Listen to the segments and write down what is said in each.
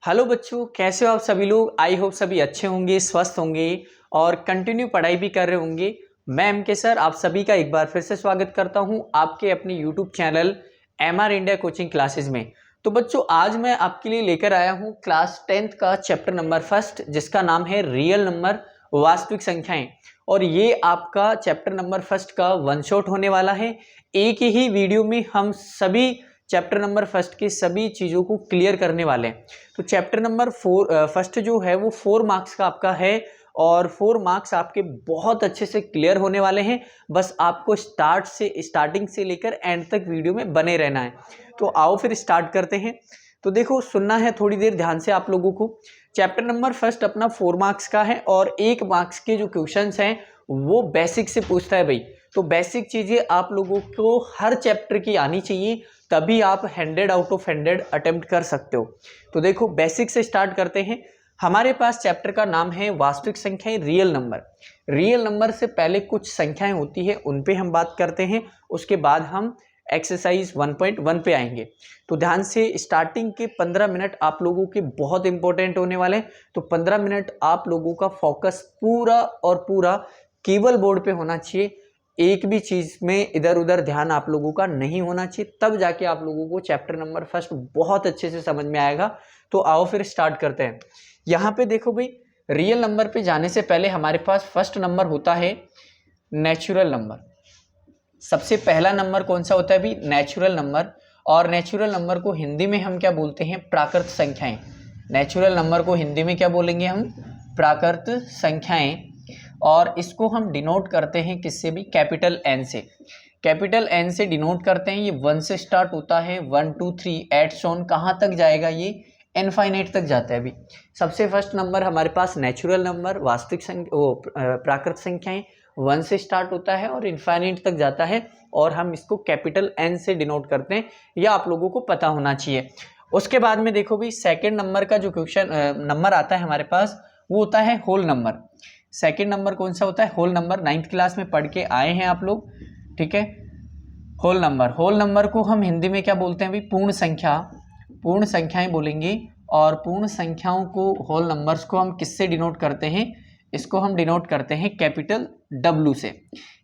Hello बच्चों, कैसे हो आप सभी लोग। आई होप सभी अच्छे होंगे, स्वस्थ होंगे और कंटिन्यू पढ़ाई भी कर रहे होंगे। मैं एम के सर आप सभी का एक बार फिर से स्वागत करता हूं आपके अपने YouTube channel MR India coaching classes में। तो बच्चों, आज मैं आपके लिए लेकर आया हूं क्लास 10th का चैप्टर नंबर 1 जिसका नाम है रियल नंबर, वास्तविक संख्याएं। और ये आपका चैप्टर नंबर 1 का वन शॉट होने वाला है। एक ही वीडियो में हम सभी चैप्टर नंबर 1 की सभी चीज़ों को क्लियर करने वाले हैं। तो चैप्टर नंबर 1 जो है वो 4 मार्क्स का आपका है और 4 मार्क्स आपके बहुत अच्छे से क्लियर होने वाले हैं। बस आपको स्टार्टिंग से लेकर एंड तक वीडियो में बने रहना है। तो आओ फिर स्टार्ट करते हैं। तो देखो, सुनना है थोड़ी देर ध्यान से आप लोगों को। चैप्टर नंबर 1 अपना 4 मार्क्स का है और 1 मार्क्स के जो क्वेश्चंस हैं वो बेसिक से पूछता है भाई। तो बेसिक चीजें आप लोगों को हर चैप्टर की आनी चाहिए, तभी आप 100 आउट ऑफ 100 अटेम्प्ट कर सकते हो। तो देखो, बेसिक से स्टार्ट करते हैं। हमारे पास चैप्टर का नाम है वास्तविक संख्याएं, रियल नंबर। रियल नंबर से पहले कुछ संख्याएं होती है, उन पे हम बात करते हैं। उसके बाद हम एक्सरसाइज 1.1 पे आएंगे। तो ध्यान से, स्टार्टिंग के 15 मिनट आप लोगों के बहुत इंपॉर्टेंट होने वाले हैं। तो 15 मिनट आप लोगों का फोकस पूरा और पूरा केवल बोर्ड पे होना चाहिए। एक भी चीज में इधर उधर ध्यान आप लोगों का नहीं होना चाहिए, तब जाके आप लोगों को चैप्टर नंबर 1 बहुत अच्छे से समझ में आएगा। तो आओ फिर स्टार्ट करते हैं। यहाँ पे देखो भाई, रियल नंबर पे जाने से पहले हमारे पास फर्स्ट नंबर होता है नेचुरल नंबर। सबसे पहला नंबर कौन सा होता है भाई? Natural number. और नेचुरल नंबर को हिंदी में हम क्या बोलते हैं? प्राकृत संख्याएं। नेचुरल नंबर को हिंदी में क्या बोलेंगे हम? प्राकृत संख्याएं। और इसको हम डिनोट करते हैं किससे भी? कैपिटल एन से। कैपिटल एन से डिनोट करते हैं। ये 1 से स्टार्ट होता है, 1 2 3 एट्स ऑन कहाँ तक जाएगा? ये इनफाइनाइट तक जाता है अभी। सबसे फर्स्ट नंबर हमारे पास नेचुरल नंबर, वास्तविक संख्या, प्राकृत संख्याएं 1 से स्टार्ट होता है और इनफाइनाइट तक जाता है। और हम इसको कैपिटल एन से डिनोट करते हैं, यह आप लोगों को पता होना चाहिए। उसके बाद में देखो भी, सेकेंड नंबर का जो क्वेश्चन नंबर आता है हमारे पास, वो होता है होल नंबर। सेकेंड नंबर कौन सा होता है? Whole number. 9th क्लास में पढ़ के आए हैं आप लोग, ठीक है। होल नंबर, होल नंबर को हम हिंदी में क्या बोलते हैं भाई? पूर्ण संख्या। पूर्ण संख्याएं बोलेंगे। और पूर्ण संख्याओं को, होल नंबर्स को हम किससे डिनोट करते हैं? इसको हम डिनोट करते हैं कैपिटल W से।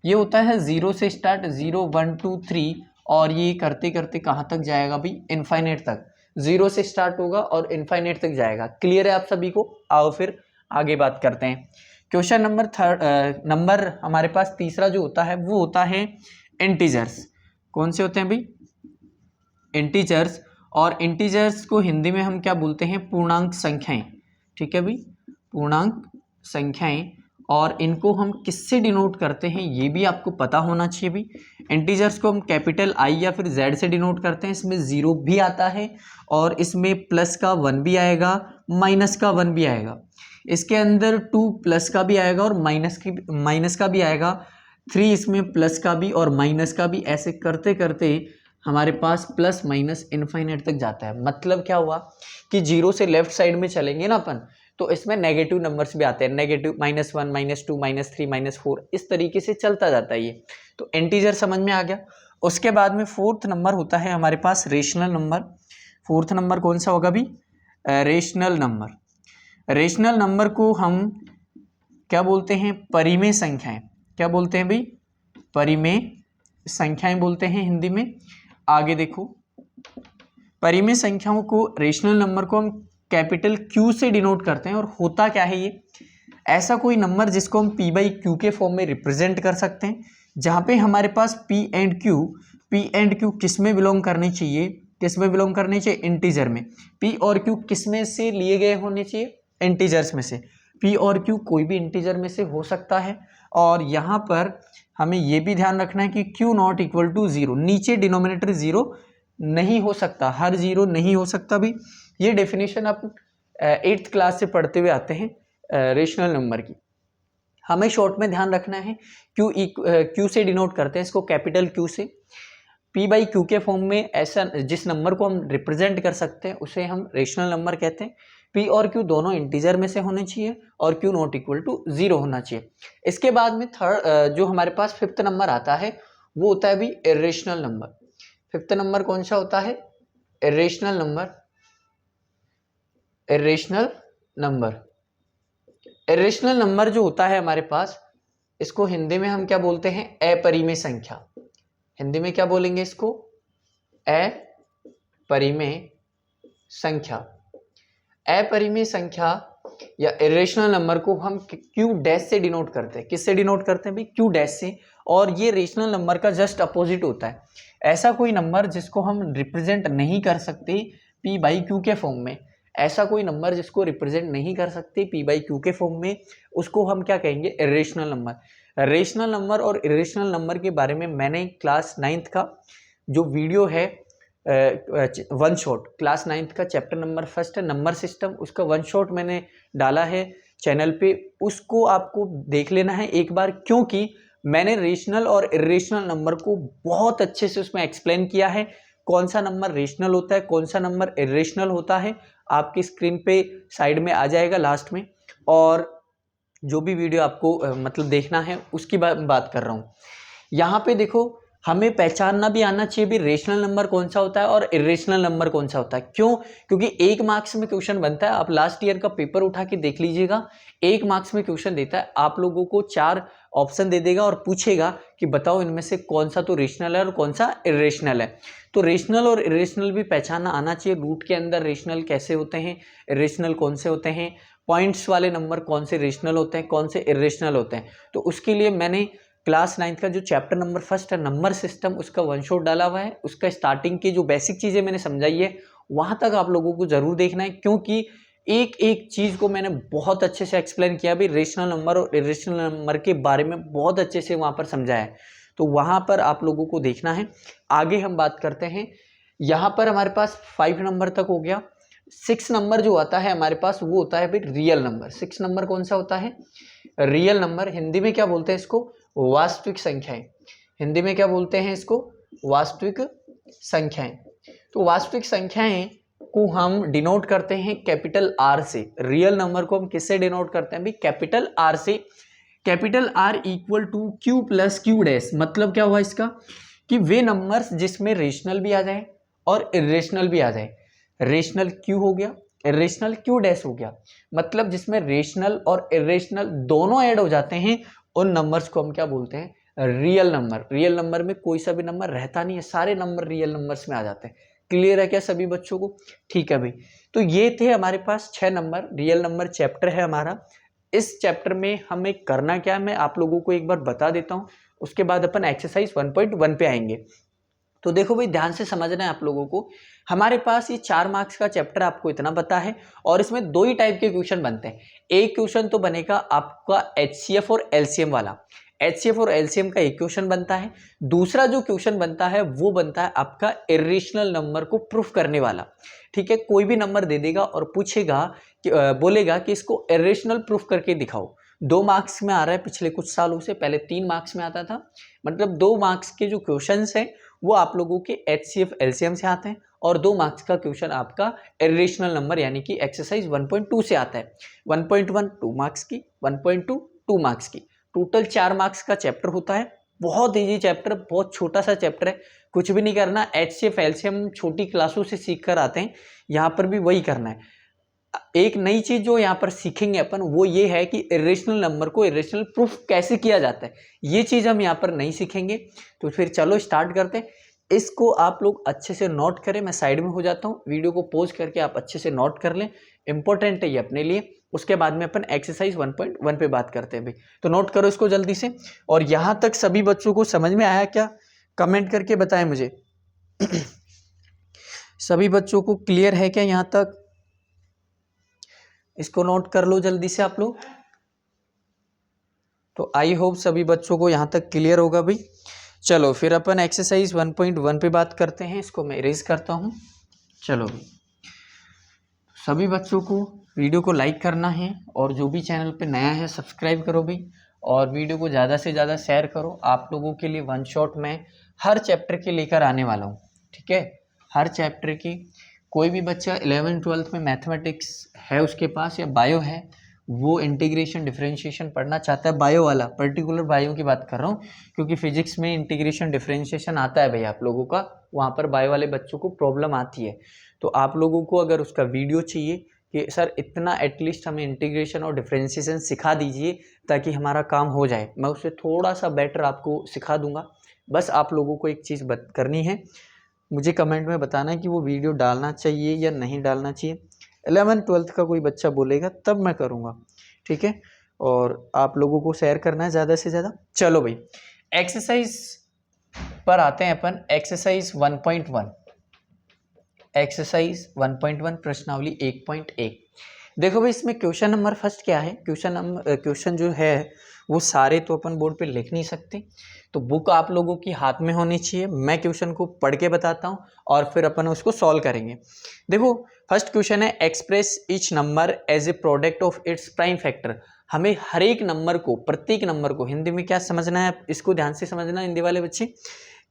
ये होता है 0 से स्टार्ट, 0 1 2 3 और ये करते करते कहाँ तक जाएगा भाई? इनफाइनाइट तक। 0 से स्टार्ट होगा और इनफाइनाइट तक जाएगा। क्लियर है आप सभी को? आओ फिर आगे बात करते हैं। क्वेश्चन नंबर नंबर हमारे पास तीसरा जो होता है वो होता है इंटीजर्स। कौन से होते हैं भाई? इंटीजर्स। और इंटीजर्स को हिंदी में हम क्या बोलते हैं? पूर्णांक संख्याएं, ठीक है भाई, पूर्णांक संख्याएं। और इनको हम किससे डिनोट करते हैं ये भी आपको पता होना चाहिए भाई। इंटीजर्स को हम कैपिटल I या फिर Z से डिनोट करते हैं। इसमें 0 भी आता है और इसमें प्लस का 1 भी आएगा, माइनस का 1 भी आएगा। इसके अंदर 2 प्लस का भी आएगा और माइनस का भी आएगा। 3 इसमें प्लस का भी और माइनस का भी। ऐसे करते करते हमारे पास प्लस माइनस इनफाइनाइट तक जाता है। मतलब क्या हुआ कि 0 से लेफ्ट साइड में चलेंगे ना अपन, तो इसमें नेगेटिव नंबर्स भी आते हैं। नेगेटिव -1 -2 -3 -4 इस तरीके से चलता जाता है ये। तो इंटीजर समझ में आ गया। उसके बाद में फोर्थ नंबर होता है हमारे पास रेशनल नंबर। फोर्थ नंबर कौन सा होगा भी? Rational number. रेशनल नंबर को हम क्या बोलते हैं? परिमेय संख्याएं। क्या बोलते हैं भाई? परिमेय संख्याएं बोलते हैं हिंदी में। आगे देखो, परिमेय संख्याओं को, रेशनल नंबर को हम कैपिटल Q से डिनोट करते हैं। और होता क्या है ये? ऐसा कोई नंबर जिसको हम P/Q के फॉर्म में रिप्रेजेंट कर सकते हैं, जहां पे हमारे पास P एंड Q किस में बिलोंग करनी चाहिए? किस में बिलोंग करनी चाहिए? इंटीजर में। P और Q किस में से लिए गए होने चाहिए? इंटीजर्स में से। P और Q कोई भी इंटीजर में से हो सकता है। और यहाँ पर हमें यह भी ध्यान रखना है कि Q नॉट इक्वल टू 0, नीचे डिनोमिनेटर 0 नहीं हो सकता, हर 0 नहीं हो सकता भी। ये डेफिनेशन आप 8th क्लास से पढ़ते हुए आते हैं रेशनल नंबर की। हमें शॉर्ट में ध्यान रखना है, Q से डिनोट करते हैं इसको कैपिटल Q से। P/Q के फॉर्म में ऐसा जिस नंबर को हम रिप्रेजेंट कर सकते हैं उसे हम रेशनल नंबर कहते हैं। P और Q दोनों इंटीजर में से होने चाहिए और Q नॉट इक्वल टू 0 होना चाहिए। इसके बाद में थर्ड जो हमारे पास फिफ्थ नंबर आता है वो होता है भी इरेशनल नंबर। फिफ्थ नंबर कौन सा होता है? Irrational number. Irrational number. Irrational number जो होता है हमारे पास, इसको हिंदी में हम क्या बोलते हैं, अपरिमेय संख्या। हिंदी में क्या बोलेंगे इसको, अपरिमेय संख्या। अपरिमेय संख्या या इरेशनल नंबर को हम क्यू डैश से डिनोट करते हैं। किससे डिनोट करते हैं भाई, क्यू डैश से। और ये रेशनल नंबर का जस्ट अपोजिट होता है। ऐसा कोई नंबर जिसको हम रिप्रेजेंट नहीं कर सकते पी बाई क्यू के फॉर्म में, ऐसा कोई नंबर जिसको रिप्रेजेंट नहीं कर सकते पी बाई क्यू के फॉर्म में, उसको हम क्या कहेंगे, इरेशनल नंबर। रेशनल नंबर और इरेशनल नंबर के बारे में मैंने क्लास 9th का जो वीडियो है, वन शॉट, क्लास 9th का चैप्टर नंबर 1 है नंबर सिस्टम, उसका वन शॉट मैंने डाला है चैनल पे, उसको आपको देख लेना है एक बार, क्योंकि मैंने रेशनल और इरेशनल नंबर को बहुत अच्छे से उसमें एक्सप्लेन किया है। कौन सा नंबर रेशनल होता है, कौन सा नंबर इरेशनल होता है, आपकी स्क्रीन पे साइड में आ जाएगा लास्ट में। और जो भी वीडियो आपको मतलब देखना है उसकी बात कर रहा हूँ। यहाँ पे देखो, हमें पहचानना भी आना चाहिए भी रेशनल नंबर कौन सा होता है और इरेशनल नंबर कौन सा होता है। क्यों, क्योंकि 1 मार्क्स में क्वेश्चन बनता है। आप लास्ट ईयर का पेपर उठा के देख लीजिएगा, 1 मार्क्स में क्वेश्चन देता है, आप लोगों को 4 ऑप्शन दे देगा और पूछेगा कि बताओ इनमें से कौन सा तो रेशनल है और कौन सा इरेशनल है। तो रेशनल और इरेशनल भी पहचानना आना चाहिए। रूट के अंदर रेशनल कैसे होते हैं, इरेशनल कौन से होते हैं, पॉइंट्स वाले नंबर कौन से रेशनल होते हैं, कौन से इरेशनल होते हैं। तो उसके लिए मैंने क्लास 9th का जो चैप्टर नंबर 1 है नंबर सिस्टम, उसका वन शॉट डाला हुआ है। उसका स्टार्टिंग की जो बेसिक चीज़ें मैंने समझाई है वहां तक आप लोगों को जरूर देखना है, क्योंकि एक एक चीज़ को मैंने बहुत अच्छे से एक्सप्लेन किया भी, रेशनल नंबर और इरेशनल नंबर के बारे में बहुत अच्छे से वहाँ पर समझाया है। तो वहाँ पर आप लोगों को देखना है। आगे हम बात करते हैं। यहाँ पर हमारे पास 5 नंबर तक हो गया। 6 नंबर जो आता है हमारे पास वो होता है भाई रियल नंबर। 6 नंबर कौन सा होता है, रियल नंबर। हिंदी में क्या बोलते हैं इसको, वास्तविक संख्याएं। हिंदी में क्या बोलते हैं इसको, वास्तविक संख्याएं। तो वास्तविक संख्याएं को हम डिनोट करते हैं कैपिटल आर से। रियल नंबर को हम किससे डिनोट करते हैं भाई, कैपिटल आर से। Capital R equal to Q plus Q dash. मतलब क्या हुआ इसका, कि वे नंबर्स जिसमें रेशनल भी आ जाए और इरेशनल भी आ जाए। रेशनल क्यू हो गया, इरेशनल क्यू डैश हो गया। मतलब जिसमें रेशनल और इरेशनल दोनों ऐड हो जाते हैं, उन नंबर्स को हम क्या बोलते हैं, रियल नंबर। रियल नंबर में कोई सा भी नंबर रहता नहीं है, सारे नंबर रियल नंबर्स में आ जाते हैं। क्लियर है क्या सभी बच्चों को, ठीक है भाई। तो ये थे हमारे पास 6 नंबर, रियल नंबर चैप्टर है हमारा। इस चैप्टर में हमें करना क्या है मैं आप लोगों को एक बार बता देता हूँ, उसके बाद अपन एक्सरसाइज 1.1 पे आएंगे। तो देखो भाई, ध्यान से समझना है आप लोगों को। हमारे पास ये 4 मार्क्स का चैप्टर आपको इतना पता है, और इसमें 2 ही टाइप के क्वेश्चन बनते हैं। एक क्वेश्चन तो बनेगा आपका HCF और LCM वाला। HCF और LCM का एक क्वेश्चन बनता है। दूसरा जो क्वेश्चन बनता है वो बनता है आपका इरेशनल नंबर को प्रूफ करने वाला। ठीक है, कोई भी नंबर दे देगा और पूछेगा कि बोलेगा कि इसको इरेशनल प्रूफ करके दिखाओ। 2 मार्क्स में आ रहा है पिछले कुछ सालों से, पहले 3 मार्क्स में आता था। मतलब 2 मार्क्स के जो क्वेश्चंस हैं वो आप लोगों के HCF LCM से आते हैं, और 2 मार्क्स का क्वेश्चन आपका इरेशनल नंबर यानी कि एक्सरसाइज 1.2 से आता है। 1.1 2 मार्क्स की, 1.2 2 मार्क्स की, टोटल 4 मार्क्स का चैप्टर होता है। बहुत ईजी चैप्टर, बहुत छोटा सा चैप्टर है, कुछ भी नहीं करना। HCF LCM छोटी क्लासों से सीख कर आते हैं, यहाँ पर भी वही करना है। एक नई चीज जो यहाँ पर सीखेंगे अपन वो ये है कि इरेशनल नंबर को इरेशनल प्रूफ कैसे किया जाता है, ये चीज हम यहाँ पर नहीं सीखेंगे। तो फिर चलो स्टार्ट करते हैं। इसको आप लोग अच्छे से नोट करें, मैं साइड में हो जाता हूँ, वीडियो को पॉज करके आप अच्छे से नोट कर लें, इंपॉर्टेंट है ये अपने लिए। उसके बाद में अपन एक्सरसाइज 1.1 पे बात करते हैं भाई। तो नोट करो इसको जल्दी से। और यहाँ तक सभी बच्चों को समझ में आया क्या, कमेंट करके बताएं मुझे। सभी बच्चों को क्लियर है क्या यहाँ तक, इसको नोट कर लो जल्दी से आप लोग। तो आई होप सभी बच्चों को यहाँ तक क्लियर होगा भाई। चलो फिर अपन एक्सरसाइज 1.1 पे बात करते हैं। इसको मैं इरेज करता हूँ। चलो भाई, सभी बच्चों को वीडियो को लाइक करना है, और जो भी चैनल पे नया है सब्सक्राइब करो भाई, और वीडियो को ज़्यादा से ज़्यादा शेयर करो। आप लोगों के लिए वन शॉट में हर चैप्टर के लेकर आने वाला हूँ, ठीक है। हर चैप्टर की, कोई भी बच्चा 11th-12th में मैथमेटिक्स है उसके पास, या बायो है, वो इंटीग्रेशन डिफरेंशिएशन पढ़ना चाहता है, बायो वाला, पर्टिकुलर बायो की बात कर रहा हूँ, क्योंकि फिजिक्स में इंटीग्रेशन डिफरेंशिएशन आता है भाई आप लोगों का, वहाँ पर बायो वाले बच्चों को प्रॉब्लम आती है। तो आप लोगों को अगर उसका वीडियो चाहिए कि सर इतना एटलीस्ट हमें इंटीग्रेशन और डिफरेंशिएशन सिखा दीजिए ताकि हमारा काम हो जाए। मैं उससे थोड़ा सा बेटर आपको सिखा दूंगा। बस आप लोगों को एक चीज़ करनी है, मुझे कमेंट में बताना है कि वो वीडियो डालना चाहिए या नहीं डालना चाहिए। 11th-12th का कोई बच्चा बोलेगा तब मैं करूँगा, ठीक है। और आप लोगों को शेयर करना है ज़्यादा से ज़्यादा। चलो भाई एक्सरसाइज पर आते हैं अपन। एक्सरसाइज 1.1, एक्सरसाइज 1.1 प्रश्नावली 1.1। देखो भाई इसमें क्वेश्चन नंबर फर्स्ट क्या है, क्वेश्चन जो है वो सारे तो अपन बोर्ड पे लिख नहीं सकते, तो बुक आप लोगों की हाथ में होनी चाहिए। मैं क्वेश्चन को पढ़ के बताता हूँ और फिर अपन उसको सॉल्व करेंगे। देखो फर्स्ट क्वेश्चन है, express each number as a product of its prime factor. हमें हर एक नंबर को, प्रत्येक नंबर को हिंदी में क्या समझना है, इसको ध्यान से समझना हिंदी वाले बच्चे,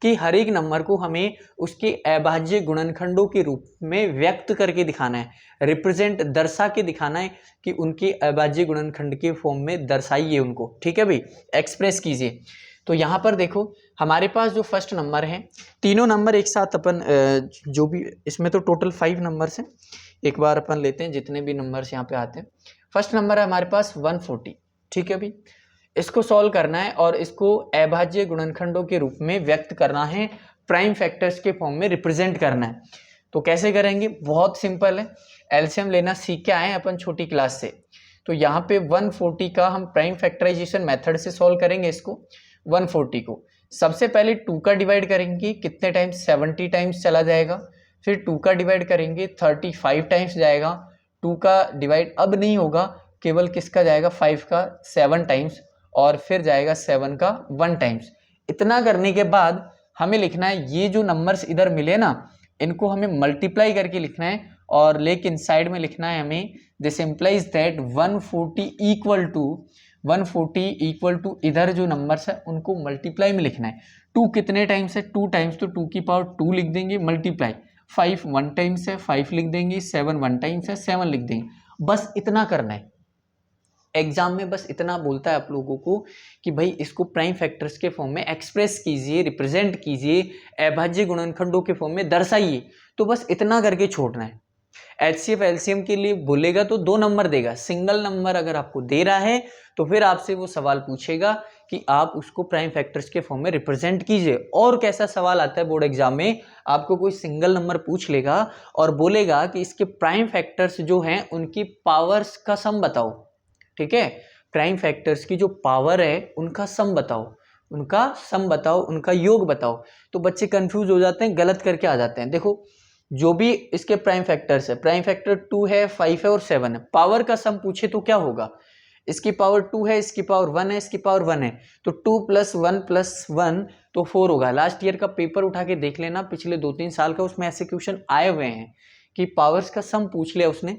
कि हर एक नंबर को हमें उसके अभाज्य गुणनखंडों के रूप में व्यक्त करके दिखाना है, रिप्रेजेंट दर्शा के दिखाना है कि उनके अभाज्य गुणनखंड के फॉर्म में दर्शाइए उनको, ठीक है भाई, एक्सप्रेस कीजिए। तो यहाँ पर देखो हमारे पास जो फर्स्ट नंबर है, तीनों नंबर एक साथ अपन जो भी, इसमें तो टोटल 5 नंबर्स हैं, एक बार अपन लेते हैं जितने भी नंबर्स यहाँ पे आते हैं। फर्स्ट नंबर है हमारे पास 140, ठीक है भाई। इसको सॉल्व करना है और इसको अभाज्य गुणनखंडों के रूप में व्यक्त करना है, प्राइम फैक्टर्स के फॉर्म में रिप्रेजेंट करना है। तो कैसे करेंगे, बहुत सिंपल है, एलसीएम लेना सीख के आए अपन छोटी क्लास से। तो यहाँ पे 140 का हम प्राइम फैक्टराइजेशन मेथड से सॉल्व करेंगे। इसको 140 को सबसे पहले 2 का डिवाइड करेंगे, कितने टाइम्स, 70 टाइम्स चला जाएगा। फिर 2 का डिवाइड करेंगे 35 टाइम्स जाएगा। 2 का डिवाइड अब नहीं होगा, केवल किसका जाएगा, 5 का 7 टाइम्स, और फिर जाएगा 7 का 1 टाइम्स। इतना करने के बाद हमें लिखना है, ये जो नंबर्स इधर मिले ना, इनको हमें मल्टीप्लाई करके लिखना है, और लेकिन साइड में लिखना है हमें, this implies that 140 equal to इधर जो नंबर्स है उनको मल्टीप्लाई में लिखना है। 2 कितने टाइम्स है, 2 टाइम्स, तो 2 की पावर 2 लिख देंगे, मल्टीप्लाई 5 1 टाइम्स है, 5 लिख देंगे, 7 1 टाइम्स है, 7 लिख देंगे। बस इतना करना है। एग्जाम में बस इतना बोलता है आप लोगों को कि भाई इसको प्राइम फैक्टर्स के फॉर्म में एक्सप्रेस कीजिए, रिप्रेजेंट कीजिए, अभाज्य गुणनखंडों के फॉर्म में दर्शाइए। तो बस इतना करके छोड़ना है। एचसीएफ एलसीएम के लिए बोलेगा तो 2 नंबर देगा, सिंगल नंबर अगर आपको दे रहा है तो फिर आपसे वो सवाल पूछेगा कि आप उसको प्राइम फैक्टर्स के फॉर्म में रिप्रेजेंट कीजिए। और कैसा सवाल आता है बोर्ड एग्जाम में, आपको कोई सिंगल नंबर पूछ लेगा और बोलेगा कि इसके प्राइम फैक्टर्स जो हैं उनकी पावर्स का सम बताओ, ठीक है। प्राइम फैक्टर्स की जो पावर है उनका सम बताओ, उनका योग बताओ। तो बच्चे कंफ्यूज हो जाते हैं, गलत करके आ जाते हैं। देखो जो भी इसके प्राइम फैक्टर्स है, प्राइम फैक्टर 2 है, 5 है और 7 है, पावर का सम पूछे तो क्या होगा, इसकी पावर 2 है, इसकी पावर 1 है, इसकी पावर 1 है, तो 2 + 1 तो 4 होगा। लास्ट ईयर का पेपर उठा के देख लेना, पिछले 2-3 साल का, उसमें ऐसे क्वेश्चन आए हुए हैं कि पावर्स का सम पूछ लिया उसने,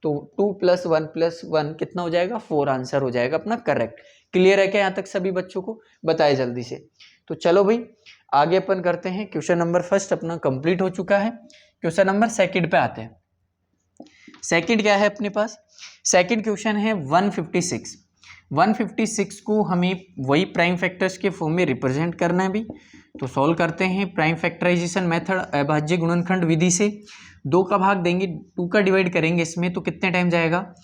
तो 2 + 1 कितना हो जाएगा, 4 आंसर हो जाएगा अपना करेक्ट। क्लियर है क्या यहाँ तक सभी बच्चों को, बताए जल्दी से। तो चलो भाई आगे अपन करते हैं। क्वेश्चन नंबर फर्स्ट अपना कंप्लीट हो चुका है। क्वेश्चन नंबर सेकंड पे आते हैं। सेकंड क्या है अपने पास, सेकंड क्वेश्चन है 156 को हमें वही प्राइम फैक्टर्स के फॉर्म में रिप्रेजेंट करना है भी। तो सॉल्व करते हैं प्राइम फैक्टराइजेशन मेथड अभाज्य गुणनखंड विधि से। 2 का भाग देंगे, 2 का डिवाइड करेंगे इसमें, तो कितने टाइम जाएगा,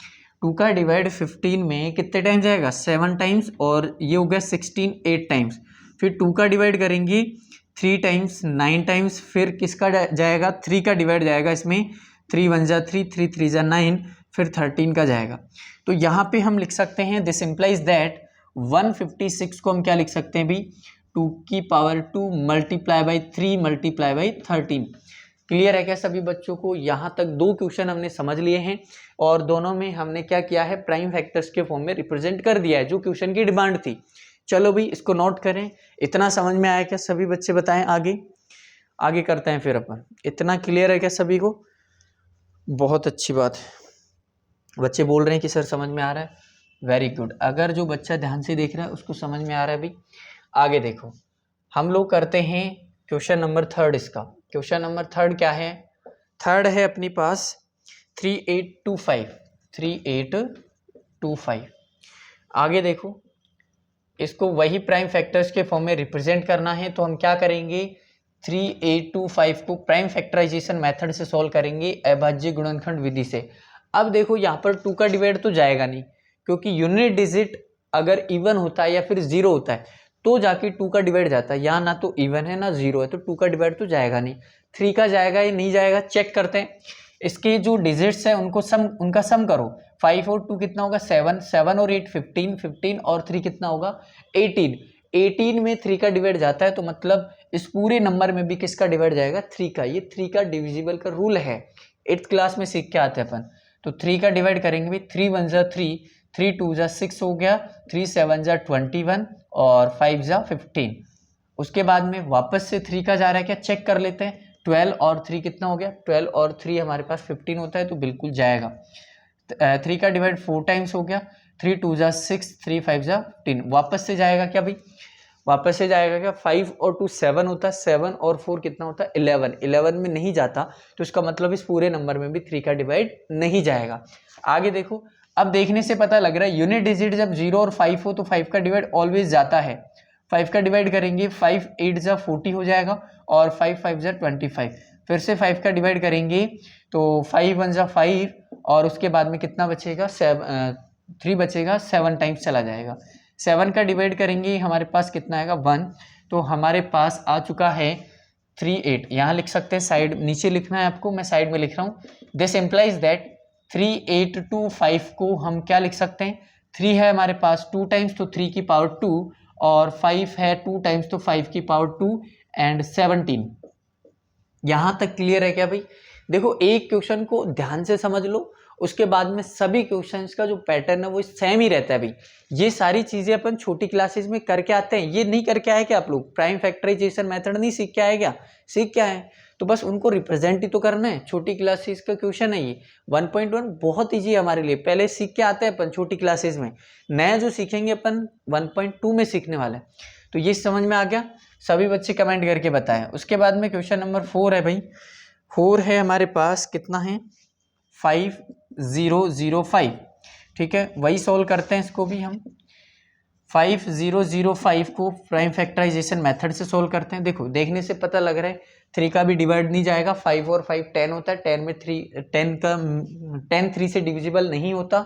2 का डिवाइड 15 में कितने टाइम जाएगा, 7 टाइम्स, और ये हो गया 16 8 टाइम्स। फिर 2 का डिवाइड करेंगे 3 टाइम्स 9 टाइम्स, फिर किसका जाएगा, 3 का डिवाइड जाएगा इसमें, 3 1 जा 3, 3 3 जा 9, फिर 13 का जाएगा। तो यहाँ पे हम लिख सकते हैं, दिस इम्प्लाइज दैट 156 को हम क्या लिख सकते हैं भी, 2 की power 2 multiply by 3 multiply by 13। Clear है क्या सभी बच्चों को, यहाँ तक 2 क्वेश्चन हमने समझ लिए हैं और दोनों में हमने क्या किया है, प्राइम फैक्टर्स के फॉर्म में रिप्रेजेंट कर दिया है जो क्वेश्चन की डिमांड थी। चलो भाई इसको नोट करें। इतना समझ में आया क्या सभी बच्चे, बताएं आगे करते हैं फिर अपन। इतना क्लियर है क्या सभी को, बहुत अच्छी बात है। बच्चे बोल रहे हैं कि सर समझ में आ रहा है, वेरी गुड। अगर जो बच्चा ध्यान से देख रहा है उसको समझ में आ रहा है भाई। आगे देखो हम लोग करते हैं क्वेश्चन नंबर थर्ड। इसका क्वेश्चन नंबर थर्ड क्या है, थर्ड है अपनी पास 3825। आगे देखो इसको वही प्राइम फैक्टर्स के फॉर्म में रिप्रेजेंट करना है, तो हम क्या करेंगे, 3825 को प्राइम फैक्टराइजेशन मेथड से सॉल्व करेंगे अभाज्य गुणनखंड विधि से। अब देखो यहाँ पर 2 का डिवाइड तो जाएगा नहीं, क्योंकि यूनिट डिजिट अगर इवन होता है या फिर 0 होता है तो जाके 2 का डिवाइड जाता है। यहाँ ना तो इवन है ना 0 है, तो 2 का डिवाइड तो जाएगा नहीं। 3 का जाएगा या नहीं जाएगा चेक करते हैं। इसके जो डिजिट्स है उनका सम करो। 5 और 2 कितना होगा 7, 7 और 8 15, 15 और 3 कितना होगा 18, 18 में 3 का डिवाइड जाता है, तो मतलब इस पूरे नंबर में भी किसका डिवाइड जाएगा 3 का। ये 3 का डिविजिबल का रूल है, 8th क्लास में सीख के आते हैं अपन। तो 3 का डिवाइड करेंगे भी, 3 1 जा 3, 3 2 जा 6 हो गया, 3 7 जा 21 और 5 जा 15। उसके बाद में वापस से 3 का जा रहा है क्या चेक कर लेते हैं। 12 और 3 कितना हो गया, 12 और 3 हमारे पास 15 होता है, तो बिल्कुल जाएगा। 3 का डिवाइड 4 टाइम्स हो गया, 3 2 जा 6, 3 5 जा 15। वापस से जाएगा क्या भाई, वापस से जाएगा क्या, 5 और 2 7 होता है, 7 और 4 कितना होता है 11, 11 में नहीं जाता, तो इसका मतलब इस पूरे नंबर में भी 3 का डिवाइड नहीं जाएगा। आगे देखो, अब देखने से पता लग रहा है यूनिट डिजिट जब 0 और 5 हो तो 5 का डिवाइड ऑलवेज जाता है। 5 का डिवाइड करेंगे, 5 8 जा 40 हो जाएगा और 5 5 जा 25। फिर से 5 का डिवाइड करेंगे तो 5 1 जा 5 और उसके बाद में कितना बचेगा 3 बचेगा, 7 टाइम्स चला जाएगा। 7 का डिवाइड करेंगे हमारे पास कितना आएगा 1, तो हमारे पास आ चुका है 3 8। यहाँ लिख सकते हैं, साइड नीचे लिखना है आपको, मैं साइड में लिख रहा हूँ। दिस इम्प्लाइज दैट 3 8 2 5 को हम क्या लिख सकते हैं, 3 है हमारे पास 2 टाइम्स तो 3 की पावर 2 और 5 है 2 टाइम्स तो 5 की पावर 2 एंड 17। यहाँ तक क्लियर है क्या भाई। देखो एक क्वेश्चन को ध्यान से समझ लो, उसके बाद में सभी क्वेश्चंस का जो पैटर्न है वो सेम ही रहता है भाई। ये सारी चीजें अपन छोटी क्लासेस में करके आते हैं, ये नहीं करके आए क्या आप लोग, प्राइम फैक्टराइजेशन मेथड नहीं सीख के आए क्या, सीख के आए, तो बस उनको रिप्रेजेंट ही तो करना है। छोटी क्लासेस का क्वेश्चन है ये 1.1, बहुत ईजी है हमारे लिए, पहले सीख के आते हैं अपन छोटी क्लासेस में, नया जो सीखेंगे अपन 1.2 में सीखने वाला है। तो ये समझ में आ गया, सभी बच्चे कमेंट करके बताएं। उसके बाद में क्वेश्चन नंबर 4 है भाई, 4 है हमारे पास, कितना है 5005, ठीक है, वही सॉल्व करते हैं इसको भी हम। 5005 को प्राइम फैक्टराइजेशन मेथड से सॉल्व करते हैं। देखो देखने से पता लग रहा है 3 का भी डिवाइड नहीं जाएगा, 5 और 5 10 होता है, 10 में 10 3 से डिविजिबल नहीं होता,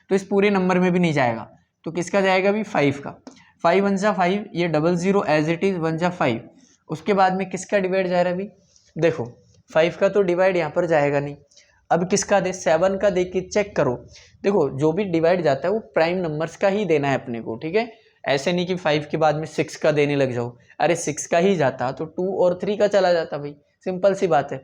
तो इस पूरे नंबर में भी नहीं जाएगा, तो किसका जाएगा भी 5 का। 5 1 जा 5, ये 00 एज इट इज 1 जा 5। उसके बाद में किसका डिवाइड जा रहा है अभी, देखो 5 का तो डिवाइड यहाँ पर जाएगा नहीं, अब किसका दे 7 का दे के चेक करो। देखो जो भी डिवाइड जाता है वो प्राइम नंबर्स का ही देना है अपने को, ठीक है, ऐसे नहीं कि 5 के बाद में 6 का देने लग जाओ, अरे 6 का ही जाता तो 2 और 3 का चला जाता भाई, सिंपल सी बात है।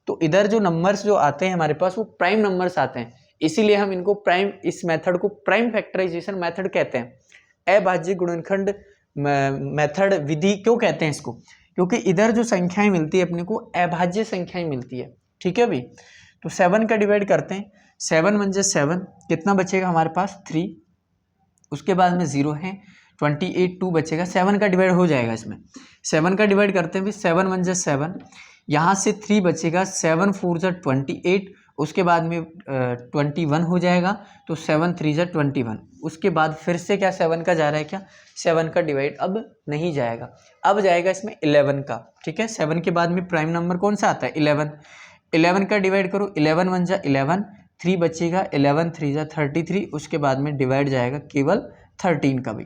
तो इधर जो नंबर्स जो आते हैं हमारे पास वो प्राइम नंबर्स आते हैं, इसीलिए हम इनको प्राइम, इस मेथड को प्राइम फैक्टराइजेशन मेथड कहते हैं। अभाज्य गुणनखंड मेथड विधि क्यों कहते हैं इसको, क्योंकि इधर जो संख्याएं मिलती है अपने को अभाज्य संख्याएं मिलती है, ठीक है भाई। तो 7 का डिवाइड करते हैं, 7 1 जा 7, कितना बचेगा हमारे पास 3, उसके बाद में 0 है 28 2 बचेगा, 7 का डिवाइड हो जाएगा इसमें। 7 का डिवाइड करते हैं भी, 7 1 जा 7, यहाँ से 3 बचेगा, 7 4 जा 28, उसके बाद में 21 हो जाएगा, तो 7 3 जा 21। उसके बाद फिर से क्या 7 का जा रहा है क्या, 7 का डिवाइड अब नहीं जाएगा, अब जाएगा इसमें 11 का, ठीक है। 7 के बाद में प्राइम नंबर कौन सा आता है 11, 11 का डिवाइड करो, 11 1 जा 11, 3 बचेगा, 11 3 जा 33, उसके बाद में डिवाइड जाएगा केवल 13 का भी।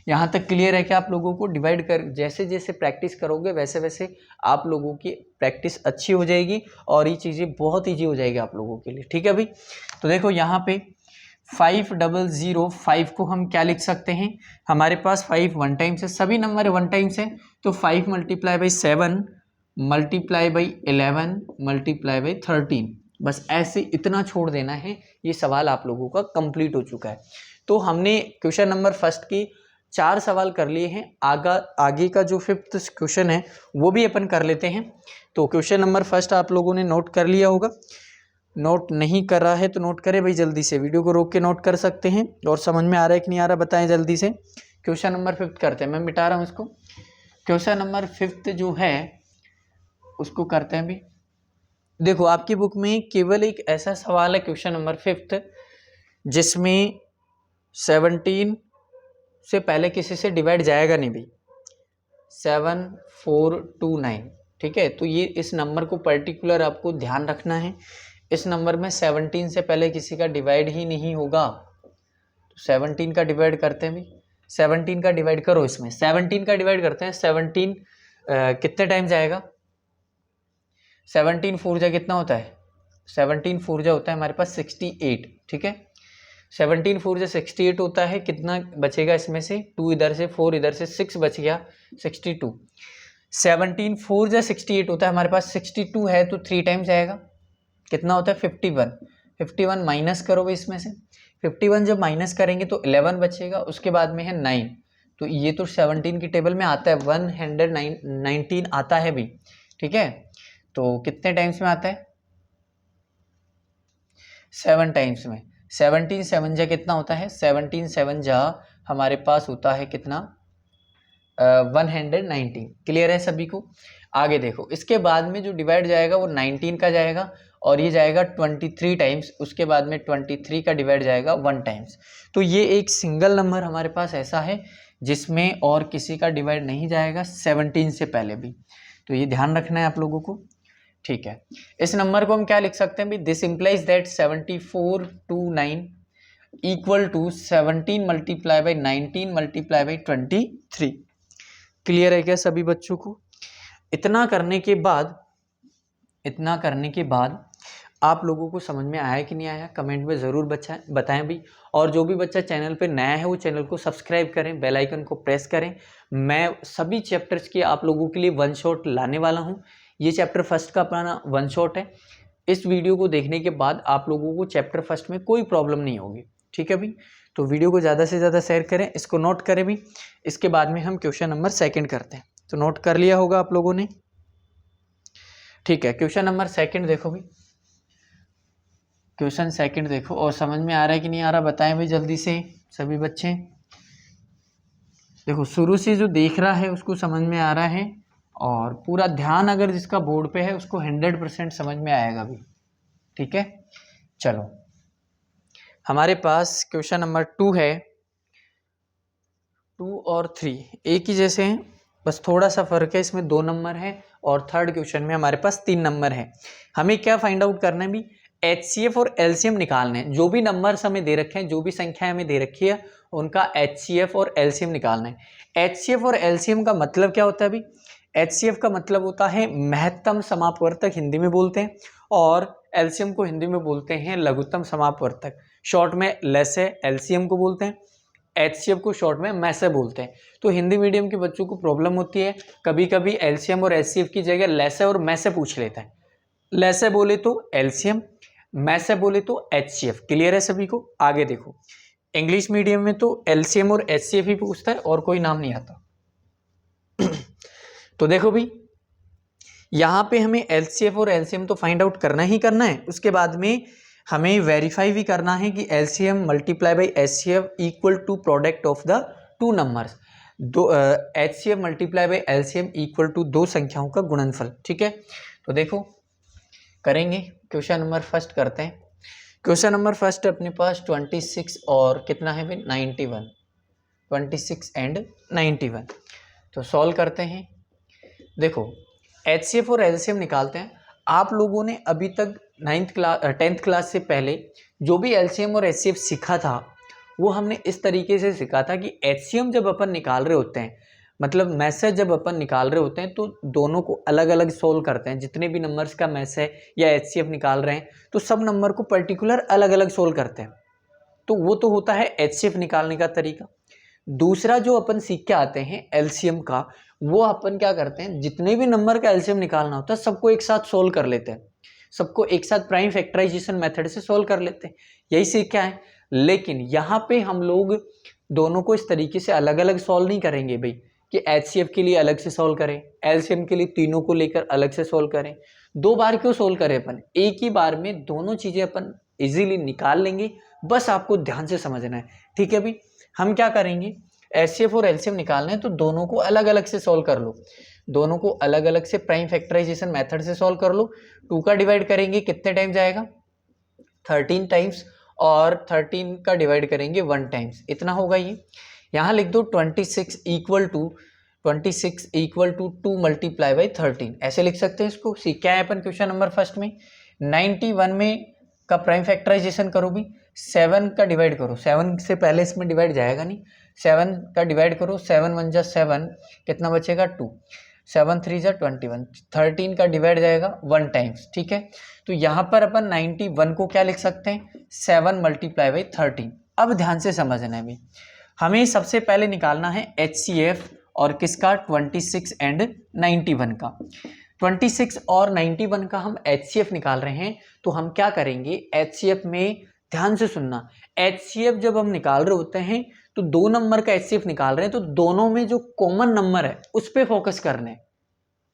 यहाँ तक क्लियर है कि आप लोगों को डिवाइड कर जैसे जैसे प्रैक्टिस करोगे वैसे वैसे आप लोगों की प्रैक्टिस अच्छी हो जाएगी और ये चीज़ें बहुत ईजी हो जाएगी आप लोगों के लिए, ठीक है भाई। तो देखो यहाँ पे 5005 को हम क्या लिख सकते हैं, हमारे पास 5 1 टाइम्स है, सभी नंबर 1 टाइम्स है, तो 5 multiply by 7 multiply by 11 multiply by 13, बस ऐसे इतना छोड़ देना है। ये सवाल आप लोगों का कंप्लीट हो चुका है। तो हमने क्वेश्चन नंबर फर्स्ट की 4 सवाल कर लिए हैं, आगे का जो 5th क्वेश्चन है वो भी अपन कर लेते हैं। तो क्वेश्चन नंबर फर्स्ट आप लोगों ने नोट कर लिया होगा, नोट नहीं कर रहा है तो नोट करें भाई, जल्दी से वीडियो को रोक के नोट कर सकते हैं, और समझ में आ रहा है कि नहीं आ रहा बताएं जल्दी से। क्वेश्चन नंबर 5 करते हैं, मैं मिटा रहा हूँ इसको। क्वेश्चन नंबर 5 जो है उसको करते हैं भी। देखो आपकी बुक में केवल एक ऐसा सवाल है क्वेश्चन नंबर 5 जिसमें 17 से पहले किसी से डिवाइड जाएगा नहीं भाई, 7429, ठीक है। तो ये इस नंबर को पर्टिकुलर आपको ध्यान रखना है, इस नंबर में 17 से पहले किसी का डिवाइड ही नहीं होगा, तो 17 का डिवाइड करते हैं भी, 17 का डिवाइड करो, इसमें 17 का डिवाइड करते हैं। 17 कितने टाइम जाएगा, 17 फोर जा कितना होता है, 17 फोर जा होता है हमारे पास 68, ठीक है। 17 फोर जा 68 होता है, कितना बचेगा इसमें से, 2 इधर से 4 इधर से 6 बच गया 62। 17 फोर जा 68 होता है हमारे पास, 62 है तो 3 टाइम्स जाएगा, कितना होता है 51। 51 माइनस करो इसमें से, 51 जब माइनस करेंगे तो 11 बचेगा, उसके बाद में है 9, तो ये तो 17 की टेबल में आता है, 119 आता है भी, ठीक है। तो कितने टाइम्स में आता है, 7 टाइम्स में। 17 7 जा कितना होता है, 17 7 जा हमारे पास होता है कितना, 119। क्लियर है सभी को। आगे देखो, इसके बाद में जो डिवाइड जाएगा वो 19 का जाएगा, और ये जाएगा 23 टाइम्स, उसके बाद में 23 का डिवाइड जाएगा 1 टाइम्स। तो ये एक सिंगल नंबर हमारे पास ऐसा है जिसमें और किसी का डिवाइड नहीं जाएगा 17 से पहले भी, तो ये ध्यान रखना है आप लोगों को, ठीक है। इस नंबर को हम क्या लिख सकते हैं भी, this implies that 74 to 9 equal to 17 multiply by 19 multiply by 23। Clear है क्या सभी बच्चों को। इतना करने के बाद आप लोगों को समझ में आया कि नहीं आया, कमेंट में ज़रूर बताएं भी। और जो भी बच्चा चैनल पे नया है वो चैनल को सब्सक्राइब करें, बेल आइकन को प्रेस करें। मैं सभी चैप्टर्स की आप लोगों के लिए वन शॉट लाने वाला हूँ। ये चैप्टर फर्स्ट का अपना वन शॉट है। इस वीडियो को देखने के बाद आप लोगों को चैप्टर फर्स्ट में कोई प्रॉब्लम नहीं होगी, ठीक है भी। तो वीडियो को ज़्यादा से ज़्यादा शेयर करें, इसको नोट करें भी। इसके बाद में हम क्वेश्चन नंबर 2 करते हैं। तो नोट कर लिया होगा आप लोगों ने, ठीक है। क्वेश्चन नंबर 2 देखो भी, क्वेश्चन 2 देखो, और समझ में आ रहा है कि नहीं आ रहा बताएं भाई जल्दी से सभी बच्चे। देखो शुरू से जो देख रहा है उसको समझ में आ रहा है, और पूरा ध्यान अगर जिसका बोर्ड पे है उसको 100% समझ में आएगा भी, ठीक है। चलो हमारे पास क्वेश्चन नंबर 2 है। 2 और 3 एक ही जैसे हैं, बस थोड़ा सा फर्क है, इसमें 2 नंबर है और थर्ड क्वेश्चन में हमारे पास 3 नंबर है। हमें क्या फाइंड आउट करना है भी, HCF और LCM निकालने हैं। जो भी नंबर्स हमें दे रखे हैं, जो भी संख्या हमें दे रखी है, उनका HCF और LCM निकालना है। HCF और LCM का मतलब क्या होता है भी, HCF का मतलब होता है महत्तम समापवर्तक, हिंदी में बोलते हैं, और LCM को हिंदी में बोलते हैं लघुत्तम समापवर्तक, शॉर्ट में लेसे LCM को बोलते हैं, HCF को शॉर्ट में मैसे बोलते हैं। तो हिंदी मीडियम के बच्चों को प्रॉब्लम होती है, कभी कभी LCM और HCF की जगह लेसे और मैसे पूछ लेता है। लेसे बोले तो LCM, मैसे बोले तो HCF। क्लियर है सभी को। आगे देखो, इंग्लिश मीडियम में तो LCM और HCF ही पूछता है और कोई नाम नहीं आता। तो देखो भी, यहाँ पे हमें LCF और LCM तो फाइंड आउट करना ही करना है, उसके बाद में हमें वेरीफाई भी करना है कि LCM multiply by HCF equal to product of the 2 numbers. HCF multiply by LCM equal to 2 संख्याओं का गुणनफल, ठीक है। तो देखो करेंगे, क्वेश्चन नंबर फर्स्ट करते हैं। क्वेश्चन नंबर फर्स्ट अपने पास 26 और कितना है भाई 91, 26 एंड 91। तो सॉल्व करते हैं। देखो HCF और LCM निकालते हैं। आप लोगों ने अभी तक 10th क्लास से पहले जो भी LCM और HCF सीखा था वो हमने इस तरीके से सीखा था कि HCM जब अपन निकाल रहे होते हैं, मतलब मैसेज जब अपन निकाल रहे होते हैं, तो दोनों को अलग अलग सोल्व करते हैं। जितने भी नंबर्स का मैसेज या HCF निकाल रहे हैं तो सब नंबर को पर्टिकुलर अलग अलग सोल्व करते हैं। तो वो तो होता है HCF निकालने का तरीका। दूसरा जो अपन सीख के आते हैं LCM का, वो अपन क्या करते हैं, जितने भी नंबर का LCM निकालना होता है सबको एक साथ सोल्व कर लेते हैं, सबको एक साथ प्राइम फैक्टराइजेशन मेथड से सोल्व कर लेते हैं। यही सीख के आए। लेकिन यहाँ पे हम लोग दोनों को इस तरीके से अलग अलग सोल्व नहीं करेंगे भाई, कि HCF के लिए अलग से सोल्व करें, LCM के लिए तीनों को लेकर अलग से सोल्व करें। 2 बार क्यों सोल्व करें अपन, एक ही बार में दोनों चीजें अपन इजीली निकाल लेंगे। बस आपको ध्यान से समझना है, ठीक है भाई। हम क्या करेंगे, HCF और LCM निकालना है तो दोनों को अलग अलग से सोल्व कर लो, दोनों को अलग अलग से प्राइम फैक्टराइजेशन मेथड से सोल्व कर लो। 2 का डिवाइड करेंगे कितने टाइम जाएगा, 13 टाइम्स, और 13 का डिवाइड करेंगे 1 टाइम्स, इतना होगा ये। यहाँ लिख दो 26 इक्वल टू 2 मल्टीप्लाई बाई 13, ऐसे लिख सकते हैं इसको। सीख क्या है अपन क्वेश्चन नंबर फर्स्ट में, 91 में का प्राइम फैक्टराइजेशन करो भी, 7 का डिवाइड करो, 7 से पहले इसमें डिवाइड जाएगा नहीं, 7 का डिवाइड करो, 7 1 जा 7, कितना बचेगा 2, 7 3 जा 21, 13 का डिवाइड जाएगा 1 टाइम्स, ठीक है। तो यहाँ पर अपन 91 को क्या लिख सकते हैं, 7 मल्टीप्लाई बाई 13। अब ध्यान से समझना है भी, हमें सबसे पहले निकालना है HCF और किसका, 26 एंड 91 का। 26 और 91 का हम HCF निकाल रहे हैं, तो हम क्या करेंगे, HCF में ध्यान से सुनना, HCF जब हम निकाल रहे होते हैं तो 2 नंबर का HCF निकाल रहे हैं, तो दोनों में जो कॉमन नंबर है उस पर फोकस करना है,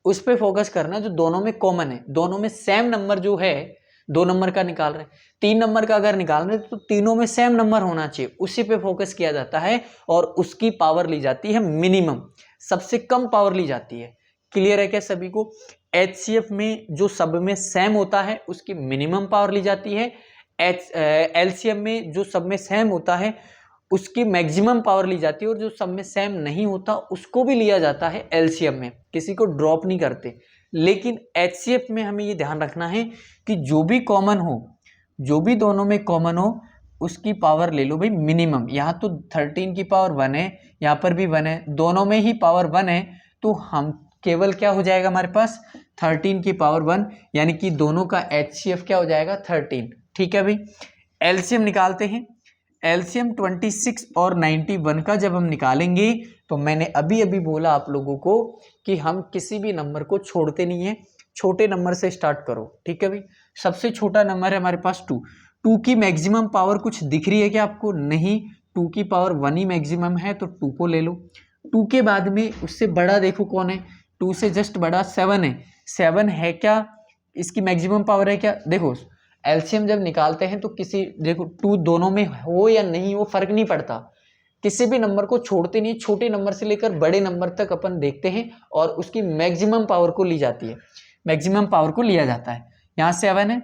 उस पर फोकस करना है जो दोनों में कॉमन है, दोनों में सेम नंबर जो है, 2 नंबर का निकाल रहे हैं, 3 नंबर का अगर निकाल रहे हैं तो तीनों में सेम नंबर होना चाहिए, उसी पे फोकस किया जाता है और उसकी पावर ली जाती है मिनिमम, सबसे कम पावर ली जाती है। क्लियर है क्या सभी को? HCF में जो सब में सेम होता है उसकी मिनिमम पावर ली जाती है, LCM में जो सब में सेम होता है उसकी मैक्सिमम पावर ली जाती है, और जो सब में सेम नहीं होता उसको भी लिया जाता है LCM में, किसी को ड्रॉप नहीं करते। लेकिन HCF में हमें ये ध्यान रखना है कि जो भी कॉमन हो, जो भी दोनों में कॉमन हो उसकी पावर ले लो भाई मिनिमम। यहाँ तो 13 की पावर 1 है, यहाँ पर भी 1 है, दोनों में ही पावर 1 है, तो हम केवल क्या हो जाएगा हमारे पास 13 की पावर 1, यानी कि दोनों का HCF क्या हो जाएगा 13। ठीक है भाई, LCM निकालते हैं। LCM 26 और 91 का जब हम निकालेंगे तो मैंने अभी अभी बोला आप लोगों को कि हम किसी भी नंबर को छोड़ते नहीं है, छोटे नंबर से स्टार्ट करो। ठीक है भाई, सबसे छोटा नंबर है हमारे पास 2, 2 की मैक्सिमम पावर कुछ दिख रही है क्या आपको? नहीं, 2 की पावर 1 ही मैक्सिमम है, तो 2 को ले लो। 2 के बाद में उससे बड़ा देखो कौन है, 2 से जस्ट बड़ा 7 है, 7 है क्या इसकी मैक्सिमम पावर है क्या? देखो एलसीएम जब निकालते हैं तो किसी, देखो 2 दोनों में हो या नहीं हो फर्क नहीं पड़ता, किसी भी नंबर को छोड़ते नहीं, छोटे नंबर से लेकर बड़े नंबर तक अपन देखते हैं और उसकी मैक्सिमम पावर को ली जाती है, मैक्सिमम पावर को लिया जाता है। यहाँ 7 है,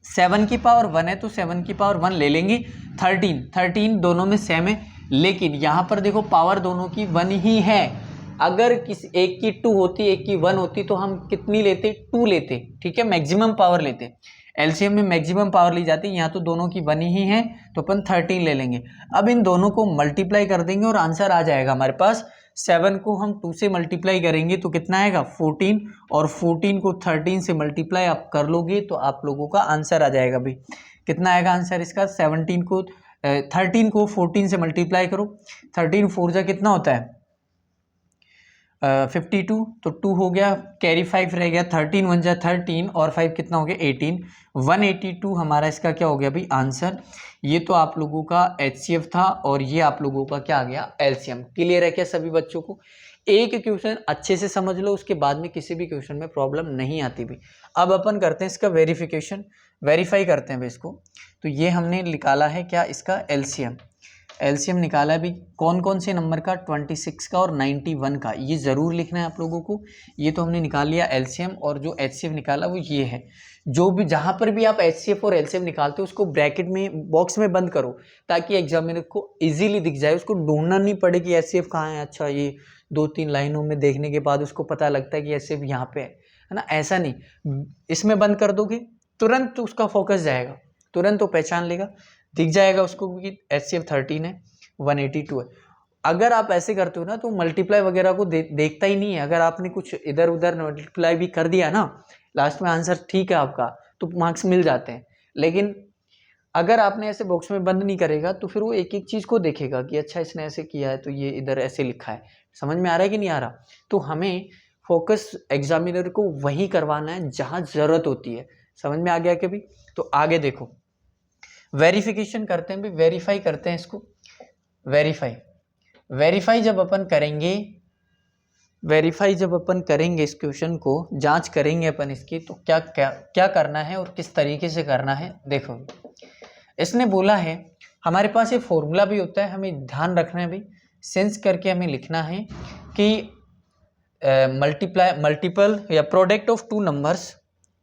7 की पावर 1 है तो 7 की पावर 1 ले लेंगे। 13 दोनों में सेम है, लेकिन यहाँ पर देखो पावर दोनों की 1 ही है। अगर किसी एक की 2 होती एक की 1 होती तो हम कितनी लेते? 2 लेते। ठीक है, मैक्सिमम पावर लेते। एलसीएम में मैक्सिमम पावर ली जाती है, यहाँ तो दोनों की 1 ही है तो अपन 13 ले लेंगे। अब इन दोनों को मल्टीप्लाई कर देंगे और आंसर आ जाएगा हमारे पास। 7 को हम 2 से मल्टीप्लाई करेंगे तो कितना आएगा 14, और 14 को 13 से मल्टीप्लाई आप कर लोगे तो आप लोगों का आंसर आ जाएगा भाई। कितना आएगा आंसर इसका? 13 को 14 से मल्टीप्लाई करो, 13 4 जा कितना होता है 52, तो 2 हो गया, कैरी 5 रह गया, 13 1 जा 13 और 5 कितना हो गया 18, 182 हमारा इसका क्या हो गया भाई आंसर। ये तो आप लोगों का HCF था और ये आप लोगों का क्या आ गया LCM। क्लियर है क्या सभी बच्चों को? एक क्वेश्चन अच्छे से समझ लो, उसके बाद में किसी भी क्वेश्चन में प्रॉब्लम नहीं आती भी। अब अपन करते हैं इसका वेरिफिकेशन, वेरीफाई करते हैं भाई इसको। तो ये हमने निकाला है क्या इसका LCM निकाला है भी, कौन कौन से नंबर का? 26 का और 91 का, ये ज़रूर लिखना है आप लोगों को। ये तो हमने निकाल लिया LCM, और जो HCF निकाला वो ये है। जो भी जहाँ पर भी आप HCF और LCM निकालते हो उसको ब्रैकेट में बॉक्स में बंद करो, ताकि एग्जामिनर को इजीली दिख जाए, उसको ढूंढना नहीं पड़े कि HCF कहाँ है। अच्छा, ये 2-3 लाइनों में देखने के बाद उसको पता लगता है कि HCF यहाँ पे है ना, ऐसा नहीं। इसमें बंद कर दोगे तुरंत उसका फोकस जाएगा, तुरंत वो पहचान लेगा, दिख जाएगा उसको कि HCF 13 है, 182 है। अगर आप ऐसे करते हो ना तो मल्टीप्लाई वगैरह को देखता ही नहीं है। अगर आपने कुछ इधर उधर मल्टीप्लाई भी कर दिया ना, लास्ट में आंसर ठीक है आपका, तो मार्क्स मिल जाते हैं। लेकिन अगर आपने ऐसे बॉक्स में बंद नहीं करेगा तो फिर वो एक एक चीज़ को देखेगा कि अच्छा इसने ऐसे किया है तो ये इधर ऐसे लिखा है। समझ में आ रहा है कि नहीं आ रहा? तो हमें फोकस एग्जामिनर को वही करवाना है जहाँ ज़रूरत होती है। समझ में आ गया कभी? तो आगे देखो, वेरिफिकेशन करते हैं भी, वेरीफाई करते हैं इसको। वेरीफाई जब अपन करेंगे, वेरीफाई जब अपन करेंगे इस क्वेश्चन को, जांच करेंगे अपन इसकी, तो क्या क्या क्या करना है और किस तरीके से करना है। देखो इसने बोला है हमारे पास ये फॉर्मूला भी होता है, हमें ध्यान रखना है भाई, सेंस करके हमें लिखना है कि मल्टीपल या product of two numbers,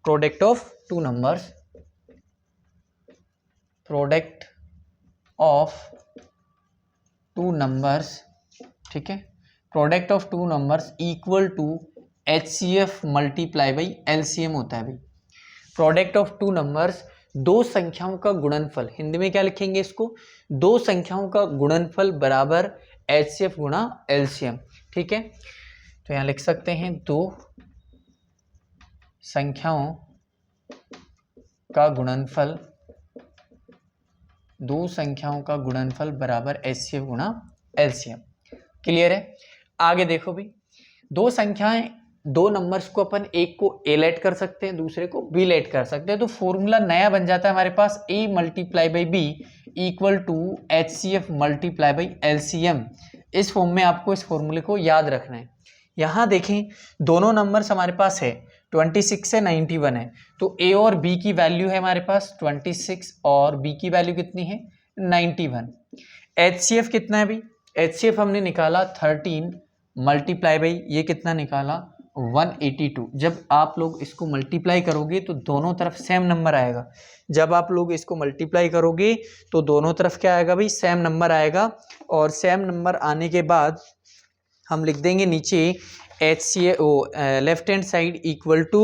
product of two numbers, product of two numbers, ठीक है, product of two numbers equal to HCF multiply by LCM होता है भाई। प्रोडक्ट ऑफ टू नंबर्स, दो संख्याओं का गुणनफल, हिंदी में क्या लिखेंगे इसको, दो संख्याओं का गुणनफल बराबर HCF गुणा LCM। ठीक है, तो यहां लिख सकते हैं दो संख्याओं का गुणनफल, दो संख्याओं का गुणनफल बराबर HCF गुणा LCM। क्लियर है। आगे देखो भी, दो संख्याएं, दो नंबर्स को अपन एक को A लेट कर सकते हैं, दूसरे को B लेट कर सकते हैं, तो फॉर्मूला नया बन जाता है हमारे पास A multiply by B equal to HCF multiply by LCM। इस फॉर्म में आपको इस फॉर्मूले को याद रखना है। यहाँ देखें दोनों नंबर्स हमारे पास है 26 से 91 है, तो A और B की वैल्यू है हमारे पास 26 और B की वैल्यू कितनी है 91। HCF कितना है भाई, HCF हमने निकाला 13 मल्टीप्लाई बाई ये कितना निकाला 182। जब आप लोग इसको मल्टीप्लाई करोगे तो दोनों तरफ सेम नंबर आएगा, जब आप लोग इसको मल्टीप्लाई करोगे तो दोनों तरफ क्या आएगा भाई, सेम नंबर आएगा। और सेम नंबर आने के बाद हम लिख देंगे नीचे HCF left hand side equal to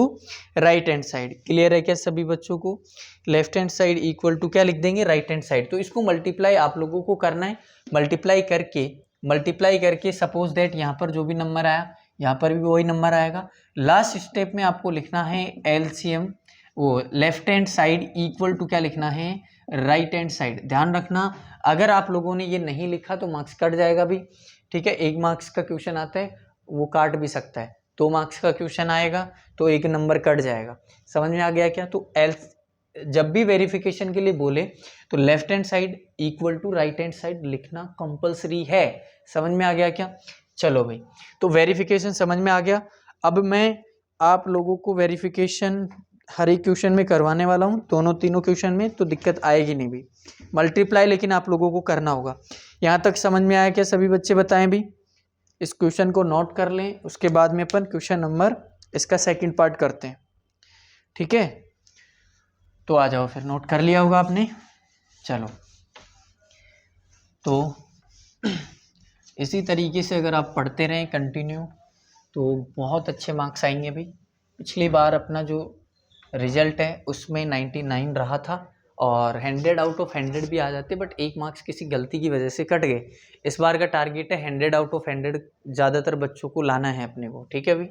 right hand side. Clear है क्या सभी बच्चों को, left hand side equal to क्या लिख देंगे, राइट हैंड साइड। तो इसको मल्टीप्लाई आप लोगों को करना है, मल्टीप्लाई करके सपोज दैट यहाँ पर जो भी नंबर आया यहाँ पर भी वही नंबर आएगा। लास्ट स्टेप में आपको लिखना है LCM, वो left hand side equal to क्या लिखना है, राइट हैंड साइड। ध्यान रखना अगर आप लोगों ने ये नहीं लिखा तो मार्क्स कट जाएगा भी। ठीक है, 1 मार्क्स का क्वेश्चन आता है वो काट भी सकता है, 2 मार्क्स का क्वेश्चन आएगा तो 1 नंबर कट जाएगा। समझ में आ गया क्या। तो जब भी वेरिफिकेशन के लिए बोले तो left hand side equal to right hand side लिखना कंपलसरी है। समझ में आ गया क्या। चलो भाई, तो वेरिफिकेशन समझ में आ गया। अब मैं आप लोगों को वेरिफिकेशन हर एक क्वेश्चन में करवाने वाला हूँ, दोनों तीनों क्वेश्चन में, तो दिक्कत आएगी नहीं भी। मल्टीप्लाई लेकिन आप लोगों को करना होगा। यहाँ तक समझ में आया क्या सभी बच्चे, बताएं भी। इस क्वेश्चन को नोट कर लें, उसके बाद में अपन क्वेश्चन नंबर इसका सेकंड पार्ट करते हैं। ठीक है, तो आ जाओ फिर, नोट कर लिया होगा आपने। चलो, तो इसी तरीके से अगर आप पढ़ते रहें कंटिन्यू तो बहुत अच्छे मार्क्स आएंगे भाई। पिछली बार अपना जो रिजल्ट है उसमें 99 रहा था और 100 आउट ऑफ 100 भी आ जाते, बट 1 मार्क्स किसी गलती की वजह से कट गए। इस बार का टारगेट है 100 आउट ऑफ 100 ज़्यादातर बच्चों को लाना है अपने को। ठीक है भाई,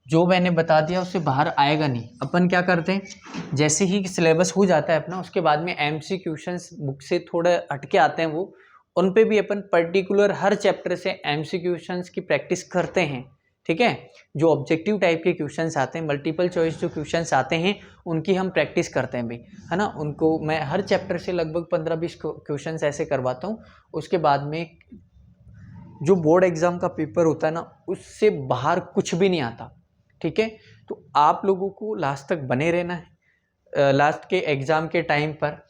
जो मैंने बता दिया उससे बाहर आएगा नहीं। अपन क्या करते हैं, जैसे ही सिलेबस हो जाता है अपना, उसके बाद में MC क्वेश्चंस बुक से थोड़ा हटके आते हैं वो, उन पे भी अपन पर्टिकुलर हर चैप्टर से MC क्वेश्चंस की प्रैक्टिस करते हैं। ठीक है, जो ऑब्जेक्टिव टाइप के क्वेश्चंस आते हैं, मल्टीपल चॉइस जो क्वेश्चंस आते हैं उनकी हम प्रैक्टिस करते हैं भाई, है ना। उनको मैं हर चैप्टर से लगभग 15-20 क्वेश्चंस ऐसे करवाता हूँ। उसके बाद में जो बोर्ड एग्जाम का पेपर होता है ना, उससे बाहर कुछ भी नहीं आता। ठीक है, तो आप लोगों को लास्ट तक बने रहना है। लास्ट के एग्ज़ाम के टाइम पर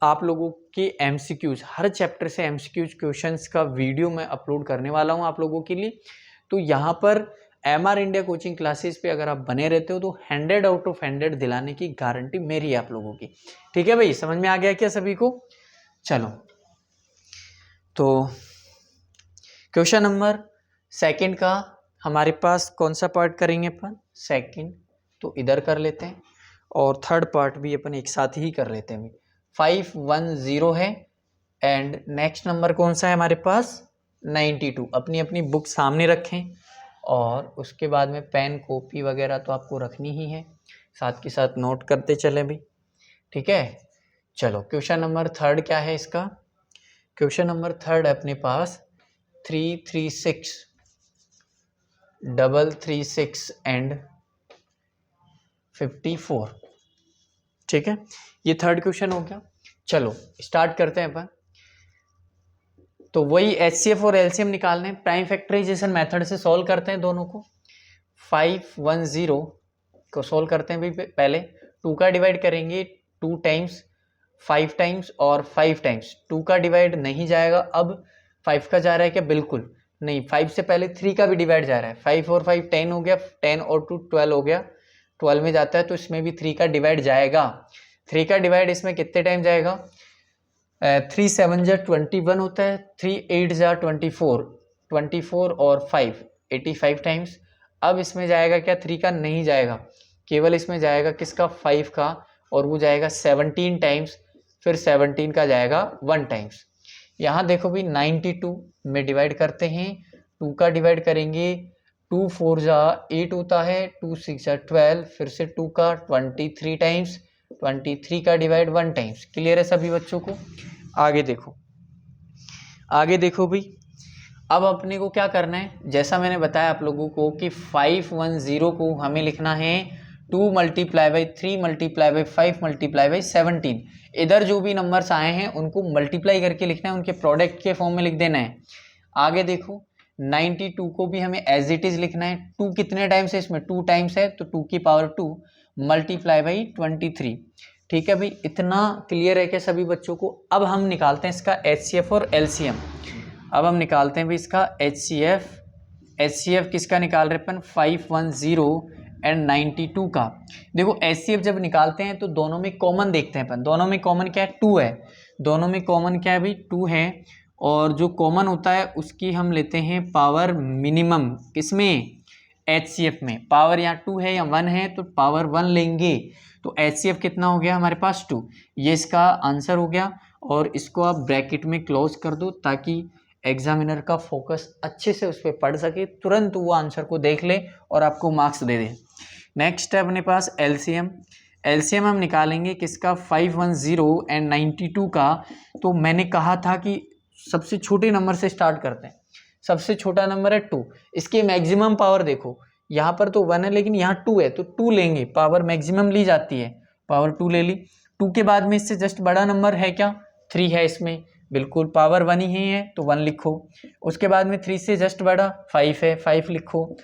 आप लोगों के MCQs, हर चैप्टर से MCQs क्वेश्चंस का वीडियो मैं अपलोड करने वाला हूं आप लोगों के लिए। तो यहाँ पर MR इंडिया कोचिंग क्लासेस पे अगर आप बने रहते हो तो 100 आउट ऑफ 100 दिलाने की गारंटी मेरी है आप लोगों की। ठीक है भाई, समझ में आ गया क्या सभी को। चलो, तो क्वेश्चन नंबर सेकंड का हमारे पास कौन सा पार्ट करेंगे अपन, सेकंड, तो इधर कर लेते हैं, और थर्ड पार्ट भी अपन एक साथ ही कर लेते हैं। 510 है एंड नेक्स्ट नंबर कौन सा है हमारे पास 92। अपनी अपनी बुक सामने रखें और उसके बाद में पेन कॉपी वगैरह तो आपको रखनी ही है, साथ के साथ नोट करते चलें भी। ठीक है, चलो क्वेश्चन नंबर थर्ड क्या है इसका। क्वेश्चन नंबर थर्ड है अपने पास 336 336 एंड 54। ठीक है, ये थर्ड क्वेश्चन हो गया। चलो स्टार्ट करते हैं अपन। तो वही HCF और LCM निकालने, प्राइम फैक्टराइजेशन मेथड से सॉल्व करते हैं दोनों को। 510 को सॉल्व करते हैं भाई। पहले 2 का डिवाइड करेंगे 2 टाइम्स, 5 टाइम्स और 5 टाइम्स। 2 का डिवाइड नहीं जाएगा, अब 5 का जा रहा है क्या, बिल्कुल नहीं। 5 से पहले 3 का भी डिवाइड जा रहा है। 5 और 5 10 हो गया, 10 और 2 12 हो गया, 12 में जाता है, तो इसमें भी 3 का डिवाइड जाएगा। 3 का डिवाइड इसमें कितने टाइम जाएगा, 3 7 जा 21 होता है, 3 8 जा 24, 24 और 5 85 टाइम्स। अब इसमें जाएगा क्या, 3 का नहीं जाएगा, केवल इसमें जाएगा किसका 5 का, और वो जाएगा 17 टाइम्स, फिर 17 का जाएगा 1 टाइम्स। यहाँ देखो भी 92 में डिवाइड करते हैं, 2 का डिवाइड करेंगे, 2 4 जा 8 होता है, 2 6 जा 12, फिर से 2 का 23 टाइम्स, 23 का डिवाइड 1 टाइम्स। क्लियर है सभी बच्चों को? आगे देखो, आगे देखो भाई, अब अपने को क्या करना है, जैसा मैंने बताया आप लोगों को कि 510 को हमें लिखना है 2 multiply by 3 multiply by 5 multiply by 17। इधर जो भी नंबर्स आए हैं उनको मल्टीप्लाई करके लिखना है, उनके प्रोडक्ट के फॉर्म में लिख देना है। आगे देखो 92 को भी हमें एज इट इज लिखना है। 2 कितने टाइम्स है इसमें, 2 टाइम्स है, तो 2 की पावर 2 मल्टीप्लाई बाई 23। ठीक है भाई, इतना क्लियर है क्या सभी बच्चों को? अब हम निकालते हैं इसका HCF और LCM। अब हम निकालते हैं भाई इसका HCF किसका निकाल रहे अपन, 510 एंड 92 का। देखो HCF जब निकालते हैं तो दोनों में कॉमन देखते हैं अपन, दोनों में कॉमन क्या है, 2 है, दोनों में कॉमन क्या है भाई, 2 है, और जो कॉमन होता है उसकी हम लेते हैं पावर मिनिमम, किसमें, HCF में। पावर यहाँ 2 है या 1 है तो पावर 1 लेंगे, तो HCF कितना हो गया हमारे पास 2, ये इसका आंसर हो गया। और इसको आप ब्रैकेट में क्लोज कर दो ताकि एग्जामिनर का फोकस अच्छे से उस पर पढ़ सके, तुरंत वो आंसर को देख ले और आपको मार्क्स दे दे। नेक्स्ट है अपने पास LCM हम निकालेंगे किसका, 510 एंड 92 का। तो मैंने कहा था कि सबसे छोटे नंबर से स्टार्ट करते हैं, सबसे छोटा नंबर है 2, इसकी मैक्सिमम पावर देखो, यहाँ पर तो 1 है लेकिन यहाँ 2 है, तो 2 लेंगे, पावर मैक्सिमम ली जाती है, पावर 2 ले ली। 2 के बाद में इससे जस्ट बड़ा नंबर है क्या, 3 है, इसमें बिल्कुल पावर 1 ही है तो 1 लिखो। उसके बाद में 3 से जस्ट बड़ा 5 है, 5 लिखो।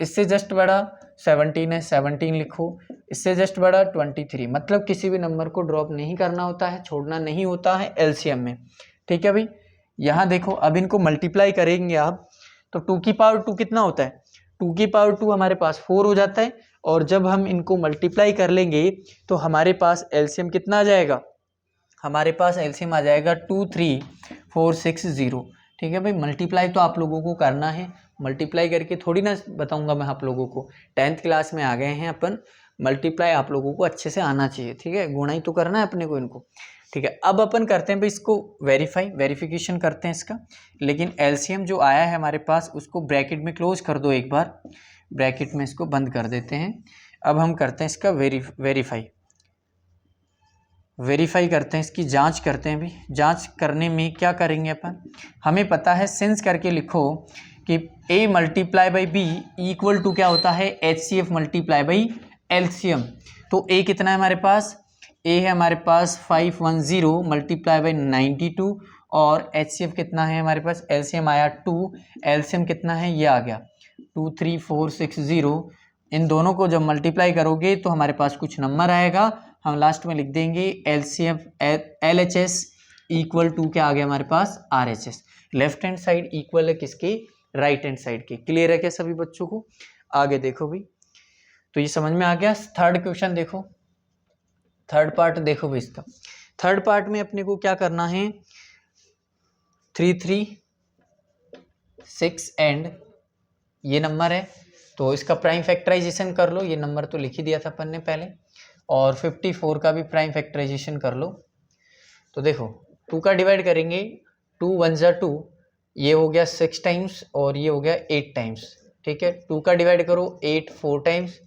इससे जस्ट बड़ा 17 है, 17 लिखो। इससे जस्ट बड़ा 23। मतलब किसी भी नंबर को ड्रॉप नहीं करना होता है, छोड़ना नहीं होता है LCM में। ठीक है भाई, यहाँ देखो अब इनको मल्टीप्लाई करेंगे आप, तो 2 की पावर 2 कितना होता है, 2 की पावर 2 हमारे पास 4 हो जाता है, और जब हम इनको मल्टीप्लाई कर लेंगे तो हमारे पास LCM कितना आ जाएगा, हमारे पास LCM आ जाएगा 23460। ठीक है भाई, मल्टीप्लाई तो आप लोगों को करना है, मल्टीप्लाई करके थोड़ी ना बताऊंगा मैं आप लोगों को, 10th क्लास में आ गए हैं अपन, मल्टीप्लाई आप लोगों को अच्छे से आना चाहिए। ठीक है, गुणा ही तो करना है अपने को इनको। ठीक है, अब अपन करते हैं भाई इसको वेरिफिकेशन करते हैं इसका। लेकिन LCM जो आया है हमारे पास उसको ब्रैकेट में क्लोज कर दो एक बार, ब्रैकेट में इसको बंद कर देते हैं। अब हम करते हैं इसका वेरीफाई करते हैं, इसकी जांच करते हैं। भी जांच करने में क्या करेंगे अपन, हमें पता है सिंस करके लिखो कि A multiply by B equal to क्या होता है, HCF मल्टीप्लाई बाई LCM। तो A कितना है हमारे पास, A है हमारे पास 510 मल्टीप्लाई बाई 92, और HCF कितना है हमारे पास, LCM आया 2, LCM कितना है, ये आ गया 23460। इन दोनों को जब मल्टीप्लाई करोगे तो हमारे पास कुछ नंबर आएगा, हम लास्ट में लिख देंगे LHS इक्वल टू क्या आ गया हमारे पास, RHS। Left hand side equal है किसके, राइट हैंड साइड के। क्लियर है क्या सभी बच्चों को? आगे देखो भाई, तो ये समझ में आ गया। थर्ड क्वेश्चन देखो, थर्ड पार्ट देखो भाई इसका। थर्ड पार्ट में अपने को क्या करना है, 336 एंड ये नंबर है तो इसका प्राइम फैक्टराइजेशन कर लो, ये नंबर तो लिख ही दिया था अपन ने पहले, और 54 का भी प्राइम फैक्टराइजेशन कर लो। तो देखो 2 का डिवाइड करेंगे, 2 1 जा 2, ये हो गया 6 टाइम्स और ये हो गया 8 टाइम्स। ठीक है, 2 का डिवाइड करो 8 4 टाइम्स,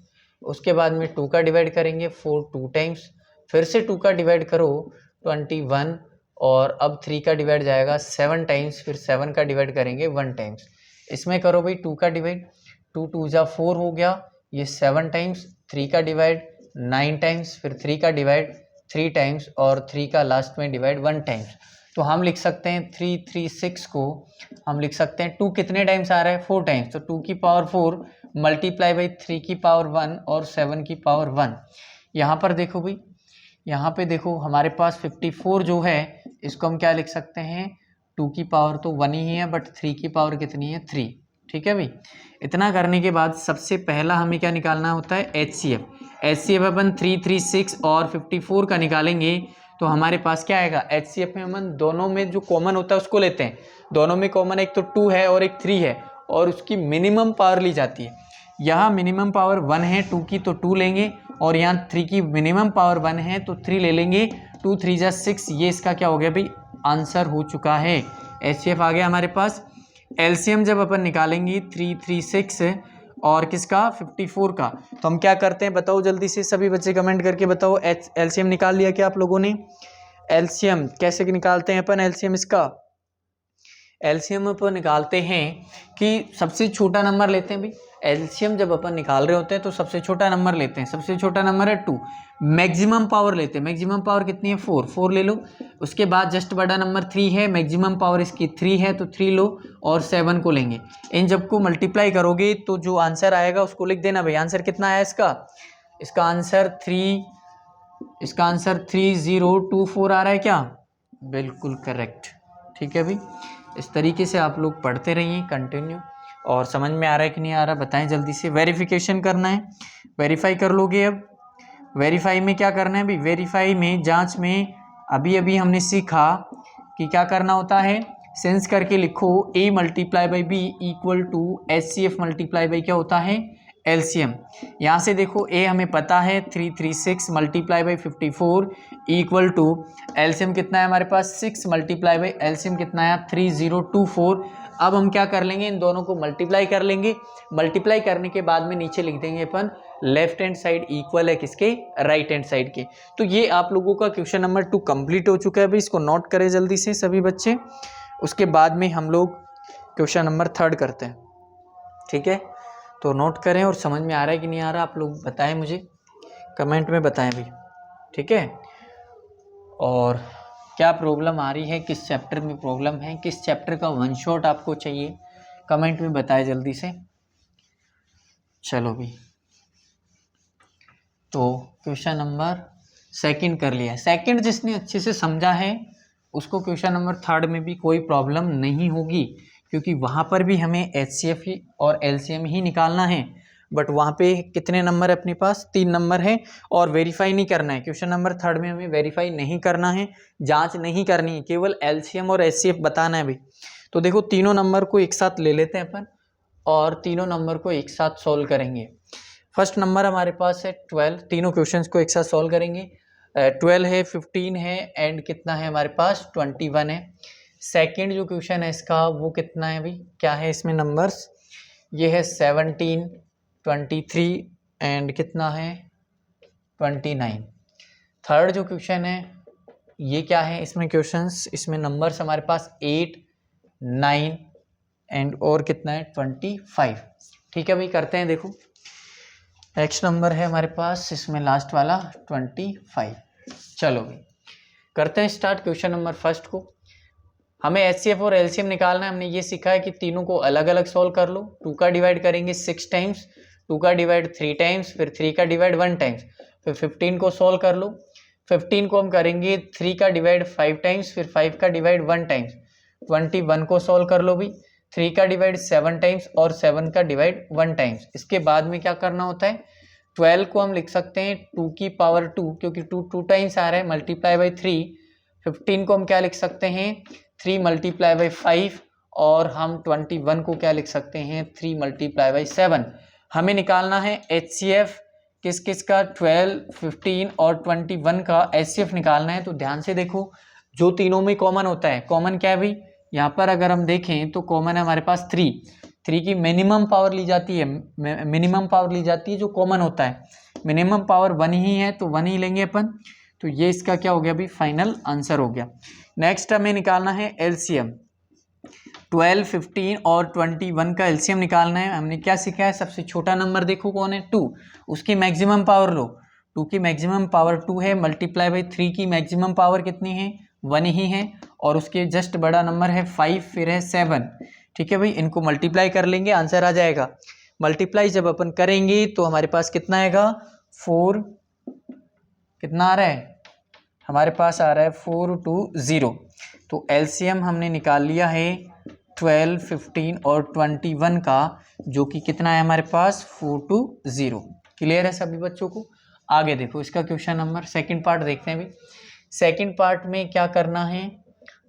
उसके बाद में 2 का डिवाइड करेंगे 4 2 टाइम्स, फिर से 2 का डिवाइड करो 21, और अब 3 का डिवाइड जाएगा 7 टाइम्स, फिर 7 का डिवाइड करेंगे 1 टाइम्स। इसमें करो भाई 2 का डिवाइड, 2 2 जा 4 हो गया, ये 7 टाइम्स, 3 का डिवाइड 9 टाइम्स, फिर 3 का डिवाइड 3 टाइम्स, और 3 का लास्ट में डिवाइड 1 टाइम्स। तो हम लिख सकते हैं 336 को हम लिख सकते हैं, 2 कितने टाइम्स आ रहा है, 4 टाइम्स, तो 2 की पावर 4 मल्टीप्लाई बाई 3 की पावर 1 और 7 की पावर 1। यहाँ पर देखो भाई, यहाँ पे देखो हमारे पास 54 जो है इसको हम क्या लिख सकते हैं, 2 की पावर तो 1 ही है बट 3 की पावर कितनी है, 3। ठीक है भाई, इतना करने के बाद सबसे पहला हमें क्या निकालना होता है, HCF अपन 336 और 54 का निकालेंगे तो हमारे पास क्या आएगा, HCF में अपन दोनों में जो कॉमन होता है उसको लेते हैं, दोनों में कॉमन एक तो 2 है और एक 3 है, और उसकी मिनिमम पावर ली जाती है। यहाँ मिनिमम पावर 1 है 2 की तो 2 लेंगे, और यहाँ 3 की मिनिमम पावर 1 है तो 3 ले लेंगे। 2 3 जा 6, ये इसका क्या हो गया भाई, आंसर हो चुका है। एचसीएफ आ गया हमारे पास। एलसीएम जब अपन निकालेंगे 336 और किसका 54 का, तो हम क्या करते हैं बताओ जल्दी से सभी बच्चे कमेंट करके बताओ। एलसीएम निकाल लिया क्या आप लोगों ने? एलसीएम कैसे निकालते हैं अपन? एलसीएम इसका एलसीएम अपन निकालते हैं कि सबसे छोटा नंबर लेते हैं भाई। एलसीएम जब अपन निकाल रहे होते हैं तो सबसे छोटा नंबर लेते हैं, सबसे छोटा नंबर है 2। मैक्सिमम पावर लेते हैं, मैक्सिमम पावर कितनी है 4 ले लो। उसके बाद जस्ट बड़ा नंबर 3 है, मैक्सिमम पावर इसकी 3 है तो 3 लो, और 7 को लेंगे। इन जब को मल्टीप्लाई करोगे तो जो आंसर आएगा उसको लिख देना भाई। आंसर कितना आया इसका आंसर 3024 आ रहा है क्या? बिल्कुल करेक्ट। ठीक है भाई, इस तरीके से आप लोग पढ़ते रहिए कंटिन्यू। और समझ में आ रहा है कि नहीं आ रहा बताएं जल्दी से। वेरिफिकेशन करना है, वेरीफाई कर लोगे। अब वेरीफाई में क्या करना है भाई? वेरीफाई में जांच में अभी हमने सीखा कि क्या करना होता है। सेंस करके लिखो A multiply by B equal to HCF multiply by क्या होता है? एलसीएम। यहाँ से देखो A हमें पता है 336 multiply by 54 equal to LCM कितना है हमारे पास 6 मल्टीप्लाई बाई एलसीएम कितना है 3024। अब हम क्या कर लेंगे, इन दोनों को मल्टीप्लाई कर लेंगे। मल्टीप्लाई करने के बाद में नीचे लिख देंगे अपन लेफ्ट हैंड साइड इक्वल है किसके? राइट हैंड साइड के। तो ये आप लोगों का क्वेश्चन नंबर 2 कंप्लीट हो चुका है भाई। इसको नोट करें जल्दी से सभी बच्चे। उसके बाद में हम लोग क्वेश्चन नंबर 3 करते हैं। ठीक है, तो नोट करें। और समझ में आ रहा है कि नहीं आ रहा आप लोग बताएं, मुझे कमेंट में बताएं भाई। ठीक है, और क्या प्रॉब्लम आ रही है, किस चैप्टर में प्रॉब्लम है, किस चैप्टर का वन शॉट आपको चाहिए, कमेंट में बताएं जल्दी से। चलो भी, तो क्वेश्चन नंबर 2 कर लिया। सेकंड जिसने अच्छे से समझा है उसको क्वेश्चन नंबर 3 में भी कोई प्रॉब्लम नहीं होगी, क्योंकि वहाँ पर भी हमें HCF और LCM ही निकालना है। बट वहाँ पे कितने नंबर है अपने पास? 3 नंबर है, और वेरीफाई नहीं करना है। क्वेश्चन नंबर 3 में हमें वेरीफाई नहीं करना है, जांच नहीं करनी है, केवल LCM और HCF बताना है भाई। तो देखो तीनों नंबर को एक साथ ले लेते हैं अपन, और तीनों नंबर को एक साथ सॉल्व करेंगे। फर्स्ट नंबर हमारे पास है 12, तीनों क्वेश्चंस को एक साथ सॉल्व करेंगे। 12 है, 15 है, एंड कितना है हमारे पास 21 है। सेकंड जो क्वेश्चन है इसका वो कितना है भाई, क्या है इसमें नंबर्स? ये है 17, 23 एंड कितना है 29। थर्ड जो क्वेश्चन है ये क्या है इसमें क्वेश्चंस, इसमें नंबर्स हमारे पास 8, 9 एंड और कितना है 25। ठीक है भाई, करते हैं। देखो नेक्स्ट नंबर है हमारे पास इसमें लास्ट वाला 25। चलो भाई करते हैं स्टार्ट क्वेश्चन नंबर फर्स्ट को। हमें HCF और LCM निकालना है। हमने ये सीखा है कि तीनों को अलग अलग सॉल्व कर लो। 2 का डिवाइड करेंगे 6 टाइम्स, 2 का डिवाइड 3 टाइम्स, फिर 3 का डिवाइड 1 टाइम्स, फिर 15 को सॉल्व कर लो। 15 को हम करेंगे 3 का डिवाइड 5 टाइम्स, फिर 5 का डिवाइड 1 टाइम्स। 21 को सॉल्व कर लो भी, 3 का डिवाइड 7 टाइम्स और 7 का डिवाइड 1 टाइम्स। इसके बाद में क्या करना होता है, 12 को हम लिख सकते हैं 2 की पावर 2, क्योंकि 2 टाइम्स आ रहा है, मल्टीप्लाई बाई 3। 15 को हम क्या लिख सकते हैं 3 मल्टीप्लाई बाई 5, और हम 21 को क्या लिख सकते हैं 3 मल्टीप्लाई बाई 7। हमें निकालना है HCF किस किस का, 12, 15 और 21 का HCF निकालना है। तो ध्यान से देखो, जो तीनों में कॉमन होता है, कॉमन क्या है भाई, यहाँ पर अगर हम देखें तो कॉमन है हमारे पास 3 की मिनिमम पावर ली जाती है, मिनिमम पावर ली जाती है जो कॉमन होता है। मिनिमम पावर 1 ही है तो 1 ही लेंगे अपन। तो ये इसका क्या हो गया भाई, फाइनल आंसर हो गया। नेक्स्ट हमें निकालना है LCM। 12, 15 और 21 का LCM निकालना है। हमने क्या सीखा है, सबसे छोटा नंबर देखो कौन है 2, उसकी मैक्सिमम पावर लो। 2 की मैक्सिमम पावर 2 है, मल्टीप्लाई बाई 3 की मैक्सिमम पावर कितनी है 1 ही है, और उसके जस्ट बड़ा नंबर है 5, फिर है 7। ठीक है भाई, इनको मल्टीप्लाई कर लेंगे, आंसर आ जाएगा। मल्टीप्लाई जब अपन करेंगे तो हमारे पास कितना आएगा 4, कितना आ रहा है हमारे पास आ रहा है 420। तो LCM हमने निकाल लिया है 12, 15 और 21 का, जो कि कितना है हमारे पास 420। क्लियर है सभी बच्चों को? आगे देखो इसका क्वेश्चन नंबर सेकंड पार्ट देखते हैं भाई। सेकंड पार्ट में क्या करना है,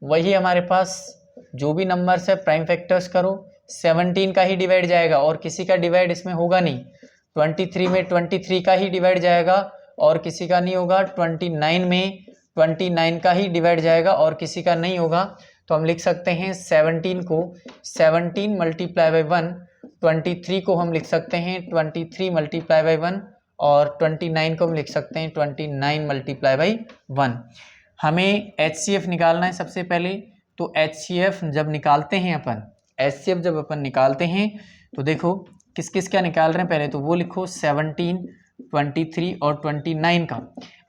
वही हमारे पास जो भी नंबर्स है प्राइम फैक्टर्स करो, 17 का ही डिवाइड जाएगा और किसी का डिवाइड इसमें होगा नहीं। 23 में 23 का ही डिवाइड जाएगा और किसी का नहीं होगा। 29 में 29 का ही डिवाइड जाएगा और किसी का नहीं होगा। तो हम लिख सकते हैं 17 को 17 मल्टीप्लाई बाई 1, 23 को हम लिख सकते हैं 23 मल्टीप्लाई बाई 1 और 29 को हम लिख सकते हैं 29 मल्टीप्लाई बाई 1। हमें HCF निकालना है सबसे पहले। तो HCF जब निकालते हैं अपन, HCF जब अपन निकालते हैं तो देखो किस किस का निकाल रहे हैं, पहले तो वो लिखो 17, 23 और 29 का।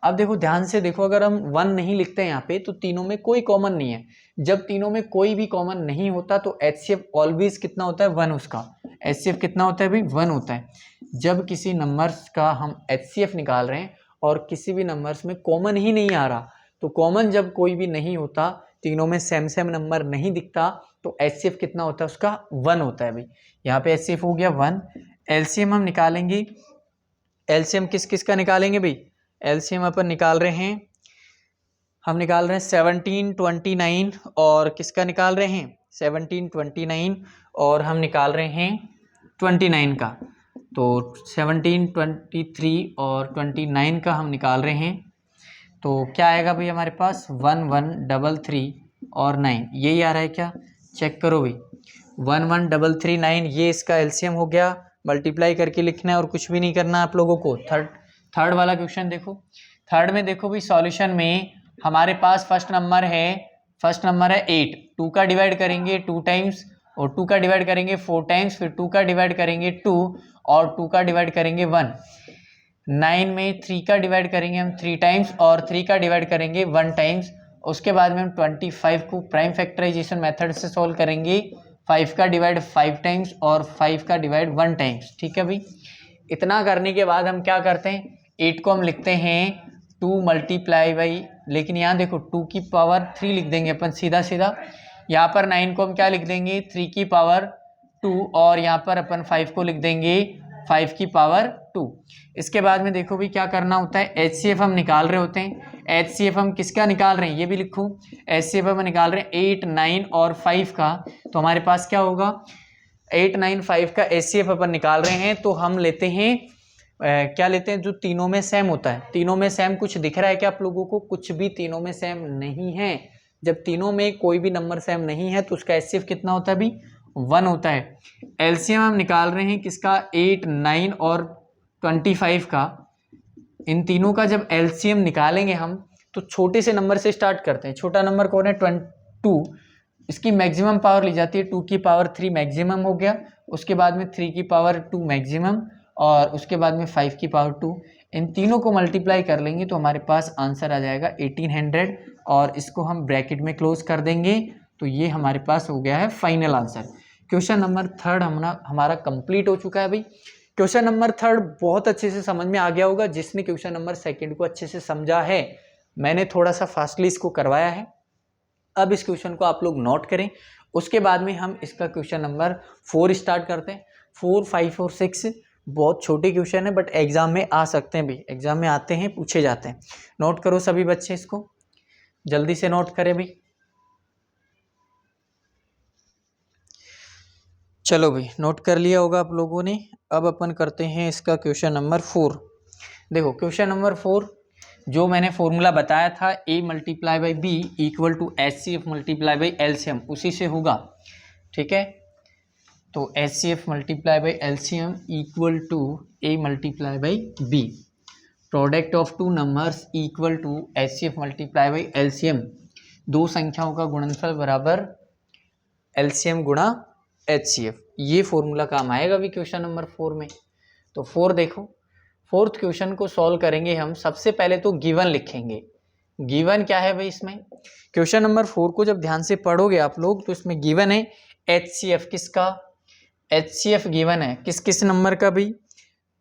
अब देखो ध्यान से देखो, अगर हम 1 नहीं लिखते हैं यहाँ पे तो तीनों में कोई कॉमन नहीं है। जब तीनों में कोई भी कॉमन नहीं होता तो HCF ऑलवेज कितना होता है, 1 उसका। HCF कितना होता है भाई, 1 होता है। जब किसी नंबर्स का हम HCF निकाल रहे हैं और किसी भी नंबर्स में कॉमन ही नहीं आ रहा, तो कॉमन जब कोई भी नहीं होता, तीनों में सेम सेम नंबर नहीं दिखता, तो HCF कितना होता है उसका, 1 होता है भाई। यहाँ पे HCF हो गया 1। LCM हम निकालेंगे। LCM किस किस का निकालेंगे भाई, LCM अपन निकाल रहे हैं, हम निकाल रहे हैं 17, 29 और किसका निकाल रहे हैं, 17, 29 और हम निकाल रहे हैं 29 का। तो 17, 23 और 29 का हम निकाल रहे हैं। तो क्या आएगा भाई हमारे पास, 1, 1, 3, 3 और 9, यही आ रहा है क्या, चेक करो भाई। 1, 1, 3, 3, 9 ये इसका LCM हो गया। मल्टीप्लाई करके लिखना है और कुछ भी नहीं करना आप लोगों को। थर्ड वाला क्वेश्चन देखो। थर्ड में देखो भाई, सॉल्यूशन में हमारे पास फर्स्ट नंबर है 8। 2 का डिवाइड करेंगे 2 टाइम्स और 2 का डिवाइड करेंगे 4 टाइम्स, फिर 2 का डिवाइड करेंगे 2 और 2 का डिवाइड करेंगे 1। 9 में 3 का डिवाइड करेंगे हम 3 टाइम्स और 3 का डिवाइड करेंगे 1 टाइम्स। उसके बाद में हम 25 को प्राइम फैक्टराइजेशन मेथड से सॉल्व करेंगे। 5 का डिवाइड 5 टाइम्स और 5 का डिवाइड 1 टाइम्स। ठीक है भाई, इतना करने के बाद हम क्या करते हैं, 8 को हम लिखते हैं 2 मल्टीप्लाई बाई, लेकिन यहाँ देखो 2 की पावर 3 लिख देंगे अपन सीधा सीधा। यहाँ पर 9 को हम क्या लिख देंगे, 3 की पावर 2 और यहाँ पर अपन 5 को लिख देंगे 5 की पावर 2। इसके बाद में देखो भी क्या करना होता है, HCF हम निकाल रहे होते हैं। HCF हम किसका निकाल रहे हैं, ये भी लिखूं, HCF हम निकाल रहे हैं 8, 9 और 5 का। तो हमारे पास क्या होगा, 8, 9, 5 का HCF अपन निकाल रहे हैं। तो हम लेते हैं क्या लेते हैं, जो तीनों में सेम होता है। तीनों में सेम कुछ दिख रहा है क्या आप लोगों को, कुछ भी तीनों में सेम नहीं है। जब तीनों में कोई भी नंबर सेम नहीं है तो उसका HCF कितना होता है अभी, 1 होता है। LCM हम निकाल रहे हैं किसका, 8, 9 और 25 का। इन तीनों का जब LCM निकालेंगे हम तो छोटे से नंबर से स्टार्ट करते हैं। छोटा नंबर कौन है, 2। इसकी मैक्सिमम पावर ली जाती है 2 की पावर 3 मैक्सिमम हो गया। उसके बाद में 3 की पावर 2 मैक्सिमम और उसके बाद में 5 की पावर 2। इन तीनों को मल्टीप्लाई कर लेंगे तो हमारे पास आंसर आ जाएगा 1800 और इसको हम ब्रैकेट में क्लोज कर देंगे। तो ये हमारे पास हो गया है फाइनल आंसर। क्वेश्चन नंबर 3 हमारा कंप्लीट हो चुका है भाई। क्वेश्चन नंबर 3 बहुत अच्छे से समझ में आ गया होगा जिसने क्वेश्चन नंबर 2 को अच्छे से समझा है। मैंने थोड़ा सा फास्टली इसको करवाया है। अब इस क्वेश्चन को आप लोग नोट करें, उसके बाद में हम इसका क्वेश्चन नंबर 4 स्टार्ट करते हैं। 4, 5 और 6 बहुत छोटे क्वेश्चन है बट एग्जाम में आ सकते हैं भी, एग्जाम में आते हैं, पूछे जाते हैं। नोट करो सभी बच्चे, इसको जल्दी से नोट करें भाई। चलो भाई, नोट कर लिया होगा आप लोगों ने। अब अपन करते हैं इसका क्वेश्चन नंबर 4। देखो क्वेश्चन नंबर 4 जो मैंने फॉर्मूला बताया था, A multiply by B equal to HCF multiply by LCM, उसी से होगा। ठीक है, तो HCF multiply by LCM equal to A multiply by B। Product of two numbers equal to HCF multiply by LCM। दो संख्याओं का गुणनफल बराबर LCM गुणा HCF। ये फॉर्मूला काम आएगा भी क्वेश्चन नंबर 4 में। तो 4 देखो, फोर्थ क्वेश्चन को सॉल्व करेंगे हम। सबसे पहले तो गिवन लिखेंगे। गिवन क्या है भाई इसमें, क्वेश्चन नंबर 4 को जब ध्यान से पढ़ोगे आप लोग तो इसमें गिवन है HCF। किसका, HCF गिवन है किस किस नंबर का भाई,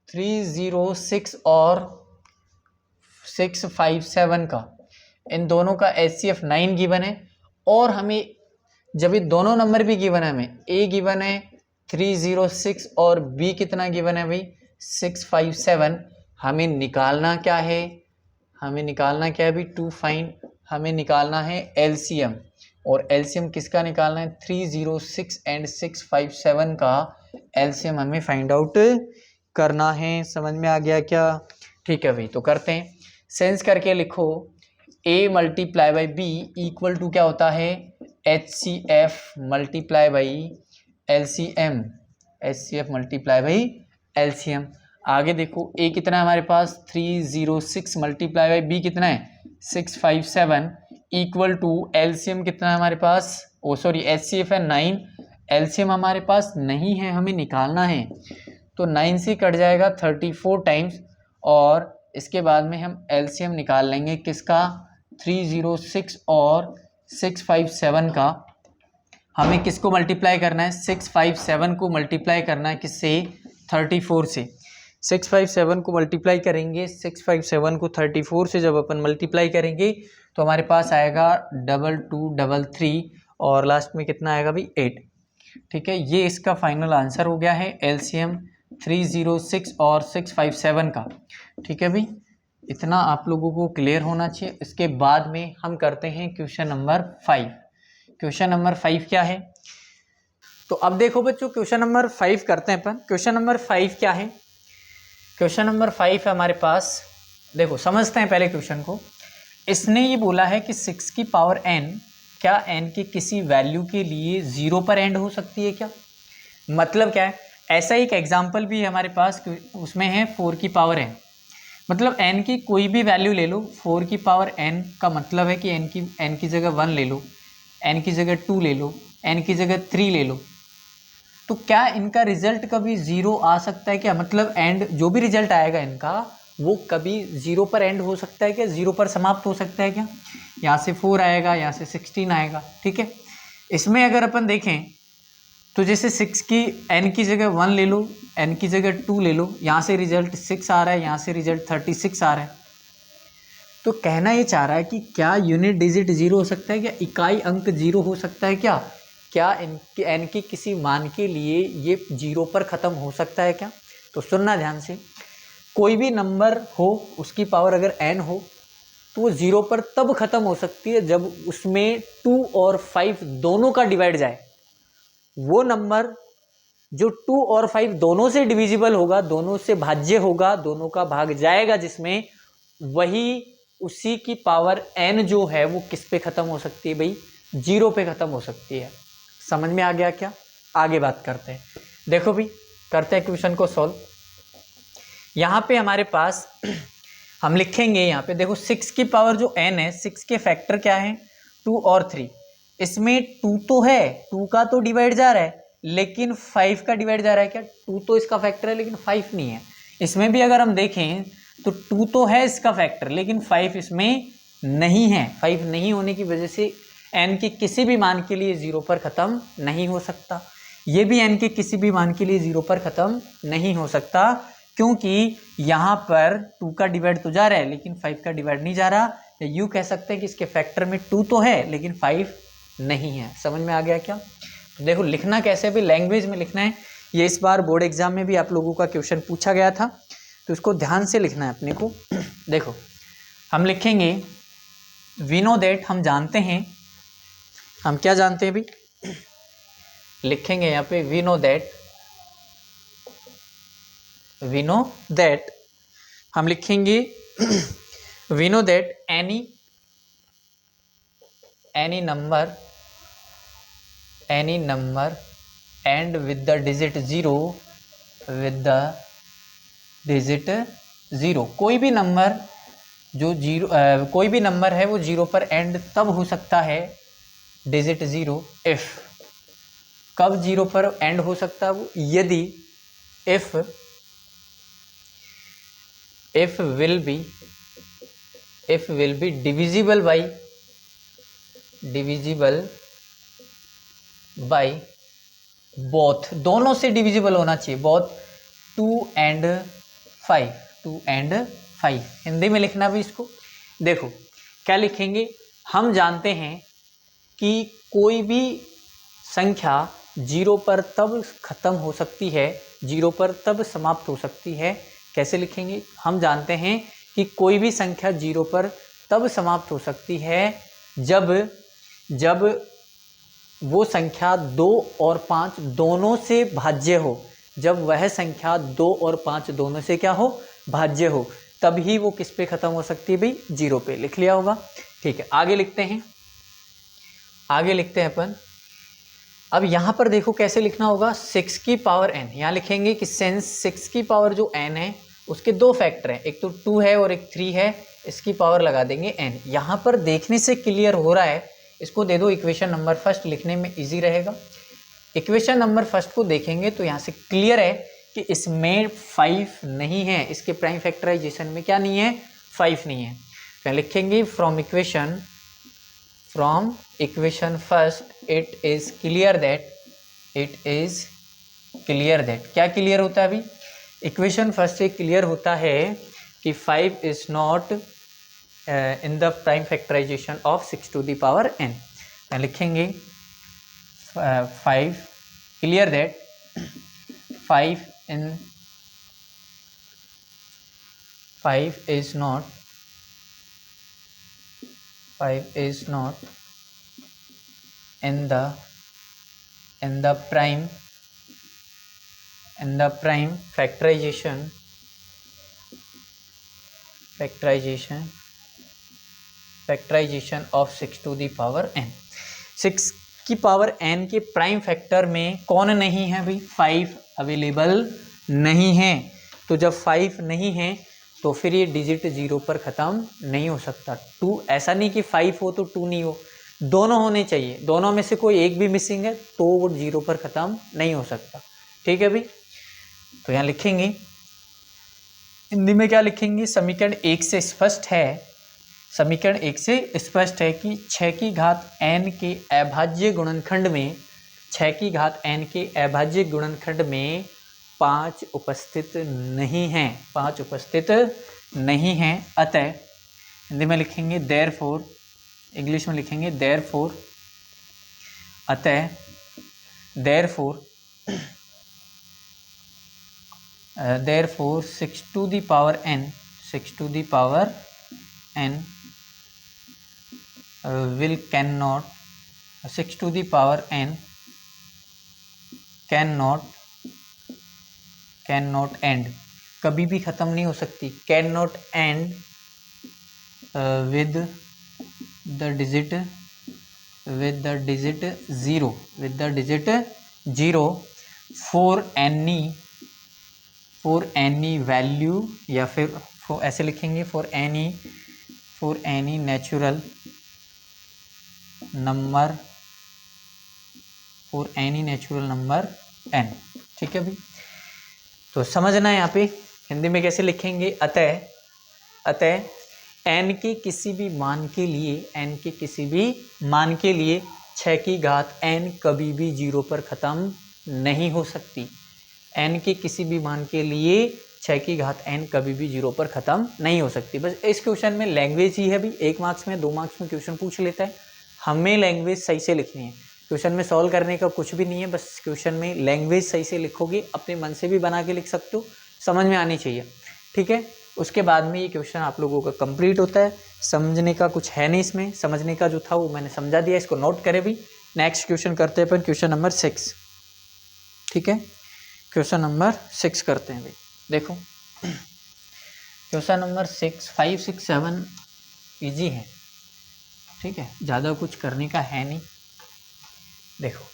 306 और 657 का। इन दोनों का HCF 9 गिवन है। और हमें जब ये दोनों नंबर भी गिवन है, हमें A गिवन है 306 और B कितना गिवन है भाई 657। हमें निकालना क्या है, हमें निकालना क्या है भाई, टू फाइंड, हमें निकालना है LCM। और एलसीएम किसका निकालना है, 306 एंड 657 का एलसीएम हमें फाइंड आउट करना है। समझ में आ गया क्या? ठीक है भाई, तो करते हैं। सेंस करके लिखो, a multiply by B equal to क्या होता है, HCF multiply by LCM, HCF multiply by LCM। आगे देखो a कितना है हमारे पास, 306 मल्टीप्लाई बाई b कितना है 657 इक्वल टू LCM कितना है हमारे पास, ओ सॉरी HCF है 9, LCM हमारे पास नहीं है, हमें निकालना है। तो 9 से कट जाएगा 34 टाइम्स, और इसके बाद में हम LCM निकाल लेंगे किसका, 306 और 657 का। हमें किसको मल्टीप्लाई करना है, 657 को मल्टीप्लाई करना है किससे, 34 से। 657 को मल्टीप्लाई करेंगे, 657 को 34 से जब अपन मल्टीप्लाई करेंगे तो हमारे पास आएगा 2233 और लास्ट में कितना आएगा भाई, 8। ठीक है, ये इसका फाइनल आंसर हो गया है LCM 306 और 657 का। ठीक है भाई, इतना आप लोगों को क्लियर होना चाहिए। इसके बाद में हम करते हैं क्वेश्चन नंबर 5। क्वेश्चन नंबर 5 क्या है, तो अब देखो बच्चों, क्वेश्चन नंबर 5 करते हैं अपन। क्वेश्चन नंबर 5 क्या है, क्वेश्चन नंबर 5 है हमारे पास। देखो समझते हैं पहले क्वेश्चन को। इसने ये बोला है कि 6 की पावर n क्या n के किसी वैल्यू के लिए 0 पर एंड हो सकती है क्या? मतलब क्या है, ऐसा एक एग्जाम्पल भी हमारे पास, उसमें है 4 की पावर n। मतलब n की कोई भी वैल्यू ले लो, 4 की पावर n का मतलब है कि n की जगह 1 ले लो, n की जगह 2 ले लो, n की जगह 3 ले लो, तो क्या इनका रिजल्ट कभी 0 आ सकता है क्या? मतलब एंड जो भी रिजल्ट आएगा इनका वो कभी 0 पर एंड हो सकता है क्या, 0 पर समाप्त हो सकता है क्या? यहाँ से 4 आएगा, यहाँ से 16 आएगा। ठीक है, इसमें अगर अपन देखें तो जैसे 6 की n की जगह 1 ले लो, n की जगह 2 ले लो, यहाँ से रिजल्ट 6 आ रहा है, यहाँ से रिजल्ट 36 आ रहा है। तो कहना ये चाह रहा है कि क्या यूनिट डिजिट 0 हो सकता है क्या, इकाई अंक 0 हो सकता है क्या? क्या इनके n के किसी मान के लिए ये 0 पर ख़त्म हो सकता है क्या? तो सुनना ध्यान से, कोई भी नंबर हो उसकी पावर अगर n हो तो वो 0 पर तब ख़त्म हो सकती है जब उसमें 2 और 5 दोनों का डिवाइड जाए। वो नंबर जो 2 और 5 दोनों से डिविजिबल होगा, दोनों से भाज्य होगा, दोनों का भाग जाएगा जिसमें, वही उसी की पावर n जो है वो किस पे ख़त्म हो सकती है भाई, 0 पे ख़त्म हो सकती है। समझ में आ गया क्या? आगे बात करते हैं। देखो भाई, करते हैं क्वेश्चन को सॉल्व। यहाँ पे हमारे पास हम लिखेंगे, यहाँ पे देखो 6 की पावर जो n है, 6 के फैक्टर क्या है, 2 और 3। इसमें 2 तो है, 2 का तो डिवाइड जा रहा है, लेकिन 5 का डिवाइड जा रहा है क्या? 2 तो इसका फैक्टर है लेकिन 5 नहीं है। इसमें भी अगर हम देखें तो 2 तो है इसका फैक्टर, लेकिन 5 इसमें नहीं है। 5 नहीं होने की वजह से n के किसी भी मान के लिए 0 पर ख़त्म नहीं हो सकता। ये भी n के किसी भी मान के लिए 0 पर ख़त्म नहीं हो सकता, क्योंकि यहाँ पर 2 का डिवाइड तो जा रहा है लेकिन 5 का डिवाइड नहीं जा रहा। या यूँ कह सकते हैं कि इसके फैक्टर में 2 तो है लेकिन 5 नहीं है। समझ में आ गया क्या? तो देखो लिखना कैसे भी, लैंग्वेज में लिखना है। ये इस बार बोर्ड एग्जाम में भी आप लोगों का क्वेश्चन पूछा गया था, तो इसको ध्यान से लिखना है अपने को। देखो हम लिखेंगे, वी नो दैट, हम जानते हैं, हम क्या जानते हैं भाई, लिखेंगे यहाँ पे वी नो दैट, हम लिखेंगे we know that any number end with the digit 0, कोई भी नंबर जो कोई भी नंबर है वो 0 पर एंड तब हो सकता है, डिजिट 0, इफ, कब 0 पर एंड हो सकता है वो, यदि if will be divisible by both, दोनों से डिविजिबल होना चाहिए, बोथ 2 and 5, हिंदी में लिखना भी इसको। देखो क्या लिखेंगे, हम जानते हैं कि कोई भी संख्या 0 पर तब खत्म हो सकती है, 0 पर तब समाप्त हो सकती है। कैसे लिखेंगे, हम जानते हैं कि कोई भी संख्या 0 पर तब समाप्त हो सकती है जब वो संख्या 2 और 5 दोनों से भाज्य हो, जब वह संख्या 2 और 5 दोनों से क्या हो, भाज्य हो, तभी वो किस पे खत्म हो सकती है भाई, 0 पे। लिख लिया होगा। ठीक है, आगे लिखते हैं, आगे लिखते हैं अपन। अब यहाँ पर देखो कैसे लिखना होगा, 6 की पावर n, यहाँ लिखेंगे कि सिंस 6 की पावर जो n है उसके दो फैक्टर हैं, एक तो 2 है और एक 3 है, इसकी पावर लगा देंगे n। यहाँ पर देखने से क्लियर हो रहा है, इसको दे दो इक्वेशन नंबर फर्स्ट, लिखने में इजी रहेगा। इक्वेशन नंबर फर्स्ट को देखेंगे तो यहाँ से क्लियर है कि इसमें 5 नहीं है, इसके प्राइम फैक्टराइजेशन में क्या नहीं है, 5 नहीं है। तो लिखेंगे from equation first it is clear that, क्या क्लियर होता है अभी, इक्वेशन फर्स्ट से क्लियर होता है कि 5 is not in the prime factorisation of 6 to the power n। लिखेंगे 5 clear that 5 is not in the prime factorization of 6 to the power n। 6 की पावर n के प्राइम फैक्टर में कौन नहीं है भाई, 5 अवेलेबल नहीं है। तो जब 5 नहीं है तो फिर ये डिजिट 0 पर ख़त्म नहीं हो सकता। 2, ऐसा नहीं कि 5 हो तो 2 नहीं हो, दोनों होने चाहिए, दोनों में से कोई एक भी मिसिंग है तो वो 0 पर ख़त्म नहीं हो सकता। ठीक है भाई, तो यहाँ लिखेंगे हिंदी में क्या लिखेंगे, समीकरण 1 से स्पष्ट है, समीकरण 1 से स्पष्ट है कि 6 की घात n के अभाज्य गुणनखंड में 6 की घात n के अभाज्य गुणनखंड में 5 उपस्थित नहीं हैं, 5 उपस्थित नहीं हैं। अतः हिंदी में लिखेंगे देयरफॉर, इंग्लिश में लिखेंगे देयरफॉर, अतः therefore 6 to the power n will cannot 6 to the power n cannot end, कभी भी ख़त्म नहीं हो सकती, cannot end with the digit 0 for any value, या फिर ऐसे लिखेंगे for any natural number n। ठीक है भाई, तो समझना है यहाँ पे हिंदी में कैसे लिखेंगे, अतः n के किसी भी मान के लिए 6 की घात n कभी भी 0 पर ख़त्म नहीं हो सकती। n के किसी भी मान के लिए 6 की घात n कभी भी 0 पर ख़त्म नहीं हो सकती। बस इस क्वेश्चन में लैंग्वेज ही है भी, 1 मार्क्स में 2 मार्क्स में क्वेश्चन पूछ लेता है, हमें लैंग्वेज सही से लिखनी है। क्वेश्चन में सॉल्व करने का कुछ भी नहीं है, बस क्वेश्चन में लैंग्वेज सही से लिखोगे, अपने मन से भी बना के लिख सकते हो, समझ में आनी चाहिए। ठीक है, उसके बाद में ये क्वेश्चन आप लोगों का कंप्लीट होता है। समझने का कुछ है नहीं इसमें, समझने का जो था वो मैंने समझा दिया, इसको नोट करें भी। नेक्स्ट क्वेश्चन करते हैं अपन, क्वेश्चन नंबर 6। ठीक है, क्वेश्चन नंबर 6 करते हैं भाई। देखो क्वेश्चन नंबर 6, 5, 6, 7 ईजी है। ठीक है, ज़्यादा कुछ करने का है नहीं। देखो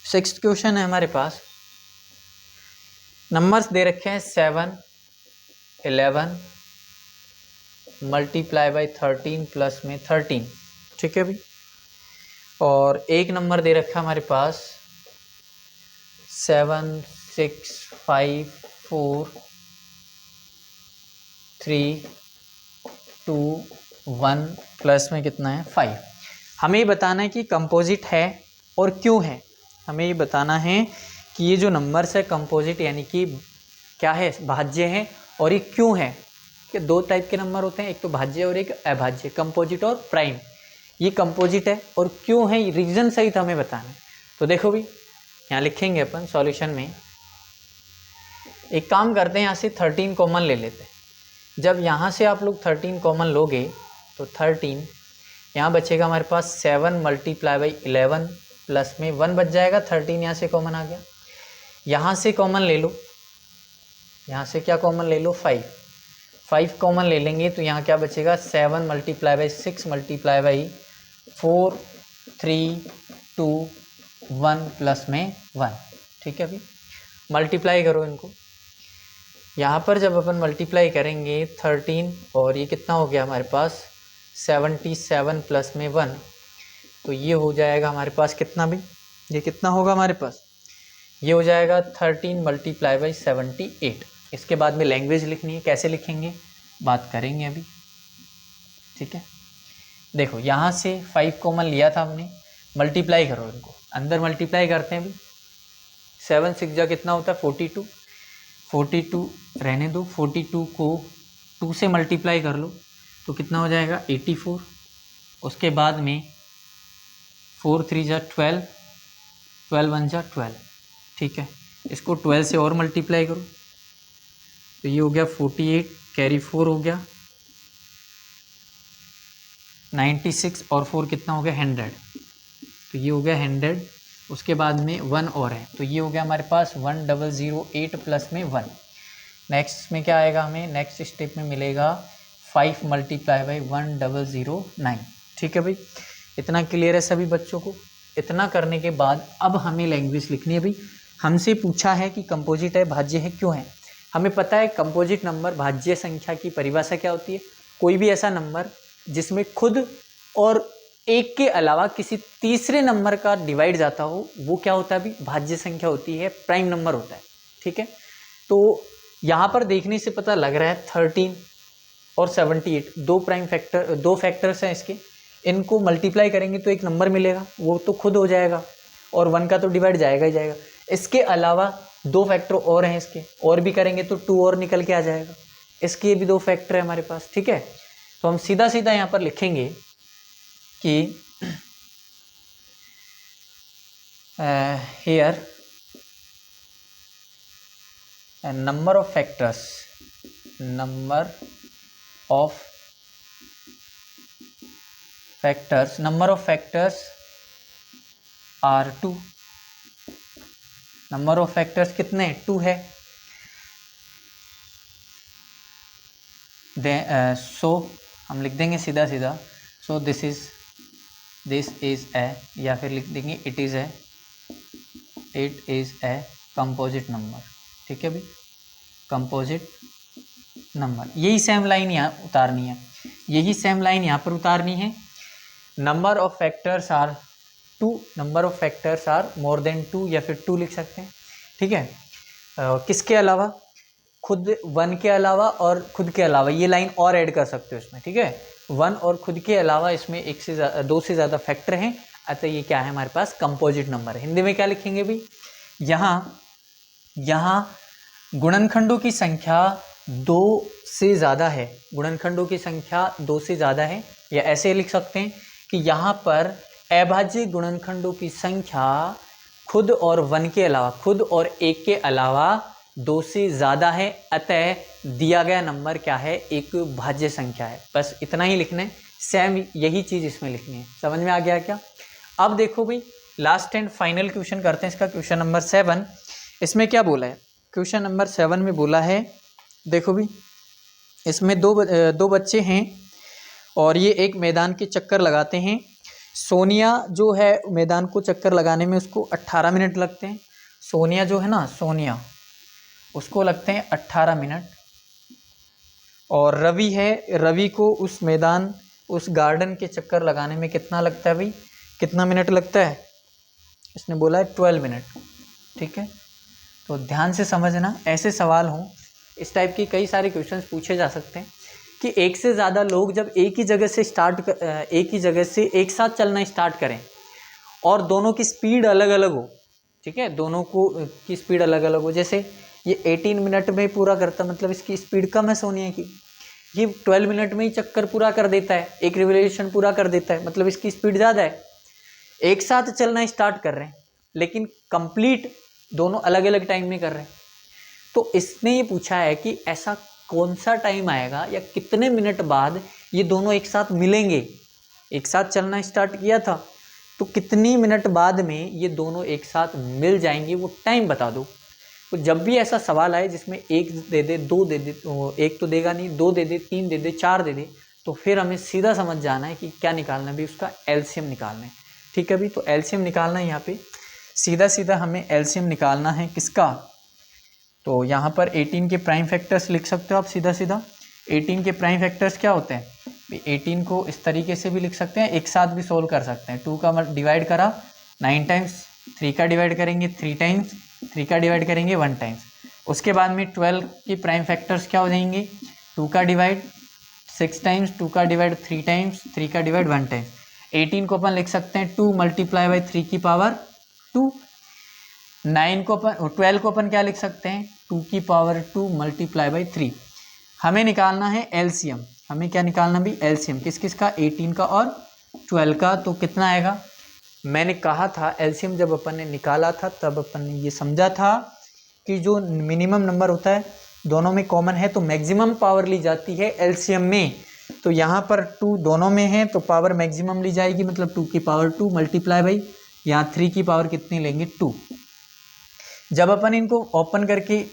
6th क्वेश्चन है हमारे पास, नंबर्स दे रखे हैं 7, 11 मल्टीप्लाई बाई 13 प्लस में 13। ठीक है भाई, और एक नंबर दे रखा है हमारे पास 7, 6, 5, 4, 3, 2, 1 प्लस में कितना है 5। हमें ये बताना है कि कंपोजिट है और क्यों है। हमें ये बताना है कि ये जो नंबर्स है कंपोजिट यानी कि क्या है, भाज्य है, और ये क्यों है। कि 2 टाइप के नंबर होते हैं, एक तो भाज्य और एक अभाज्य, कंपोजिट और प्राइम। ये कंपोजिट है और क्यों है, रीज़न सहित हमें बताना है। तो देखो भी यहाँ लिखेंगे अपन सॉल्यूशन में, एक काम करते हैं, यहाँ से 13 कॉमन ले लेते हैं। जब यहाँ से आप लोग 13 कॉमन लोगे तो 13 यहाँ बचेगा हमारे पास 7 मल्टीप्लाई बाई 11 प्लस में 1 बच जाएगा, 13 यहाँ से कॉमन आ गया। यहाँ से कॉमन ले लो, यहाँ से क्या कॉमन ले लो, 5 कॉमन ले लेंगे तो यहाँ क्या बचेगा, 7 multiply by 6 multiply by 4 3 2 1 plus में 1। ठीक है, अभी मल्टीप्लाई करो इनको। यहाँ पर जब अपन मल्टीप्लाई करेंगे 13 और ये कितना हो गया हमारे पास 77 प्लस में 1, तो ये हो जाएगा हमारे पास कितना भी, ये कितना होगा हमारे पास, ये हो जाएगा 13 मल्टीप्लाई बाई 78। इसके बाद में लैंग्वेज लिखनी है, कैसे लिखेंगे बात करेंगे अभी। ठीक है, देखो यहाँ से 5 कॉमन लिया था हमने, मल्टीप्लाई करो इनको, अंदर मल्टीप्लाई करते हैं अभी। 7 6 जा कितना होता है 42, 42 रहने दो, 42 को 2 से मल्टीप्लाई कर लो तो कितना हो जाएगा 84। उसके बाद में 4 3 जा 12, 12 1 जा 12। ठीक है, इसको 12 से और मल्टीप्लाई करो तो ये हो गया 48, कैरी 4 हो गया 96 और 4 कितना हो गया 100, तो ये हो गया 100। उसके बाद में 1 और है तो ये हो गया हमारे पास 1008 प्लस में 1। नेक्स्ट में क्या आएगा, हमें नेक्स्ट स्टेप में मिलेगा 5 मल्टीप्लाई बाई 1009। ठीक है भाई, इतना क्लियर है सभी बच्चों को। इतना करने के बाद अब हमें लैंग्वेज लिखनी है भाई। हमसे पूछा है कि कंपोजिट है, भाज्य है, क्यों है। हमें पता है कंपोजिट नंबर भाज्य संख्या की परिभाषा क्या होती है, कोई भी ऐसा नंबर जिसमें खुद और एक के अलावा किसी तीसरे नंबर का डिवाइड जाता हो, वो क्या होता है अभी, भाज्य संख्या होती है, प्राइम नंबर होता है। ठीक है, तो यहाँ पर देखने से पता लग रहा है 13 और 78 दो फैक्टर्स हैं इसके, इनको मल्टीप्लाई करेंगे तो एक नंबर मिलेगा, वो तो खुद हो जाएगा और 1 का तो डिवाइड जाएगा ही जाएगा। इसके अलावा 2 फैक्टर और हैं इसके, और भी करेंगे तो 2 और निकल के आ जाएगा। इसके भी 2 फैक्टर है हमारे पास। ठीक है, तो हम सीधा सीधा यहाँ पर लिखेंगे कि here number of factors are 2। Number of factors कितने, 2 है। सो हम लिख देंगे सीधा सीधा, सो दिस इज ए, या फिर लिख देंगे it is a composite number. ठीक है भाई, कंपोजिट नंबर। यही सेम लाइन यहाँ उतारनी है, यही सेम लाइन यहाँ पर उतारनी है। Number of factors are 2, number of factors are more than 2, या फिर 2 लिख सकते हैं। ठीक है, किसके अलावा, खुद 1 के अलावा और खुद के अलावा, ये लाइन और ऐड कर सकते हो इसमें। ठीक है, 1 और खुद के अलावा इसमें 2 से ज़्यादा फैक्टर हैं, अतः ये क्या है हमारे पास, कंपोजिट नंबर है। हिंदी में क्या लिखेंगे भाई, यहाँ गुणनखंडों की संख्या 2 से ज़्यादा है, गुणनखंडों की संख्या 2 से ज़्यादा है, या ऐसे लिख सकते हैं कि यहाँ पर अभाज्य गुणनखंडों की संख्या खुद और 1 के अलावा, खुद और 1 के अलावा 2 से ज़्यादा है, अतः दिया गया नंबर क्या है, एक भाज्य संख्या है। बस इतना ही लिखना है, सेम यही चीज़ इसमें लिखनी है। समझ में आ गया क्या। अब देखो भाई, लास्ट एंड फाइनल क्वेश्चन करते हैं इसका, क्वेश्चन नंबर 7। इसमें क्या बोला है, क्वेश्चन नंबर 7 में बोला है, देखो भाई, इसमें दो बच्चे हैं और ये एक मैदान के चक्कर लगाते हैं। सोनिया जो है मैदान को चक्कर लगाने में उसको 18 मिनट लगते हैं। सोनिया जो है ना, सोनिया, उसको लगते हैं 18 मिनट। और रवि है, रवि को उस गार्डन के चक्कर लगाने में कितना लगता है भाई, कितना मिनट लगता है, इसने बोला है 12 मिनट। ठीक है, तो ध्यान से समझना, ऐसे सवाल हों, इस टाइप की कई सारे क्वेश्चंस पूछे जा सकते हैं कि एक से ज़्यादा लोग जब एक ही जगह से एक साथ चलना स्टार्ट करें और दोनों की स्पीड अलग अलग हो। ठीक है, दोनों की स्पीड अलग अलग हो। जैसे ये 18 मिनट में पूरा करता, मतलब इसकी स्पीड कम है सोनिया की, ये 12 मिनट में ही चक्कर पूरा कर देता है, एक रिवोल्यूशन पूरा कर देता है, मतलब इसकी स्पीड ज़्यादा है। एक साथ चलना स्टार्ट कर रहे हैं लेकिन कंप्लीट दोनों अलग अलग टाइम में कर रहे हैं। तो इसने ये पूछा है कि ऐसा कौन सा टाइम आएगा या कितने मिनट बाद ये दोनों एक साथ मिलेंगे एक साथ चलना स्टार्ट किया था, तो कितनी मिनट बाद में ये दोनों एक साथ मिल जाएंगे वो टाइम बता दो। तो जब भी ऐसा सवाल आए जिसमें एक दे दे, दो दे दे, तो एक तो देगा नहीं, दो दे दे, तीन दे दे, चार दे दे, तो फिर हमें सीधा समझ जाना है कि क्या निकालना है भी, उसका एलसीएम निकालना है। ठीक है भी, तो एलसीएम निकालना है यहाँ पे, सीधा सीधा हमें एलसीएम निकालना है किसका, तो यहाँ पर 18 के प्राइम फैक्टर्स लिख सकते हो आप सीधा सीधा। 18 के प्राइम फैक्टर्स क्या होते हैं, 18 को इस तरीके से भी लिख सकते हैं, एक साथ भी सोल्व कर सकते हैं। 2 का डिवाइड करा 9 टाइम्स, 3 का डिवाइड करेंगे 3 टाइम्स, 3 का डिवाइड करेंगे 1 टाइम्स। उसके बाद में 12 की प्राइम फैक्टर्स क्या हो जाएंगे, 2 का डिवाइड 6 टाइम्स, 2 का डिवाइड 3 टाइम्स, 3 का डिवाइड 1 टाइम्स। 18 को अपन लिख सकते हैं 2 मल्टीप्लाई बाई 3 की पावर 2। 9 को अपन 12 को अपन क्या लिख सकते हैं, 2 की पावर 2 मल्टीप्लाई बाई 3। हमें निकालना है एलसीएम, हमें क्या निकालना भी, एलसीएम किस किस का, 18 का और 12 का। तो कितना आएगा, मैंने कहा था एलसीएम जब अपन ने निकाला था तब अपन ने ये समझा था कि जो मिनिमम नंबर होता है दोनों में कॉमन है तो मैक्सिमम पावर ली जाती है एलसीएम में। तो यहाँ पर 2 दोनों में है तो पावर मैक्सिमम ली जाएगी, मतलब 2 की पावर 2 मल्टीप्लाई बाई यहाँ 3 की पावर कितनी लेंगे 2। जब अपन इनको ओपन करके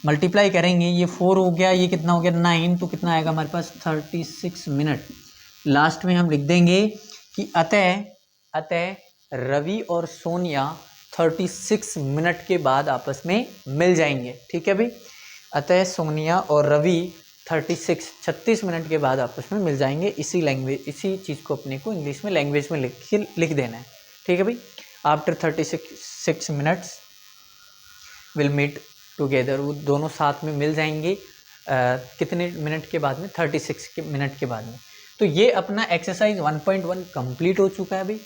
मल्टीप्लाई करेंगे, ये 4 हो गया, ये कितना हो गया 9, तो कितना आएगा हमारे पास 36 मिनट। लास्ट में हम लिख देंगे कि अतः रवि और सोनिया 36 मिनट के बाद आपस में मिल जाएंगे। ठीक है भाई, अतः सोनिया और रवि 36 मिनट के बाद आपस में मिल जाएंगे। इसी लैंग्वेज, इसी चीज़ को अपने को इंग्लिश में लैंग्वेज में लिख देना है। ठीक है भाई, after 36 minutes will meet together, वो दोनों साथ में मिल जाएंगे कितने मिनट के बाद में, 36 मिनट के बाद में। तो ये अपना एक्सरसाइज 1.1 कंप्लीट हो चुका है भाई।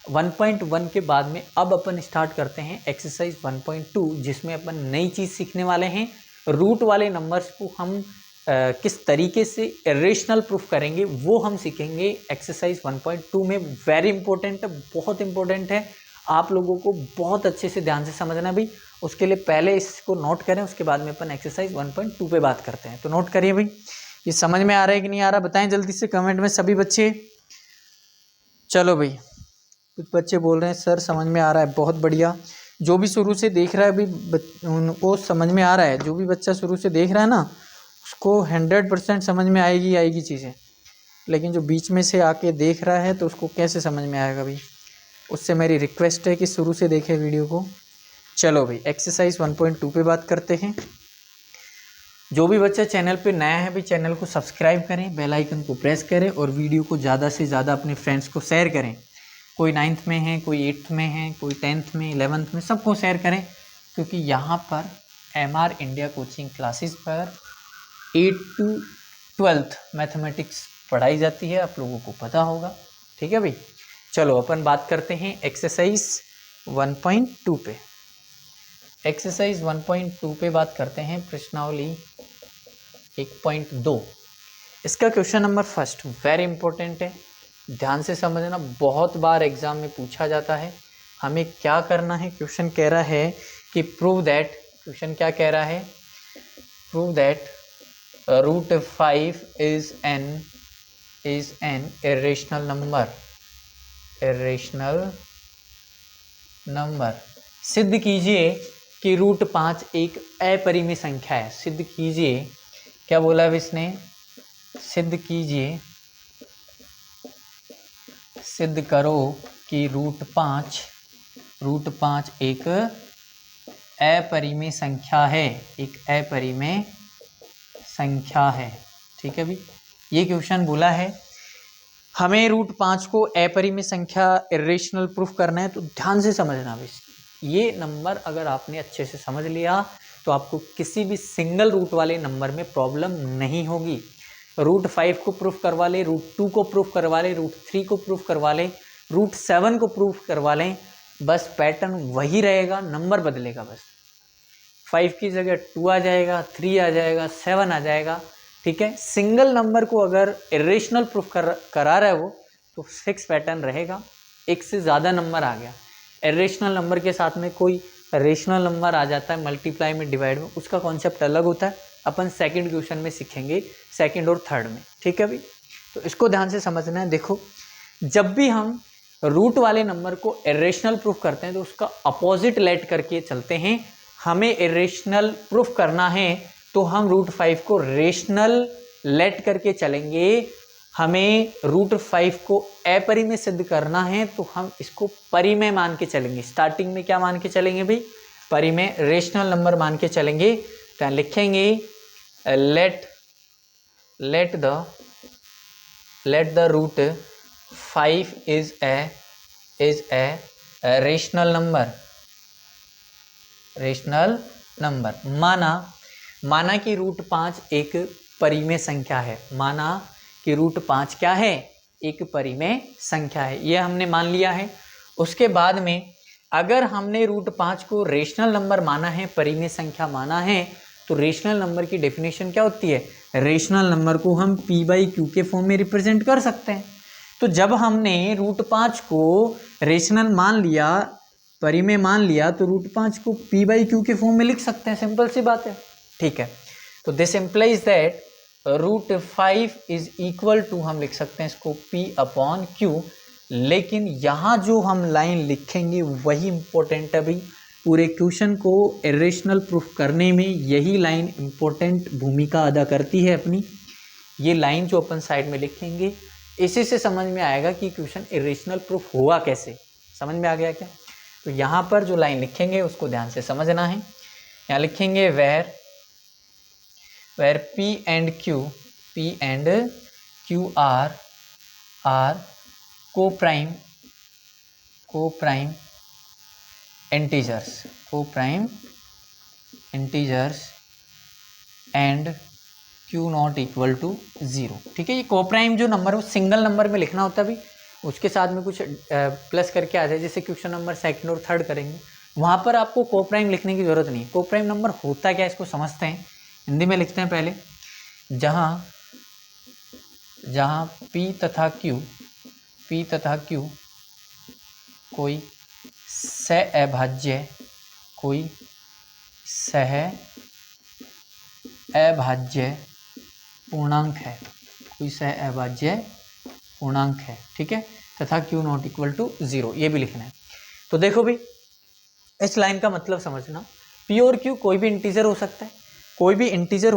1.1 के बाद में अब अपन स्टार्ट करते हैं एक्सरसाइज 1.2, जिसमें अपन नई चीज़ सीखने वाले हैं। रूट वाले नंबर्स को हम किस तरीके से इरेशनल प्रूफ करेंगे वो हम सीखेंगे एक्सरसाइज 1.2 में। वेरी इंपॉर्टेंट है, बहुत इंपॉर्टेंट है, आप लोगों को बहुत अच्छे से ध्यान से समझना भाई। उसके लिए पहले इसको नोट करें, उसके बाद में अपन एक्सरसाइज 1.2 पे बात करते हैं। तो नोट करिए भाई, ये समझ में आ रहा है कि नहीं आ रहा, बताएं जल्दी से कमेंट में सभी बच्चे। चलो भाई, कुछ बच्चे बोल रहे हैं सर समझ में आ रहा है, बहुत बढ़िया। जो भी शुरू से देख रहा है भाई उनको समझ में आ रहा है, जो भी बच्चा शुरू से देख रहा है ना उसको 100% समझ में आएगी चीज़ें। लेकिन जो बीच में से आके देख रहा है तो उसको कैसे समझ में आएगा भाई, उससे मेरी रिक्वेस्ट है कि शुरू से देखें वीडियो को। चलो भाई, एक्सरसाइज 1.2 पे बात करते हैं। जो भी बच्चा चैनल पे नया है भाई, चैनल को सब्सक्राइब करें, बेल आइकन को प्रेस करें और वीडियो को ज़्यादा से ज़्यादा अपने फ्रेंड्स को शेयर करें। कोई 9th में है, कोई 8th में है, कोई 10th में, 11th में, सबको शेयर करें, क्योंकि यहाँ पर MR इंडिया कोचिंग क्लासेस पर 8 to 12th मैथमेटिक्स पढ़ाई जाती है, आप लोगों को पता होगा। ठीक है भाई, चलो अपन बात करते हैं एक्सरसाइज 1.2 पे। एक्सरसाइज 1.2 पे बात करते हैं, प्रश्नावली 1.2। इसका question number first very important है, ध्यान से समझना, बहुत बार एग्जाम में पूछा जाता है। हमें क्या करना है, क्वेश्चन कह रहा है कि प्रूव दैट, क्वेश्चन क्या कह रहा है, prove that √5 is an irrational number. सिद्ध कीजिए कि √5 एक अपरिमेय संख्या है। सिद्ध कीजिए, क्या बोला है इसने, सिद्ध कीजिए, सिद्ध करो कि √5 एक अपरिमेय संख्या है, एक अपरिमेय संख्या है। ठीक है भाई, ये क्वेश्चन बोला है, हमें √5 को अपरिमेय संख्या इरेशनल प्रूफ करना है। तो ध्यान से समझना भाई, ये नंबर अगर आपने अच्छे से समझ लिया तो आपको किसी भी सिंगल रूट वाले नंबर में प्रॉब्लम नहीं होगी। √5 को प्रूफ करवा ले, √2 को प्रूफ करवा ले, √3 को प्रूफ करवा ले, √7 को प्रूफ करवा लें, बस पैटर्न वही रहेगा, नंबर बदलेगा बस। 5 की जगह 2 आ जाएगा, 3 आ जाएगा, 7 आ जाएगा। ठीक है, सिंगल नंबर को अगर इरेशनल प्रूफ करा रहा है वो, तो फिक्स पैटर्न रहेगा। एक से ज़्यादा नंबर आ गया, इरेशनल नंबर के साथ में कोई रेशनल नंबर आ जाता है मल्टीप्लाई में, डिवाइड में, उसका कॉन्सेप्ट अलग होता है, अपन सेकंड क्वेश्चन में सीखेंगे, सेकंड और थर्ड में। ठीक है भाई, तो इसको ध्यान से समझना है। देखो जब भी हम रूट वाले नंबर को इरेशनल प्रूफ करते हैं तो उसका अपोजिट लेट करके चलते हैं। हमें इरेशनल प्रूफ करना है तो हम रूट 5 को रेशनल लेट करके चलेंगे। हमें रूट 5 को अपरिमेय सिद्ध करना है तो हम इसको परिमेय मान के चलेंगे। स्टार्टिंग में क्या मान के चलेंगे भाई? परिमेय, रेशनल नंबर मान के चलेंगे। तो यहाँ लिखेंगे let the root 5 is a rational number। माना कि रूट 5 एक परिमेय संख्या है। माना कि रूट 5 क्या है? एक परिमेय संख्या है। ये हमने मान लिया है। उसके बाद में अगर हमने रूट 5 को रेशनल नंबर माना है, परिमेय संख्या माना है, तो रेशनल नंबर की डेफिनेशन क्या होती है? रेशनल नंबर को हम p/q के फॉर्म में रिप्रेजेंट कर सकते हैं। तो जब हमने रूट 5 को रेशनल मान लिया, परिमेय मान लिया, तो रूट 5 को p/q के फॉर्म में लिख सकते हैं। सिंपल सी बात है, ठीक है। तो this implies that root 5 is equal to, हम लिख सकते हैं इसको p/q। लेकिन यहाँ जो हम लाइन लिखेंगे वही इंपॉर्टेंट है भाई। पूरे क्वेश्चन को इरेशनल प्रूफ करने में यही लाइन इंपॉर्टेंट भूमिका अदा करती है अपनी। ये लाइन जो अपन साइड में लिखेंगे, इसी से समझ में आएगा कि क्वेश्चन इरेशनल प्रूफ हुआ कैसे। समझ में आ गया क्या? तो यहाँ पर जो लाइन लिखेंगे उसको ध्यान से समझना है। यहाँ लिखेंगे where p and q are co-prime integers and q not equal to 0। ठीक है, ये कोप्राइम जो नंबर है वो सिंगल नंबर में लिखना होता है भी, उसके साथ में कुछ प्लस करके आ जाए, जैसे क्वेश्चन नंबर सेकंड और थर्ड करेंगे, वहाँ पर आपको कोप्राइम लिखने की ज़रूरत नहीं। कोप्राइम नंबर होता क्या है इसको समझते हैं। हिंदी में लिखते हैं पहले, जहाँ p तथा q कोई सहअभाज्य पूर्णांक है, ठीक है, तथा q नॉट इक्वल टू 0, ये भी लिखना है। तो देखो भाई, इस लाइन का मतलब समझना, p और q कोई भी इंटीजर हो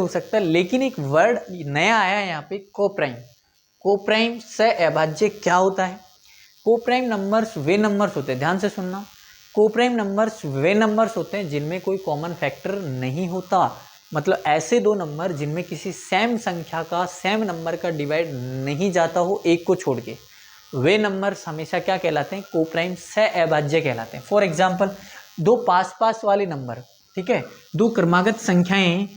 सकता है, लेकिन एक वर्ड नया आया है यहाँ पे, कोप्राइम सहअभाज्य क्या होता है? कोप्राइम नंबर्स वे नंबर्स होते हैं, ध्यान से सुनना, कोप्राइम नंबर्स वे नंबर्स होते हैं जिनमें कोई कॉमन फैक्टर नहीं होता। मतलब ऐसे दो नंबर जिनमें किसी सेम संख्या का, सेम नंबर का डिवाइड नहीं जाता हो एक को छोड़ के, वे नंबर्स हमेशा क्या कहलाते हैं? कोप्राइम सहअभाज्य कहलाते हैं। फॉर एग्जाम्पल, दो पास वाले नंबर, ठीक है, दो क्रमागत संख्याएं,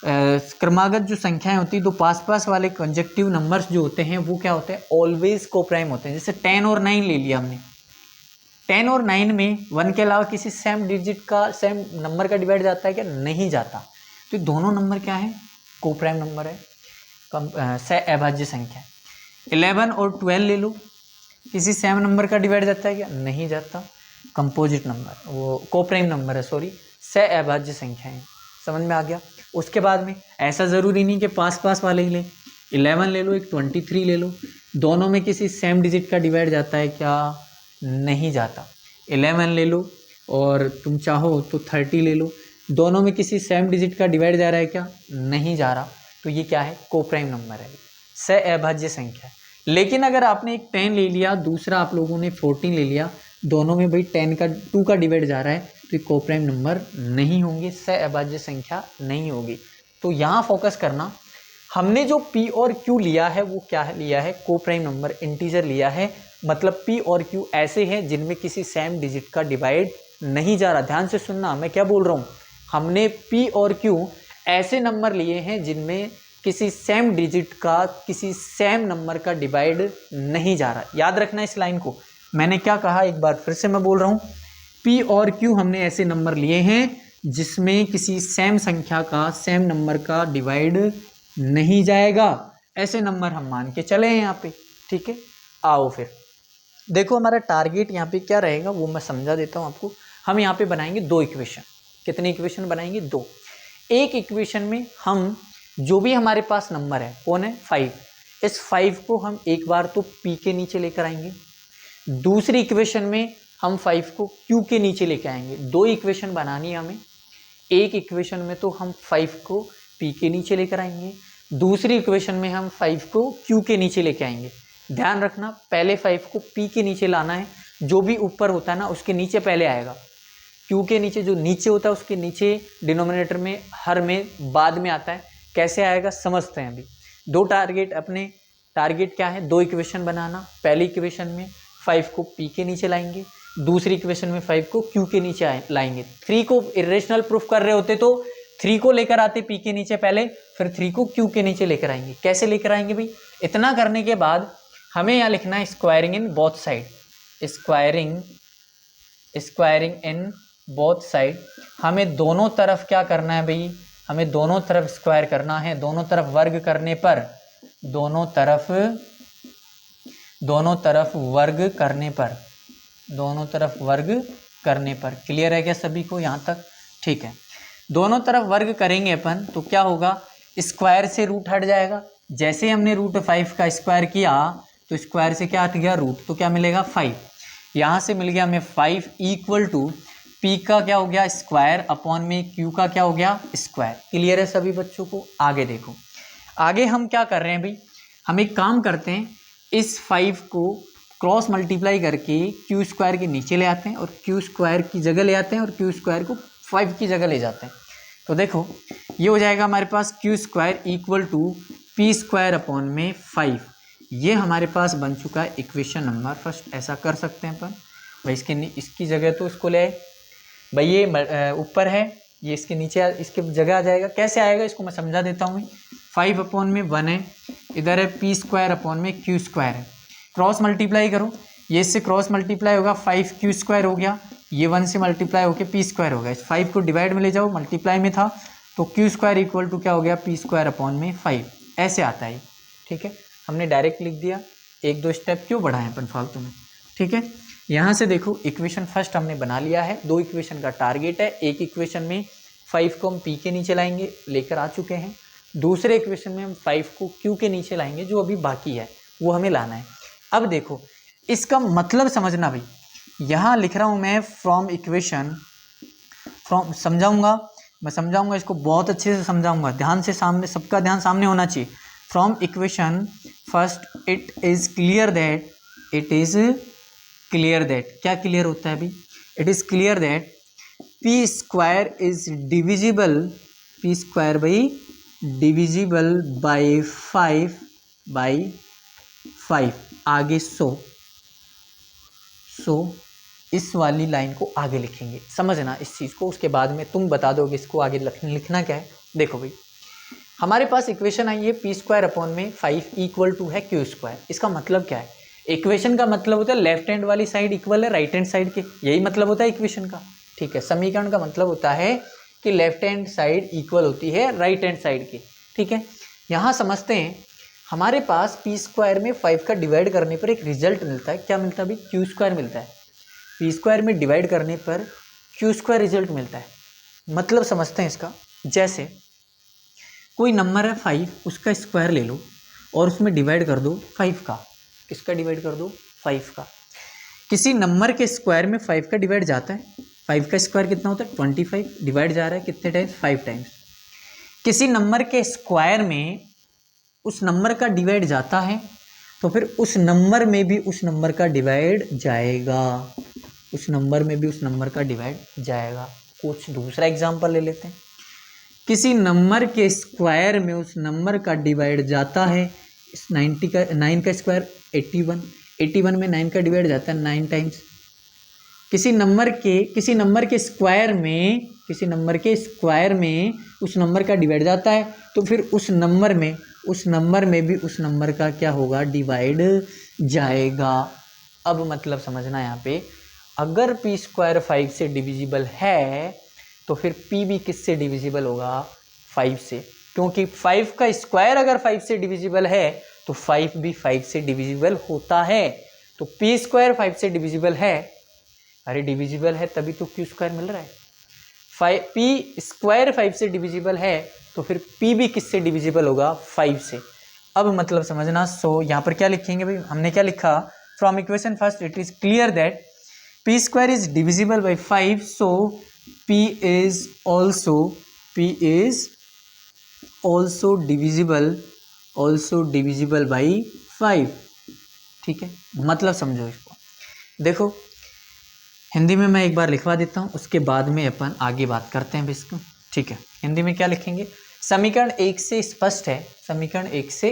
क्रमागत जो संख्याएं होती है, दो पास वाले कंजक्टिव नंबर्स जो होते हैं वो क्या होते हैं? ऑलवेज कोप्राइम होते हैं। जैसे 10 और 9 ले लिया हमने, 10 और 9 में 1 के अलावा किसी सेम डिजिट का, सेम नंबर का डिवाइड जाता है क्या? नहीं जाता। तो दोनों नंबर क्या है? कोप्राइम नंबर है, सहअभाज्य संख्या। 11 और 12 ले लो, किसी सेम नंबर का डिवाइड जाता है क्या? नहीं जाता, कंपोजिट नंबर, वो कोप्राइम नंबर है, सॉरी, सहअभाज्य संख्या है। समझ में आ गया? उसके बाद में ऐसा ज़रूरी नहीं कि पास वाले ही लें, 11 ले लो, एक 23 ले लो, दोनों में किसी सेम डिजिट का डिवाइड जाता है क्या? नहीं जाता। 11 ले लो और तुम चाहो तो 30 ले लो, दोनों में किसी सेम डिजिट का डिवाइड जा रहा है क्या? नहीं जा रहा। तो ये क्या है? कोप्राइम नंबर है, सहअभाज्य संख्या है। लेकिन अगर आपने एक 10 ले लिया, दूसरा आप लोगों ने 14 ले लिया, दोनों में भाई 2 का डिवाइड जा रहा है, तो ये कोप्राइम नंबर नहीं होंगे, सहअभाज्य संख्या नहीं होगी। तो यहाँ फोकस करना, हमने जो p और q लिया है वो क्या लिया है? कोप्राइम नंबर, इंटीजर लिया है। मतलब p और q ऐसे हैं जिनमें किसी सेम डिजिट का डिवाइड नहीं जा रहा। ध्यान से सुनना, मैं क्या बोल रहा हूँ। हमने p और q ऐसे नंबर लिए हैं जिनमें किसी सेम डिजिट का, किसी सेम नंबर का डिवाइड नहीं जा रहा। याद रखना इस लाइन को। मैंने क्या कहा, एक बार फिर से मैं बोल रहा हूँ, p और q हमने ऐसे नंबर लिए हैं जिसमें किसी सेम संख्या का, सेम नंबर का डिवाइड नहीं जाएगा। ऐसे नंबर हम मान के चले हैं यहाँ पे, ठीक है। आओ फिर देखो, हमारा टारगेट यहाँ पे क्या रहेगा वो मैं समझा देता हूँ आपको। हम यहाँ पे बनाएंगे 2 इक्वेशन। कितने इक्वेशन बनाएंगे? 2। एक इक्वेशन में हम जो भी हमारे पास नंबर है, कौन है? 5, इस 5 को हम एक बार तो p के नीचे लेकर आएंगे, दूसरी इक्वेशन में हम 5 को q के नीचे लेकर आएंगे। दो इक्वेशन बनानी है हमें, एक इक्वेशन में तो हम 5 को p के नीचे लेकर आएंगे, दूसरी इक्वेशन में हम 5 को q के नीचे लेके आएंगे। ध्यान रखना पहले 5 को p के नीचे लाना है, जो भी ऊपर होता है ना उसके नीचे पहले आएगा, q के नीचे जो नीचे होता है उसके नीचे डिनोमिनेटर में हर में बाद में आता है। कैसे आएगा समझते हैं। अभी दो टारगेट, अपने टारगेट क्या है, दो इक्वेशन बनाना। पहली इक्वेशन में 5 को p के नीचे लाएंगे, दूसरी इक्वेशन में 5 को q के नीचे लाएंगे। 3 को इरेशनल प्रूफ कर रहे होते तो 3 को लेकर आते p के नीचे पहले, फिर 3 को q के नीचे लेकर आएंगे। कैसे लेकर आएंगे भाई, इतना करने के बाद हमें यहाँ लिखना है squaring in both side, squaring in both side. हमें दोनों तरफ क्या करना है भाई, हमें दोनों तरफ स्क्वायर करना है। दोनों तरफ वर्ग करने पर, दोनों तरफ वर्ग करने पर क्लियर है क्या सभी को यहाँ तक? ठीक है, दोनों तरफ वर्ग करेंगे अपन तो क्या होगा, स्क्वायर से रूट हट जाएगा। जैसे हमने रूट 5 का स्क्वायर किया तो स्क्वायर से क्या हट गया, रूट, तो क्या मिलेगा 5। यहाँ से मिल गया हमें 5 इक्वल टू p का क्या हो गया स्क्वायर अपॉन में q का क्या हो गया स्क्वायर। क्लियर है सभी बच्चों को? आगे देखो, आगे हम क्या कर रहे हैं भाई, हम एक काम करते हैं, इस 5 को क्रॉस मल्टीप्लाई करके क्यू स्क्वायर के नीचे ले आते हैं और क्यू स्क्वायर की जगह ले आते हैं और क्यू स्क्वायर को 5 की जगह ले जाते हैं। तो देखो ये हो जाएगा हमारे पास Q square equal to P square upon में 5। ये हमारे पास बन चुका है इक्वेशन नंबर फर्स्ट। ऐसा कर सकते हैं अपन भाई, इसकी जगह तो इसको ले आए भाई, ये ऊपर है, ये इसके नीचे इसके जगह आ जाएगा। कैसे आएगा इसको मैं समझा देता हूँ। 5 अपॉन में 1 है, इधर है पी स्क्वायर अपॉन में क्यू स्क्वायर है, क्रॉस मल्टीप्लाई करो, ये इससे क्रॉस मल्टीप्लाई होगा 5 क्यू स्क्वायर हो गया, ये 1 से मल्टीप्लाई होकर पी स्क्वायर हो गया। इस 5 को डिवाइड में ले जाओ, मल्टीप्लाई में था तो क्यू स्क्वायर इक्वल टू क्या हो गया पी स्क्वायर अपॉन में 5। ऐसे आता है, ठीक है, हमने डायरेक्ट लिख दिया। एक दो स्टेप क्यों बढ़ाएं अपन फालतू में, ठीक है। यहाँ से देखो इक्वेशन फर्स्ट हमने बना लिया है। दो इक्वेशन का टारगेट है, एक इक्वेशन में 5 को हम p के नीचे लाएंगे, लेकर आ चुके हैं। दूसरे इक्वेशन में हम 5 को q के नीचे लाएंगे, जो अभी बाकी है वो हमें लाना है। अब देखो इसका मतलब समझना भाई, यहाँ लिख रहा हूँ मैं फ्रॉम इक्वेशन, फ्रॉम मैं समझाऊंगा इसको बहुत अच्छे से समझाऊंगा, ध्यान से, सामने सबका ध्यान सामने होना चाहिए। From equation first it is clear that, क्या क्लियर होता है अभी, it is clear that P square is divisible, P square by divisible by 5 आगे सो इस वाली लाइन को आगे लिखेंगे। समझना इस चीज़ को, उसके बाद में तुम बता दोगे इसको आगे लिखना क्या है। देखो भाई हमारे पास इक्वेशन आई है पी स्क्वायर अपॉन में 5 इक्वल टू है क्यू स्क्वायर। इसका मतलब क्या है, इक्वेशन का मतलब होता है लेफ्ट हैंड वाली साइड इक्वल है राइट हैंड साइड के, यही मतलब होता है इक्वेशन का, ठीक है। समीकरण का मतलब होता है कि लेफ्ट हैंड साइड इक्वल होती है राइट हैंड साइड की, ठीक है। यहाँ समझते हैं, हमारे पास पी स्क्वायर में 5 का डिवाइड करने पर एक रिजल्ट मिलता है। क्या मिलता है भाई, क्यू स्क्वायर मिलता है। पी स्क्वायर में डिवाइड करने पर क्यू स्क्वायर रिजल्ट मिलता है। मतलब समझते हैं इसका, जैसे कोई नंबर है 5, उसका स्क्वायर ले लो और उसमें डिवाइड कर दो 5 का। किसका डिवाइड कर दो, 5 का। किसी नंबर के स्क्वायर में 5 का डिवाइड जाता है, 5 का स्क्वायर कितना होता है 25, डिवाइड जा रहा है कितने टाइम्स, 5 टाइम्स। किसी नंबर के स्क्वायर में उस नंबर का डिवाइड जाता है तो फिर उस नंबर में भी उस नंबर का डिवाइड जाएगा, उस नंबर में भी उस नंबर का डिवाइड जाएगा। कुछ दूसरा एग्जांपल ले लेते हैं, किसी नंबर के स्क्वायर में उस नंबर का डिवाइड जाता है, 9 का स्क्वायर 81 में 9 का डिवाइड जाता है 9 टाइम्स। किसी नंबर के स्क्वायर में उस नंबर का डिवाइड जाता है तो फिर उस नंबर में भी उस नंबर का क्या होगा, डिवाइड जाएगा। अब मतलब समझना यहाँ पे, अगर पी स्क्वायर 5 से डिविजिबल है तो फिर पी भी किससे डिविजिबल होगा, 5 से, क्योंकि 5 का स्क्वायर अगर 5 से डिविजिबल है तो 5 भी 5 से डिविजिबल होता है। तो पी स्क्वायर 5 से डिविजिबल है, अरे डिविजिबल है तभी तो क्यू स्क्वायर मिल रहा है। पी स्क्वायर 5 से डिविजिबल है तो फिर पी भी किससे डिविजिबल होगा, 5 से। अब मतलब समझना। सो यहाँ पर क्या लिखेंगे भाई, हमने क्या लिखा, from equation first it is clear that P square is divisible by 5, so P is also divisible by 5। ठीक है, मतलब समझो इसको। देखो हिंदी में मैं एक बार लिखवा देता हूँ, उसके बाद में अपन आगे बात करते हैं इसको। ठीक है, हिंदी में क्या लिखेंगे, समीकरण 1 से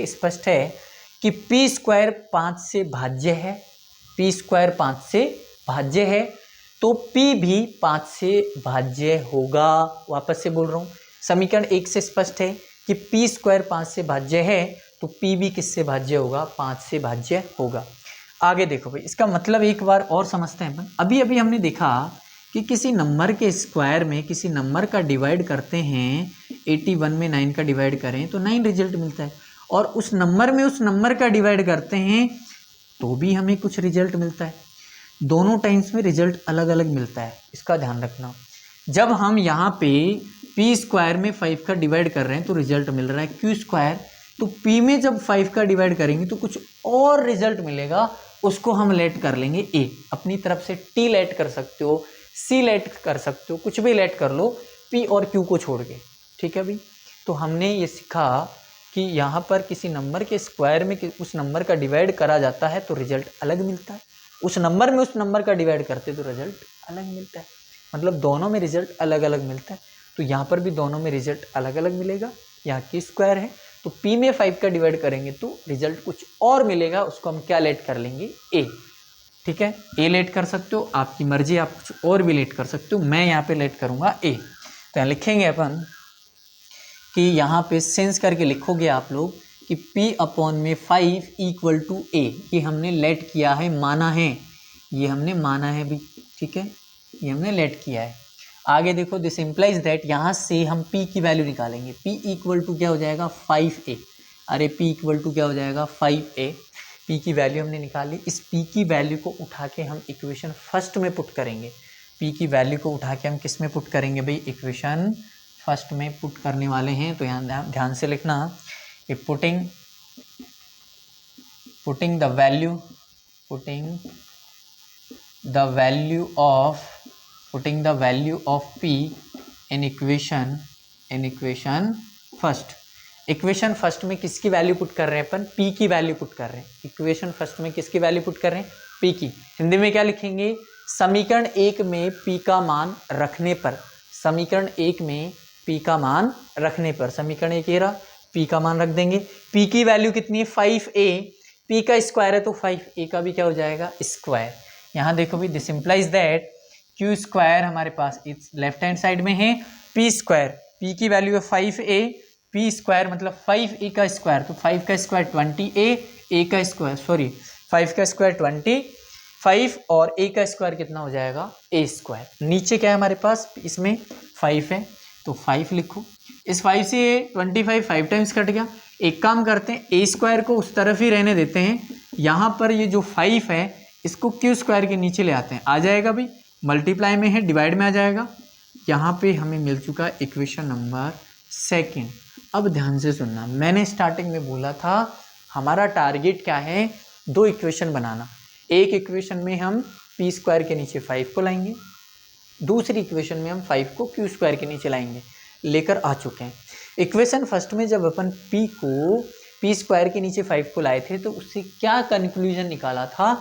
स्पष्ट है कि पी स्क्वायर 5 से भाज्य है, पी स्क्वायर 5 से भाज्य है, तो पी भी 5 से भाज्य होगा। वापस से बोल रहा हूँ, समीकरण 1 से स्पष्ट है कि पी स्क्वायर 5 से भाज्य है, तो पी भी किससे भाज्य होगा, 5 से भाज्य होगा। आगे देखो भाई, इसका मतलब एक बार और समझते हैं अपन। अभी अभी हमने देखा कि किसी नंबर के स्क्वायर में किसी नंबर का डिवाइड करते हैं, 81 में 9 का डिवाइड करें तो 9 रिजल्ट मिलता है, और उस नंबर में उस नंबर का डिवाइड करते हैं तो भी हमें कुछ रिजल्ट मिलता है। दोनों टाइम्स में रिजल्ट अलग अलग मिलता है, इसका ध्यान रखना। जब हम यहाँ पे पी स्क्वायर में 5 का डिवाइड कर रहे हैं तो रिजल्ट मिल रहा है क्यू स्क्वायर, तो पी में जब 5 का डिवाइड करेंगे तो कुछ और रिजल्ट मिलेगा, उसको हम लेट कर लेंगे ए। अपनी तरफ से टी लेट कर सकते हो, सी लेट कर सकते हो, कुछ भी लेट कर लो पी और क्यू को छोड़ के। ठीक है भाई, तो हमने ये सीखा कि यहाँ पर किसी नंबर के स्क्वायर में उस नंबर का डिवाइड करा जाता है तो रिजल्ट अलग मिलता है, उस नंबर में उस नंबर का डिवाइड करते तो रिजल्ट अलग मिलता है, मतलब दोनों में रिजल्ट अलग अलग मिलता है। तो यहाँ पर भी दोनों में रिजल्ट अलग अलग मिलेगा। यहाँ की स्क्वायर है तो P में 5 का डिवाइड करेंगे तो रिजल्ट कुछ और मिलेगा, उसको हम क्या लेट कर लेंगे, A। ठीक है, A लेट कर सकते हो, आपकी मर्जी, आप कुछ और भी लेट कर सकते हो, मैं यहाँ पे लेट करूँगा A। तो यहाँ लिखेंगे अपन कि यहाँ पे सेंस करके लिखोगे आप लोग कि P अपॉन में 5 इक्वल टू A। ये हमने लेट किया है, माना है, ये हमने माना है भी। ठीक है, ये हमने लेट किया है। आगे देखो, दिस इम्प्लाइज दैट, यहाँ से हम P की वैल्यू निकालेंगे। P इक्वल टू क्या हो जाएगा, 5A। अरे P इक्वल टू क्या हो जाएगा, 5A। P की वैल्यू हमने निकाली, इस P की वैल्यू को उठा के हम इक्वेशन फर्स्ट में पुट करेंगे। P की वैल्यू को उठा के हम किस में पुट करेंगे भाई, इक्वेशन फर्स्ट में पुट करने वाले हैं। तो यहाँ ध्यान से लिखना कि putting the value of P in equation first. Equation first में किसकी वैल्यू पुट कर रहे हैं अपन, P की वैल्यू पुट कर रहे हैं। इक्वेशन फर्स्ट में किसकी वैल्यू पुट कर रहे हैं, P की। हिंदी में क्या लिखेंगे, समीकरण 1 में P का मान रखने पर, समीकरण 1 में P का मान रखने पर, समीकरण 1 ये रहा, P का मान रख देंगे। P की वैल्यू कितनी है, 5A, P का स्क्वायर है तो 5A का भी क्या हो जाएगा, स्क्वायर। यहाँ देखो भी, this implies that Q square हमारे पास इस लेफ्ट हैंड साइड में है, P स्क्वायर, P की वैल्यू है 5A, P स्क्वायर मतलब 5A का स्क्वायर, तो 5 का स्क्वायर 20A, A का स्क्वायर 5 का स्क्वायर 25 और A का स्क्वायर कितना हो जाएगा, A स्क्वायर। नीचे क्या है हमारे पास, इसमें 5 है तो 5 लिखो। इस 5 से 25 5 टाइम्स कट गया। एक काम करते हैं, A स्क्वायर को उस तरफ ही रहने देते हैं, यहाँ पर ये जो 5 है इसको Q स्क्वायर के नीचे ले आते हैं, आ जाएगा भाई, मल्टीप्लाई में है, डिवाइड में आ जाएगा। यहाँ पे हमें मिल चुका इक्वेशन नंबर सेकंड। अब ध्यान से सुनना, मैंने स्टार्टिंग में बोला था हमारा टारगेट क्या है, 2 इक्वेशन बनाना। एक इक्वेशन में हम P स्क्वायर के नीचे 5 को लाएंगे, दूसरी इक्वेशन में हम 5 को Q स्क्वायर के नीचे लाएंगे, लेकर आ चुके हैं। इक्वेशन फर्स्ट में जब अपन P स्क्वायर के नीचे 5 को लाए थे तो उससे क्या कंक्लूजन निकाला था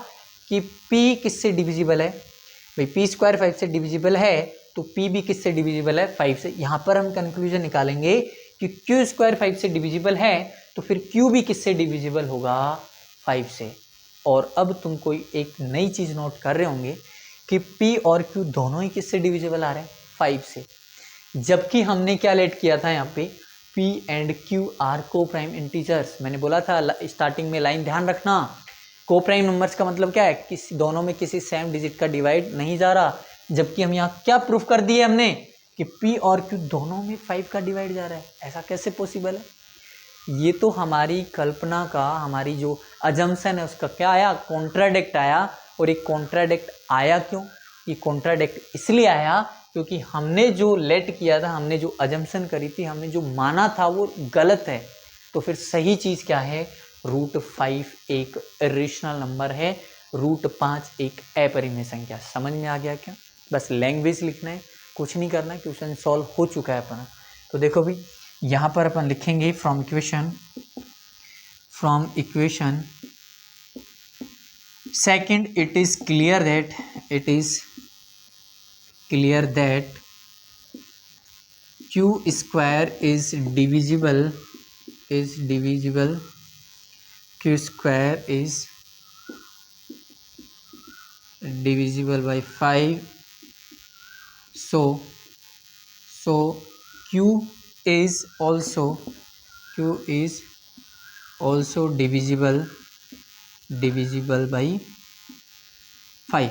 कि P किससे डिविजिबल है भाई, P स्क्वायर 5 से डिविजिबल है तो P भी किससे डिविजिबल है, 5 से। यहाँ पर हम कंक्लूजन निकालेंगे कि Q स्क्वायर 5 से डिविजिबल है तो फिर Q भी किससे डिविजिबल होगा, 5 से। और अब तुम कोई एक नई चीज़ नोट कर रहे होंगे कि P और Q दोनों ही किससे डिविजिबल आ रहे हैं, 5 से। जबकि हमने क्या लेट किया था यहाँ पे, P एंड Q आर को प्राइम इंटीजर्स। मैंने बोला था स्टार्टिंग में लाइन ध्यान रखना, को प्राइम नंबर्स का मतलब क्या है, किसी दोनों में किसी सेम डिजिट का डिवाइड नहीं जा रहा। जबकि हम यहाँ क्या प्रूफ कर दिए हमने कि P और Q दोनों में 5 का डिवाइड जा रहा है, ऐसा कैसे पॉसिबल है। ये तो हमारी कल्पना का, हमारी जो अजम्पशन है उसका क्या आया, कॉन्ट्राडिक्ट आया। और एक कॉन्ट्राडिक्ट आया क्यों, ये कॉन्ट्राडिक्ट इसलिए आया क्योंकि हमने जो लेट किया था, हमने जो अजम्पशन करी थी, हमने जो माना था वो गलत है। तो फिर सही चीज़ क्या है, √5 एक इरेशनल नंबर है, √5 एक अपरिमेय संख्या। समझ में आ गया क्या? बस लैंग्वेज लिखना है, कुछ नहीं करना, क्वेश्चन सॉल्व हो चुका है अपना। तो देखो भाई यहाँ पर अपन लिखेंगे from equation second, it is clear that q square is divisible q square is divisible by 5, so q is also divisible by 5।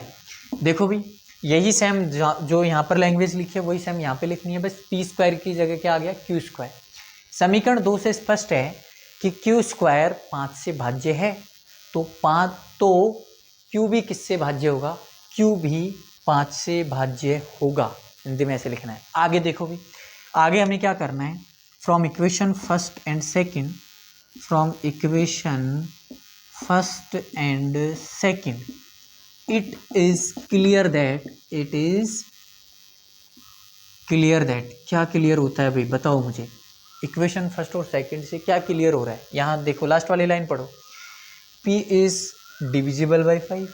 देखो भी यही सेम जो यहाँ पर लैंग्वेज लिखी है वही सेम यहाँ पे लिखनी है, बस p स्क्वायर की जगह क्या आ गया, q स्क्वायर। समीकरण 2 से स्पष्ट है कि q स्क्वायर 5 से भाज्य है, तो q भी किससे भाज्य होगा, q भी 5 से भाज्य होगा। हिंदी में ऐसे लिखना है। आगे देखो भी, आगे हमें क्या करना है, from equation first and second it is clear that क्या क्लियर होता है भाई, बताओ मुझे। इक्वेशन फर्स्ट और सेकंड से क्या क्लियर हो रहा है, यहाँ देखो लास्ट वाली लाइन पढ़ो, p is divisible by 5,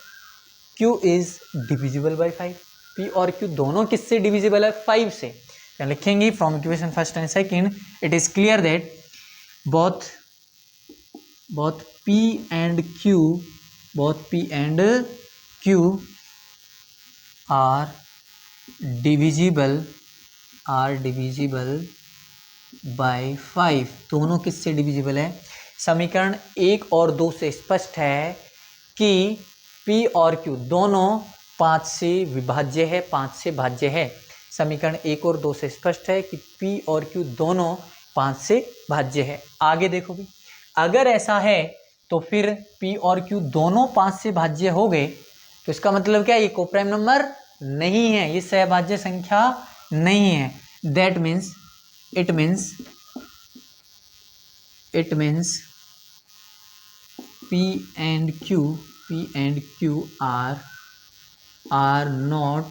q is divisible by 5। p और q दोनों किससे डिविजिबल है, 5 से। क्या लिखेंगे, from equation first and second it is clear that both p and q are divisible by 5। दोनों किससे डिविजिबल है, समीकरण 1 और 2 से स्पष्ट है कि p और q दोनों 5 से विभाज्य है, 5 से भाज्य है। समीकरण 1 और 2 से स्पष्ट है कि p और q दोनों 5 से भाज्य है। आगे देखो भी, अगर ऐसा है तो फिर p और q दोनों 5 से भाज्य हो गए, तो इसका मतलब क्या है, ये कोप्राइम नंबर नहीं है, ये सहभाज्य संख्या नहीं है। That means it means p and q are not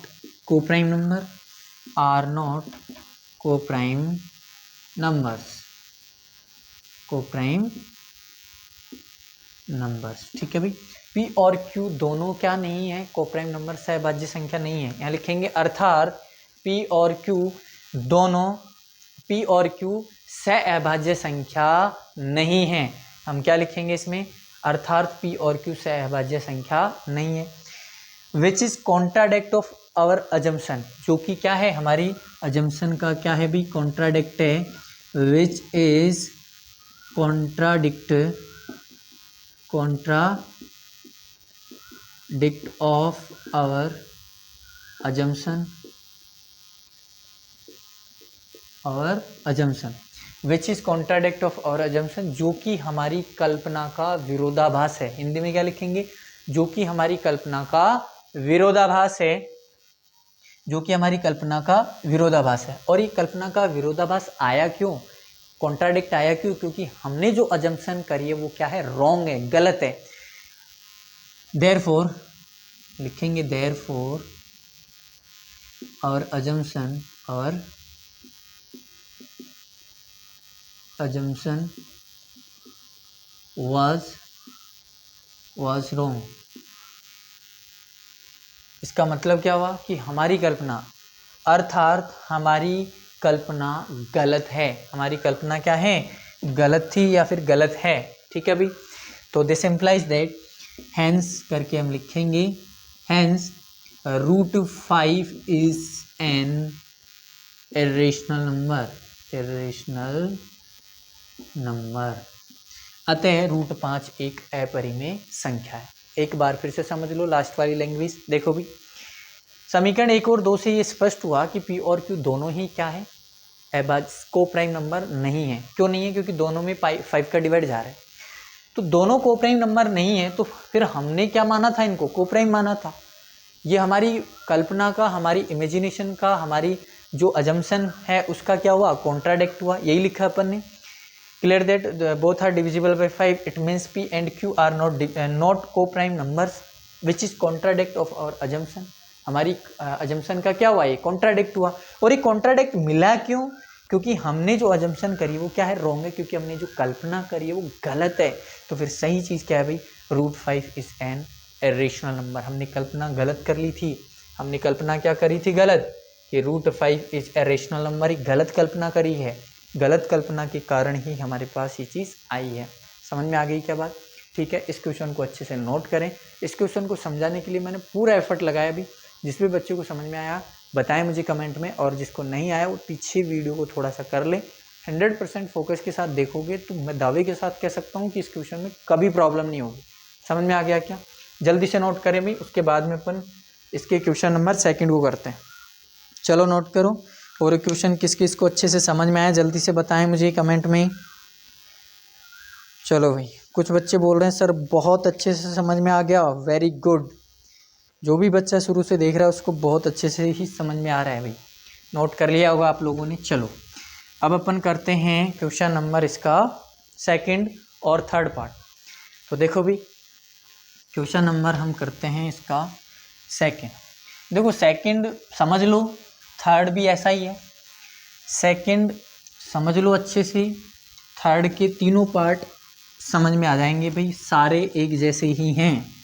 coprime numbers. ठीक है भाई, p और q दोनों क्या नहीं है, कोप्राइम नंबर, सहभाज्य संख्या नहीं है। यहाँ लिखेंगे अर्थात p और q सहभाज्य संख्या नहीं है। हम क्या लिखेंगे इसमें, अर्थात p और q सहभाज्य संख्या नहीं है। Which is contradict of our assumption, जो कि क्या है, हमारी अजम्पशन का क्या है भी, कॉन्ट्राडिक्ट है। Which is contradict of our assumption which is contradict of our assumption, जो कि हमारी कल्पना का विरोधाभास है। हिंदी में क्या लिखेंगे, जो कि हमारी कल्पना का विरोधाभास है, है। और ये कल्पना का विरोधाभास आया क्यों, कॉन्ट्राडिक्ट आया क्यों, क्योंकि हमने जो अजम्पशन करी है वो क्या है, रॉन्ग है, गलत है। देयरफॉर लिखेंगे, therefore our assumption was wrong। इसका मतलब क्या हुआ कि हमारी कल्पना, अर्थात हमारी कल्पना गलत है। हमारी कल्पना क्या है, गलत थी या फिर गलत है। ठीक है भाई, तो दिस इम्प्लाइज दैट, हैंस करके हम लिखेंगे, hence √5 is an irrational number. अतः √5 एक अपरिमेय संख्या है। एक बार फिर से समझ लो लास्ट वाली लैंग्वेज। देखो भी, समीकरण 1 और 2 से ये स्पष्ट हुआ कि p और q दोनों ही क्या है, कोप्राइम नंबर नहीं है। क्यों नहीं है, क्योंकि दोनों में 5 का डिवाइड जा रहा है। तो दोनों कोप्राइम नंबर नहीं है, तो फिर हमने क्या माना था, इनको कोप्राइम माना था। ये हमारी कल्पना का, हमारी इमेजिनेशन का, हमारी जो अजम्पशन है उसका क्या हुआ, कॉन्ट्राडिक्ट हुआ। यही लिखा अपन ने। Clear that both are divisible by 5, it means P and Q are not coprime numbers which is contradict of our assumption. हमारी अजम्पशन का क्या हुआ, ये कॉन्ट्राडिक्ट हुआ। और ये कॉन्ट्राडिक्ट मिला क्यों? क्योंकि हमने जो अजम्पशन करी वो क्या है, रॉन्ग है, क्योंकि हमने जो कल्पना करी है वो गलत है। तो फिर सही चीज़ क्या है भाई, √5 इज एन इरेशनल नंबर। हमने कल्पना गलत कर ली थी। हमने कल्पना क्या करी थी गलत, कि √5 इज इरेशनल नंबर। ही गलत कल्पना करी है, गलत कल्पना के कारण ही हमारे पास ये चीज़ आई है। समझ में आ गई क्या बात? ठीक है, इस क्वेश्चन को अच्छे से नोट करें। इस क्वेश्चन को समझाने के लिए मैंने पूरा एफर्ट लगाया भी। जिस भी बच्चे को समझ में आया बताएं मुझे कमेंट में, और जिसको नहीं आया वो पीछे वीडियो को थोड़ा सा कर ले। 100% फोकस के साथ देखोगे तो मैं दावे के साथ कह सकता हूँ कि इस क्वेश्चन में कभी प्रॉब्लम नहीं होगी। समझ में आ गया क्या? जल्दी से नोट करें भी, उसके बाद में अपन इसके क्वेश्चन नंबर 2 को करते हैं। चलो नोट करो। और क्वेश्चन किस किस को अच्छे से समझ में आया जल्दी से बताएं मुझे कमेंट में। चलो भाई, कुछ बच्चे बोल रहे हैं सर बहुत अच्छे से समझ में आ गया, वेरी गुड। जो भी बच्चा शुरू से देख रहा है उसको बहुत अच्छे से ही समझ में आ रहा है भाई, नोट कर लिया होगा आप लोगों ने। चलो अब अपन करते हैं क्वेश्चन नंबर इसका 2 और 3 पार्ट। तो देखो भी, क्वेश्चन नंबर हम करते हैं इसका 2। देखो 2 समझ लो, 3 भी ऐसा ही है। 2 समझ लो अच्छे से, 3 के तीनों पार्ट समझ में आ जाएंगे भाई, सारे एक जैसे ही हैं।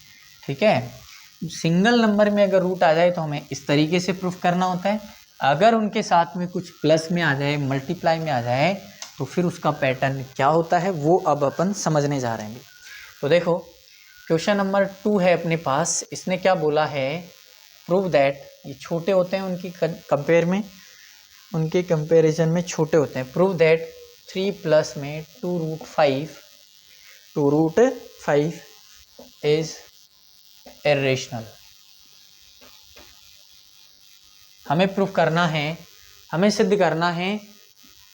ठीक है, सिंगल नंबर में अगर रूट आ जाए तो हमें इस तरीके से प्रूफ करना होता है। अगर उनके साथ में कुछ प्लस में आ जाए, मल्टीप्लाई में आ जाए, तो फिर उसका पैटर्न क्या होता है वो अब अपन समझने जा रहे हैं। तो देखो क्वेश्चन नंबर 2 है अपने पास। इसने क्या बोला है, प्रूव दैट, ये छोटे होते हैं उनकी कंपेयर में, उनके कंपेरिजन में छोटे होते हैं। प्रूव दैट 3 प्लस में 2√5 इज इरेशनल। हमें प्रूफ करना है, हमें सिद्ध करना है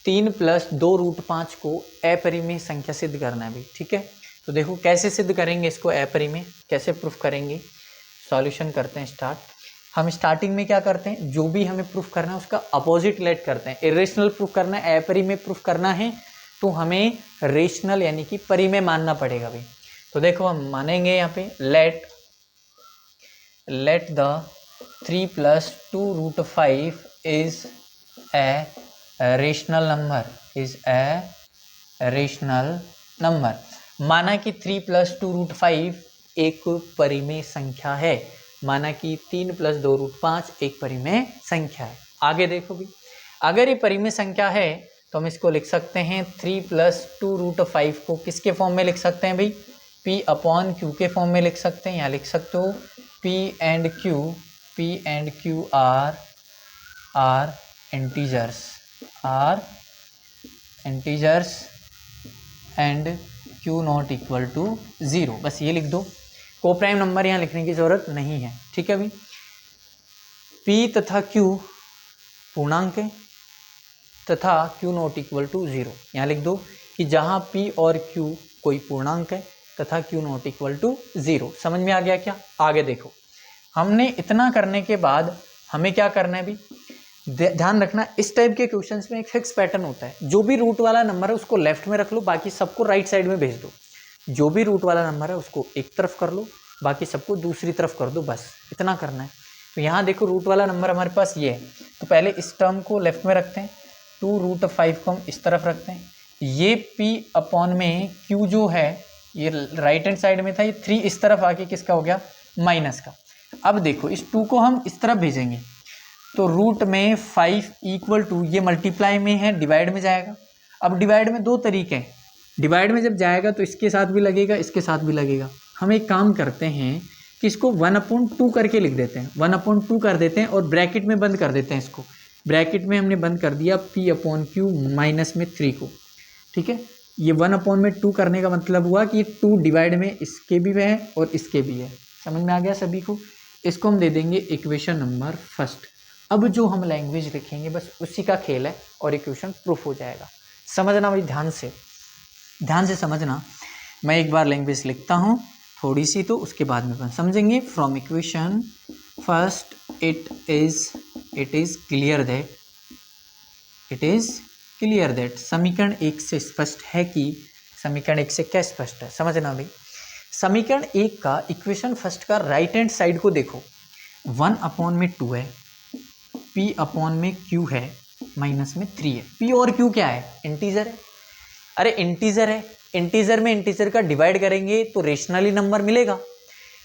3 + 2√5 को अपरिमेय संख्या सिद्ध करना है भाई। ठीक है, तो देखो कैसे सिद्ध करेंगे इसको, अपरिमेय कैसे प्रूफ करेंगे। सॉल्यूशन करते हैं स्टार्ट। हम स्टार्टिंग में क्या करते हैं, जो भी हमें प्रूफ करना है उसका अपोजिट लेट करते हैं। इरेशनल प्रूफ करना है, अपरिमेय प्रूफ करना है, तो हमें रेशनल यानी कि परिमेय मानना पड़ेगा भाई। तो देखो हम मानेंगे यहाँ पे let the 3 + 2√5 is a rational number। माना कि 3 + 2√5 एक परिमेय संख्या है, माना कि 3 + 2√5 एक परिमेय संख्या है। आगे देखो भी, अगर ये परिमेय संख्या है तो हम इसको लिख सकते हैं 3 + 2√5 को किसके फॉर्म में लिख सकते हैं भाई, P/Q के फॉर्म में लिख सकते हैं। यहाँ लिख सकते हो P and Q are integers and Q not equal to 0। बस ये लिख दो, को प्राइम नंबर यहाँ लिखने की जरूरत नहीं है। ठीक है भाई, P तथा Q पूर्णांक है तथा Q नॉट इक्वल टू 0। यहाँ लिख दो कि जहाँ P और Q कोई पूर्णांक है तथा Q नॉट इक्वल टू 0। समझ में आ गया क्या? आगे देखो, हमने इतना करने के बाद हमें क्या करना है भी, ध्यान रखना इस टाइप के क्वेश्चंस में एक फिक्स पैटर्न होता है। जो भी रूट वाला नंबर है उसको लेफ्ट में रख लो, बाकी सबको राइट साइड में भेज दो। जो भी रूट वाला नंबर है उसको एक तरफ कर लो, बाकी सबको दूसरी तरफ कर दो, बस इतना करना है। तो यहाँ देखो रूट वाला नंबर हमारे पास ये है, तो पहले इस टर्म को लेफ्ट में रखते हैं, 2√5 को हम इस तरफ रखते हैं। ये P/Q जो है ये राइट हैंड साइड में था, ये 3 इस तरफ आके किसका हो गया, माइनस का। अब देखो इस 2 को हम इस तरफ भेजेंगे तो रूट में 5 इक्वल टू, ये मल्टीप्लाई में है, डिवाइड में जाएगा। अब डिवाइड में 2 तरीके हैं, डिवाइड में जब जाएगा तो इसके साथ भी लगेगा, इसके साथ भी लगेगा। हम एक काम करते हैं कि इसको 1/2 करके लिख देते हैं, 1/2 कर देते हैं और ब्रैकेट में बंद कर देते हैं। इसको ब्रैकेट में हमने बंद कर दिया P/Q माइनस में 3 को। ठीक है, ये 1/2 करने का मतलब हुआ कि 2 डिवाइड में इसके भी है और इसके भी है। समझ में आ गया सभी को? इसको हम दे देंगे इक्वेशन नंबर 1। अब जो हम लैंग्वेज लिखेंगे बस उसी का खेल है और इक्वेशन प्रूफ हो जाएगा। समझना भाई, ध्यान से समझना। मैं एक बार लैंग्वेज लिखता हूँ थोड़ी सी, तो उसके बाद में अपन समझेंगे। From equation first it is clear that clear that, समीकरण 1 से स्पष्ट है कि, समीकरण 1 से क्या स्पष्ट है समझना भाई। समीकरण 1 का इक्वेशन फर्स्ट का राइट हैंड साइड को देखो, 1/2 है, p/q है, माइनस में 3 है। p और q क्या है? इंटीजर है। अरे इंटीजर है, इंटीजर में इंटीजर का डिवाइड करेंगे तो रेशनली नंबर मिलेगा।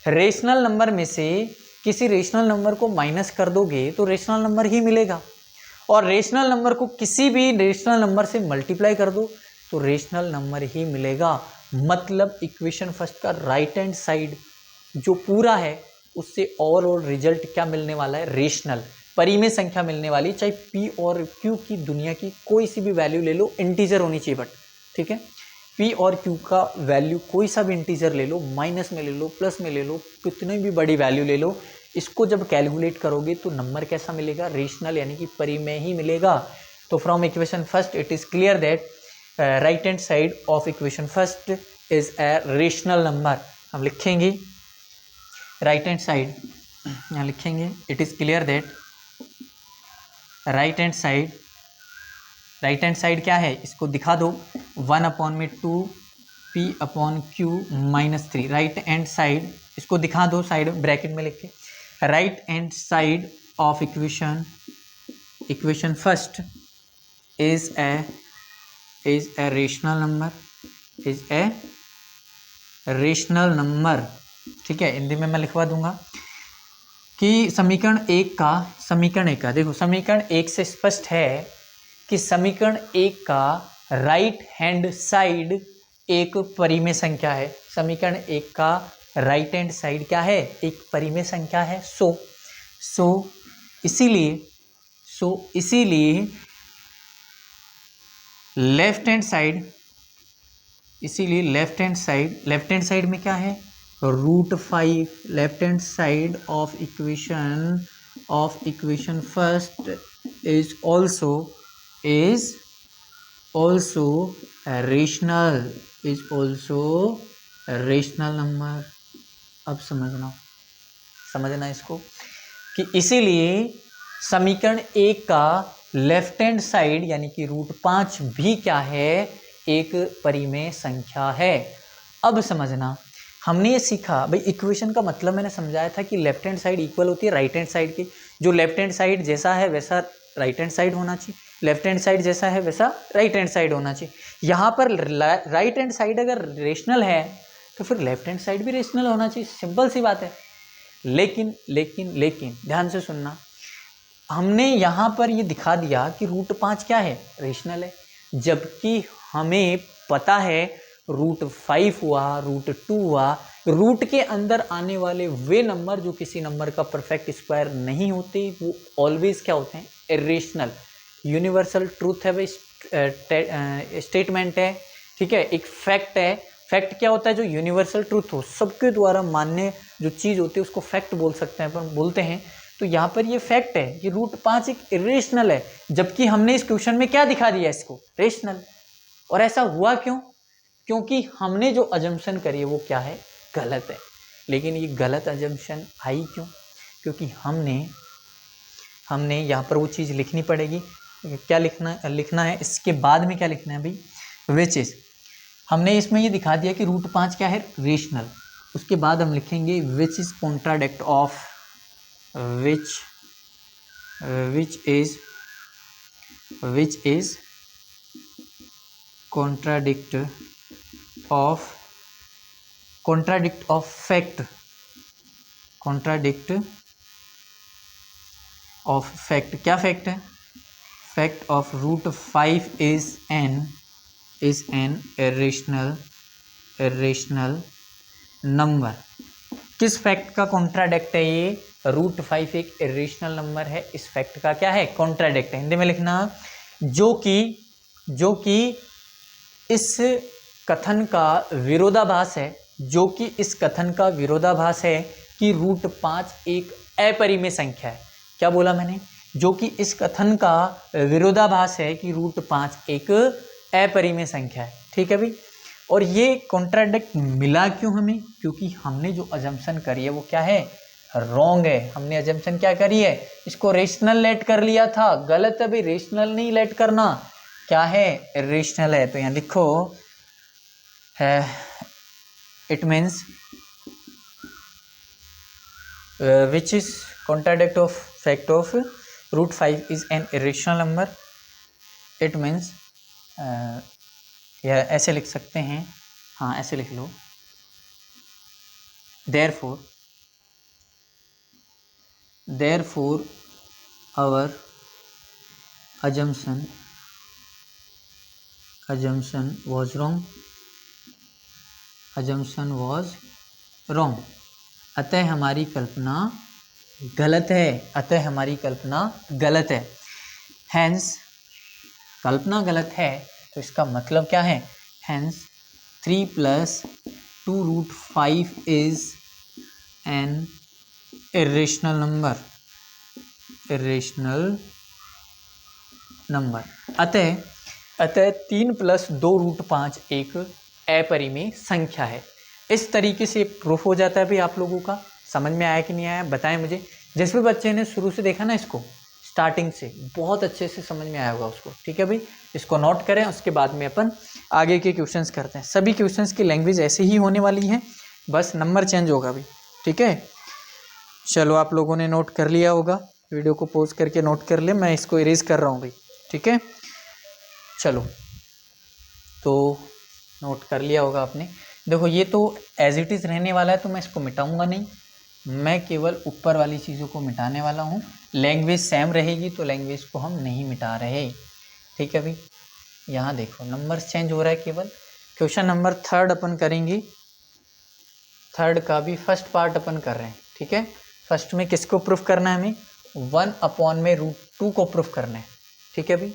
रेशनल नंबर में से किसी रेशनल नंबर को माइनस कर दोगे तो रेशनल नंबर ही मिलेगा, और रेशनल नंबर को किसी भी रेशनल नंबर से मल्टीप्लाई कर दो तो रेशनल नंबर ही मिलेगा। मतलब इक्वेशन फर्स्ट का राइट हैंड साइड जो पूरा है उससे ओवरऑल रिजल्ट क्या मिलने वाला है? रेशनल, परिमेय संख्या मिलने वाली, चाहे p और q की दुनिया की कोई सी भी वैल्यू ले लो, इंटीजर होनी चाहिए बट, ठीक है। p और q का वैल्यू कोई सा भी इंटीजर ले लो, माइनस में ले लो, प्लस में ले लो, कितनी भी बड़ी वैल्यू ले लो, इसको जब कैलकुलेट करोगे तो नंबर कैसा मिलेगा? रेशनल, यानी कि परिमेय ही मिलेगा। तो from equation first it is clear that right hand side of equation first is a rational number. हम लिखेंगे राइट हैंड साइड, यहाँ लिखेंगे it is clear that right hand side क्या है? इसको दिखा दो, 1/2 p/q -3, राइट हैंड साइड, इसको दिखा दो साइड ब्रैकेट में लिख के, right hand side of equation first is a rational number, ठीक है। हिंदी में मैं लिखवा दूंगा कि समीकरण एक का देखो, समीकरण 1 से स्पष्ट है कि समीकरण 1 का राइट हैंड साइड एक परिमेय संख्या है। समीकरण 1 का राइट हैंड साइड क्या है? एक परिमेय संख्या है। सो इसीलिए लेफ्ट हैंड साइड में क्या है? √5। Left hand side of equation first is also rational number. अब समझना इसको कि इसीलिए समीकरण 1 का लेफ्ट हैंड साइड यानी कि √5 भी क्या है? एक परिमेय संख्या है। अब समझना, हमने ये सीखा भाई, इक्वेशन का मतलब मैंने समझाया था कि लेफ्ट हैंड साइड इक्वल होती है राइट हैंड साइड की। जो लेफ्ट हैंड साइड जैसा है वैसा राइट हैंड साइड होना चाहिए, लेफ्ट हैंड साइड जैसा है वैसा राइट हैंड साइड होना चाहिए। यहाँ पर राइट हैंड साइड अगर रेशनल है तो फिर लेफ्ट हैंड साइड भी रेशनल होना चाहिए, सिंपल सी बात है। लेकिन ध्यान से सुनना, हमने यहाँ पर ये दिखा दिया कि √5 क्या है? रेशनल है, जबकि हमें पता है √5 हुआ, √2 हुआ, रूट के अंदर आने वाले वे नंबर जो किसी नंबर का परफेक्ट स्क्वायर नहीं होते वो ऑलवेज क्या होते हैं? इरेशनल। यूनिवर्सल ट्रूथ है भाई, स्टेटमेंट है, ठीक है, एक फैक्ट है। फैक्ट क्या होता है? जो यूनिवर्सल ट्रूथ हो, सबके द्वारा मान्य जो चीज़ होती है उसको फैक्ट बोल सकते हैं, अपन बोलते हैं। तो यहाँ पर ये फैक्ट है कि √5 एक इरेशनल है, जबकि हमने इस क्वेश्चन में क्या दिखा दिया? इसको रेशनल। और ऐसा हुआ क्यों? क्योंकि हमने जो अजम्पशन करी है वो क्या है? गलत है। लेकिन ये गलत अजम्पशन आई क्यों? क्योंकि हमने यहाँ पर वो चीज़ लिखनी पड़ेगी। क्या लिखना है इसके बाद में? क्या लिखना है भाई? विच इज, हमने इसमें ये दिखा दिया कि √5 क्या है? रेशनल। उसके बाद हम लिखेंगे विच is contradict of which is contradict of fact क्या फैक्ट है? Fact of √5 is an irrational number. किस फैक्ट का कॉन्ट्राडिक्ट है ये? √5 एक इरेशनल नंबर है, इस फैक्ट का क्या है? कॉन्ट्राडिक्ट है। हिंदी में लिखना, जो कि इस कथन का विरोधाभास है, कि √5 एक अपरिमेय संख्या है। क्या बोला मैंने? जो कि इस कथन का विरोधाभास है कि √5 एक अपरिमेय संख्या है, ठीक है भाई। और ये कॉन्ट्राडिक्ट मिला क्यों हमें? क्योंकि हमने जो अजम्पशन करी है वो क्या है? रॉन्ग है। हमने अजम्पशन क्या करी है? इसको रेशनल लेट कर लिया था, गलत है भाई, रेशनल नहीं लेट करना। क्या है, इरेशनल है। तो यहाँ लिखो है, it means which is contradict of fact of √5 is an irrational number. It means या ऐसे लिख सकते हैं, हाँ ऐसे लिख लो, therefore our assumption was wrong। अतः हमारी कल्पना गलत है। Hence कल्पना गलत है, तो इसका मतलब क्या है, Hence 3 + 2√5 is an irrational number। अतः 3 + 2√5 एक अपरिमेय संख्या है। इस तरीके से प्रूफ हो जाता है भाई। आप लोगों का समझ में आया कि नहीं आया, बताएं मुझे। जिस भी बच्चे ने शुरू से देखा ना इसको, स्टार्टिंग से, बहुत अच्छे से समझ में आया होगा उसको। ठीक है भाई, इसको नोट करें, उसके बाद में अपन आगे के क्वेश्चंस करते हैं। सभी क्वेश्चंस की लैंग्वेज ऐसे ही होने वाली है, बस नंबर चेंज होगा भाई। ठीक है, चलो आप लोगों ने नोट कर लिया होगा, वीडियो को पॉज करके नोट कर ले, मैं इसको इरेज कर रहा हूँ भाई। ठीक है, चलो तो नोट कर लिया होगा आपने। देखो ये तो एज इट इज़ रहने वाला है, तो मैं इसको मिटाऊंगा नहीं, मैं केवल ऊपर वाली चीज़ों को मिटाने वाला हूँ। लैंग्वेज सेम रहेगी तो लैंग्वेज को हम नहीं मिटा रहे। ठीक है भाई, यहाँ देखो नंबर्स चेंज हो रहा है केवल। क्वेश्चन नंबर 3 अपन करेंगे, 3 का भी फर्स्ट पार्ट अपन कर रहे हैं। ठीक है, फर्स्ट में किसको प्रूफ करना है, हमें 1/√2 को प्रूफ करना है। ठीक है भाई,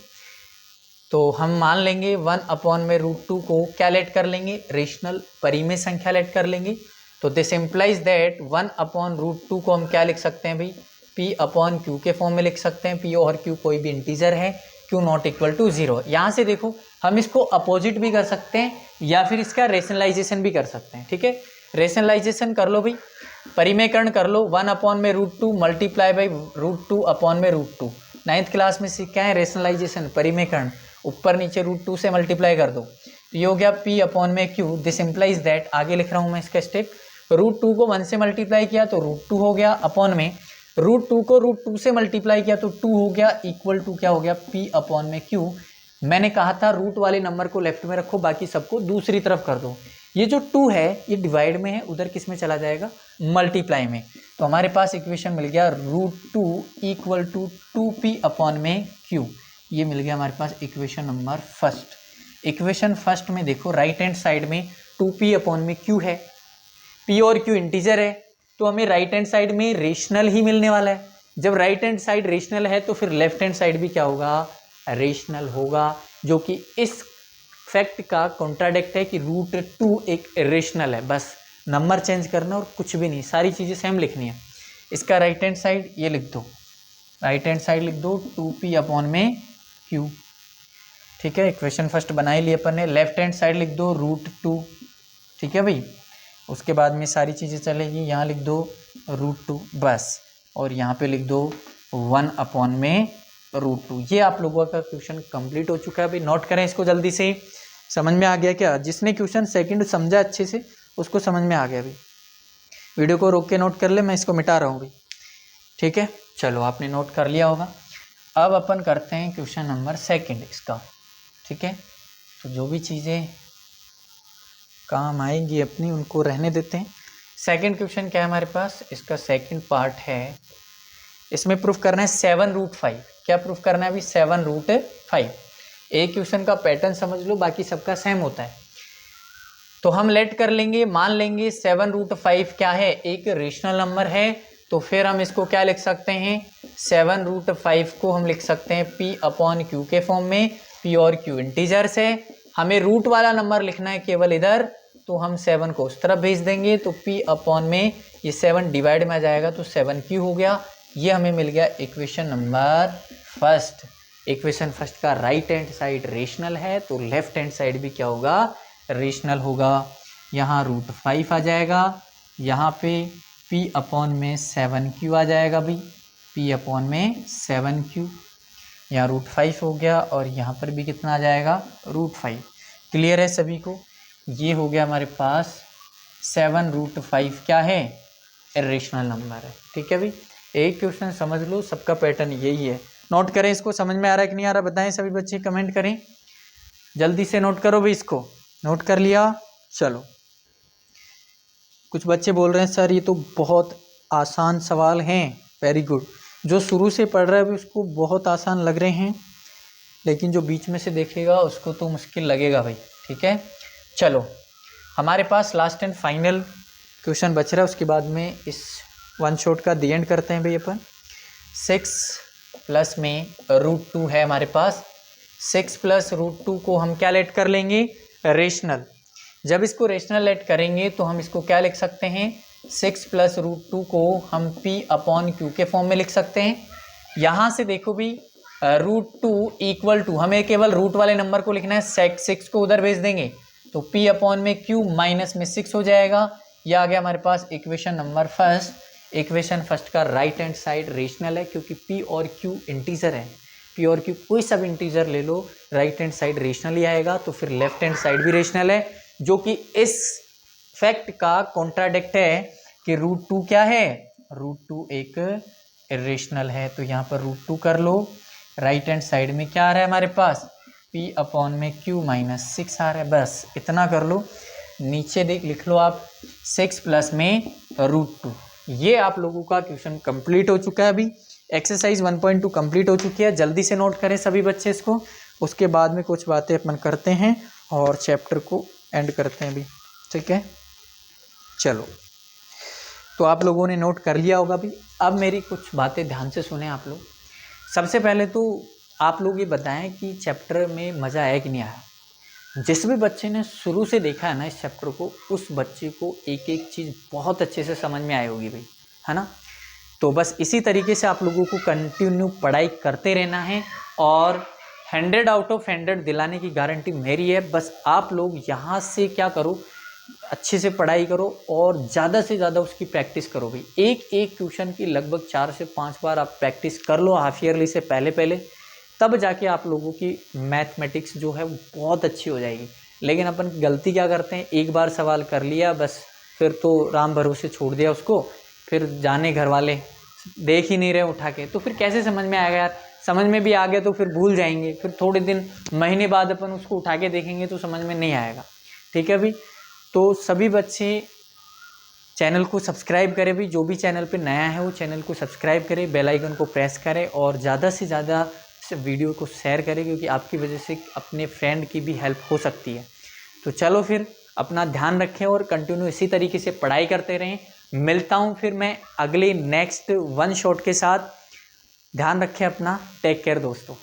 तो हम मान लेंगे 1/√2 को क्या लेट कर लेंगे, रेशनल परिमेय संख्या लेट कर लेंगे। तो दिस इम्प्लाइज दैट 1/√2 को हम क्या लिख सकते हैं भाई, P/Q के फॉर्म में लिख सकते हैं। P और Q कोई भी इंटीजर है, Q ≠ 0। यहाँ से देखो हम इसको अपोजिट भी कर सकते हैं या फिर इसका रेशनलाइजेशन भी कर सकते हैं। ठीक है, रेशनलाइजेशन कर लो भाई, परिमेयकरण कर लो। 1/√2 मल्टीप्लाई बाई √2/√2। 9th क्लास में सीखा है रेशनलाइजेशन, परिमेयकरण, ऊपर नीचे √2 से मल्टीप्लाई कर दो, तो ये हो गया P/Q। दिस इम्प्लाइज दैट, आगे लिख रहा हूँ मैं इसका स्टेप, √2 को 1 से मल्टीप्लाई किया तो √2 हो गया, अपॉन में √2 को √2 से मल्टीप्लाई किया तो 2 हो गया, इक्वल टू क्या हो गया, P/Q। मैंने कहा था रूट वाले नंबर को लेफ्ट में रखो, बाकी सबको दूसरी तरफ कर दो। ये जो 2 है ये डिवाइड में है, उधर किस में चला जाएगा, मल्टीप्लाई में। तो हमारे पास इक्वेशन मिल गया √2 = 2P/Q। ये मिल गया हमारे पास equation number first. Equation first में देखो राइट हैंड साइड में 2P/Q है, P और Q इंटीजर है, तो हमें राइट हैंड साइड में रेशनल ही मिलने वाला है। जब राइट हैंड साइड रेशनल है तो फिर लेफ्ट हैंड साइड भी क्या होगा, रेशनल होगा, जो कि इस फैक्ट का कॉन्ट्राडिक्ट है कि √2 एक इरेशनल है। बस नंबर चेंज करना और कुछ भी नहीं, सारी चीज़ें सेम लिखनी है। इसका राइट हैंड साइड ये लिख दो, राइट हैंड साइड लिख दो 2P/Q। ठीक है, इक्वेशन फर्स्ट बना ही लिया अपन ने। लेफ्ट हैंड साइड लिख दो √2। ठीक है भाई, उसके बाद में सारी चीज़ें चलेगी, यहाँ लिख दो √2 बस, और यहाँ पे लिख दो 1/√2। ये आप लोगों का क्वेश्चन कंप्लीट हो चुका है भाई। नोट करें इसको जल्दी से। समझ में आ गया क्या, जिसने क्वेश्चन सेकंड समझा अच्छे से उसको समझ में आ गया भाई। वीडियो को रोक के नोट कर ले, मैं इसको मिटा रहा हूँ भाई। ठीक है, चलो आपने नोट कर लिया होगा। अब अपन करते हैं क्वेश्चन नंबर सेकंड इसका। ठीक है, तो जो भी चीज़ें काम आएंगी अपनी उनको रहने देते हैं। सेकंड क्वेश्चन क्या है हमारे पास, इसका सेकंड पार्ट है, इसमें प्रूफ करना है 7√5। क्या प्रूफ करना है अभी, 7√5। एक क्वेश्चन का पैटर्न समझ लो, बाकी सबका सेम होता है। तो हम लेट कर लेंगे, मान लेंगे 7√5 क्या है, एक रेशनल नंबर है। तो फिर हम इसको क्या लिख सकते हैं, 7√5 को हम लिख सकते हैं P/Q के फॉर्म में। P और Q इंटीजर्स है, हमें रूट वाला नंबर लिखना है केवल इधर, तो हम 7 को उस तरफ भेज देंगे, तो P/ में ये 7 डिवाइड में आ जाएगा, तो 7Q हो गया। ये हमें मिल गया equation number first. Equation first का राइट हैंड साइड रेशनल है, तो लेफ्ट हैंड साइड भी क्या होगा, रेशनल होगा। यहाँ √5 आ जाएगा, यहाँ पे P/ में 7Q आ जाएगा भाई, P/ में 7Q। यहाँ √5 हो गया और यहाँ पर भी कितना आ जाएगा √5। क्लियर है सभी को? ये हो गया हमारे पास 7√5 क्या है, इरेशनल नंबर है। ठीक है भाई, एक क्वेश्चन समझ लो, सबका पैटर्न यही है। नोट करें इसको, समझ में आ रहा है कि नहीं आ रहा बताएं सभी बच्चे, कमेंट करें जल्दी से। नोट करो भाई, इसको नोट कर लिया? चलो, कुछ बच्चे बोल रहे हैं सर ये तो बहुत आसान सवाल हैं। वेरी गुड, जो शुरू से पढ़ रहा है उसको बहुत आसान लग रहे हैं, लेकिन जो बीच में से देखेगा उसको तो मुश्किल लगेगा भाई। ठीक है, चलो हमारे पास लास्ट एंड फाइनल क्वेश्चन बच रहा है, उसके बाद में इस वन शॉट का दी एंड करते हैं भाई अपन। 6 प्लस में √2 है हमारे पास। 6 प्लस √2 को हम क्या लेट कर लेंगे, रेशनल। जब इसको रेशनल लेट करेंगे तो हम इसको क्या लिख सकते हैं, 6 प्लस √2 को हम P/Q के फॉर्म में लिख सकते हैं। यहाँ से देखो भी √2 इक्वल टू, हमें केवल रूट वाले नंबर को लिखना है, 6 को उधर भेज देंगे तो P/Q माइनस में 6 हो जाएगा। यह आ गया हमारे पास equation number first. Equation first का राइट हैंड साइड रेशनल है, क्योंकि P और Q इंटीजर है। P और Q कोई सब इंटीजर ले लो, राइट हैंड साइड रेशनल ही आएगा, तो फिर लेफ्ट हैंड साइड भी रेशनल है, जो कि इस फैक्ट का कॉन्ट्राडिक्ट है कि √2 क्या है, √2 एक इरेशनल है। तो यहाँ पर √2 कर लो, राइट हैंड साइड में क्या आ रहा है हमारे पास, P/Q माइनस 6 आ रहा है। बस इतना कर लो, नीचे देख लिख लो आप 6 प्लस में √2। ये आप लोगों का क्वेश्चन कंप्लीट हो चुका है। अभी एक्सरसाइज 1.2 कंप्लीट हो चुकी है। जल्दी से नोट करें सभी बच्चे इसको, उसके बाद में कुछ बातें अपन करते हैं और चैप्टर को एंड करते हैं भी। ठीक है, चलो तो आप लोगों ने नोट कर लिया होगा भी। अब मेरी कुछ बातें ध्यान से सुने आप लोग। सबसे पहले तो आप लोग ये बताएं कि चैप्टर में मज़ा आया कि नहीं आया। जिस भी बच्चे ने शुरू से देखा है ना इस चैप्टर को, उस बच्चे को एक एक चीज़ बहुत अच्छे से समझ में आई होगी भाई, है ना। तो बस इसी तरीके से आप लोगों को कंटिन्यू पढ़ाई करते रहना है और 100 आउट ऑफ 100 दिलाने की गारंटी मेरी है। बस आप लोग यहाँ से क्या करो, अच्छे से पढ़ाई करो और ज़्यादा से ज़्यादा उसकी प्रैक्टिस करो भाई। एक एक क्वेश्चन की लगभग 4 से 5 बार आप प्रैक्टिस कर लो हाफ ईयरली से पहले, तब जाके आप लोगों की मैथमेटिक्स जो है वो बहुत अच्छी हो जाएगी। लेकिन अपन गलती क्या करते हैं, एक बार सवाल कर लिया बस, फिर तो राम भरोसे छोड़ दिया उसको, फिर जाने घर वाले देख ही नहीं रहे उठा के, तो फिर कैसे समझ में आएगा यार। समझ में भी आ गया तो फिर भूल जाएंगे, फिर थोड़े दिन महीने बाद अपन उसको उठा के देखेंगे तो समझ में नहीं आएगा। ठीक है भाई, तो सभी बच्चे चैनल को सब्सक्राइब करें भी, जो भी चैनल पे नया है वो चैनल को सब्सक्राइब करें, बेल आइकन को प्रेस करें और ज़्यादा से ज़्यादा वीडियो को शेयर करें, क्योंकि आपकी वजह से अपने फ्रेंड की भी हेल्प हो सकती है। तो चलो फिर अपना ध्यान रखें और कंटिन्यू इसी तरीके से पढ़ाई करते रहें। मिलता हूँ फिर मैं अगले नेक्स्ट वन शॉट के साथ। ध्यान रखें अपना, टेक केयर दोस्तों।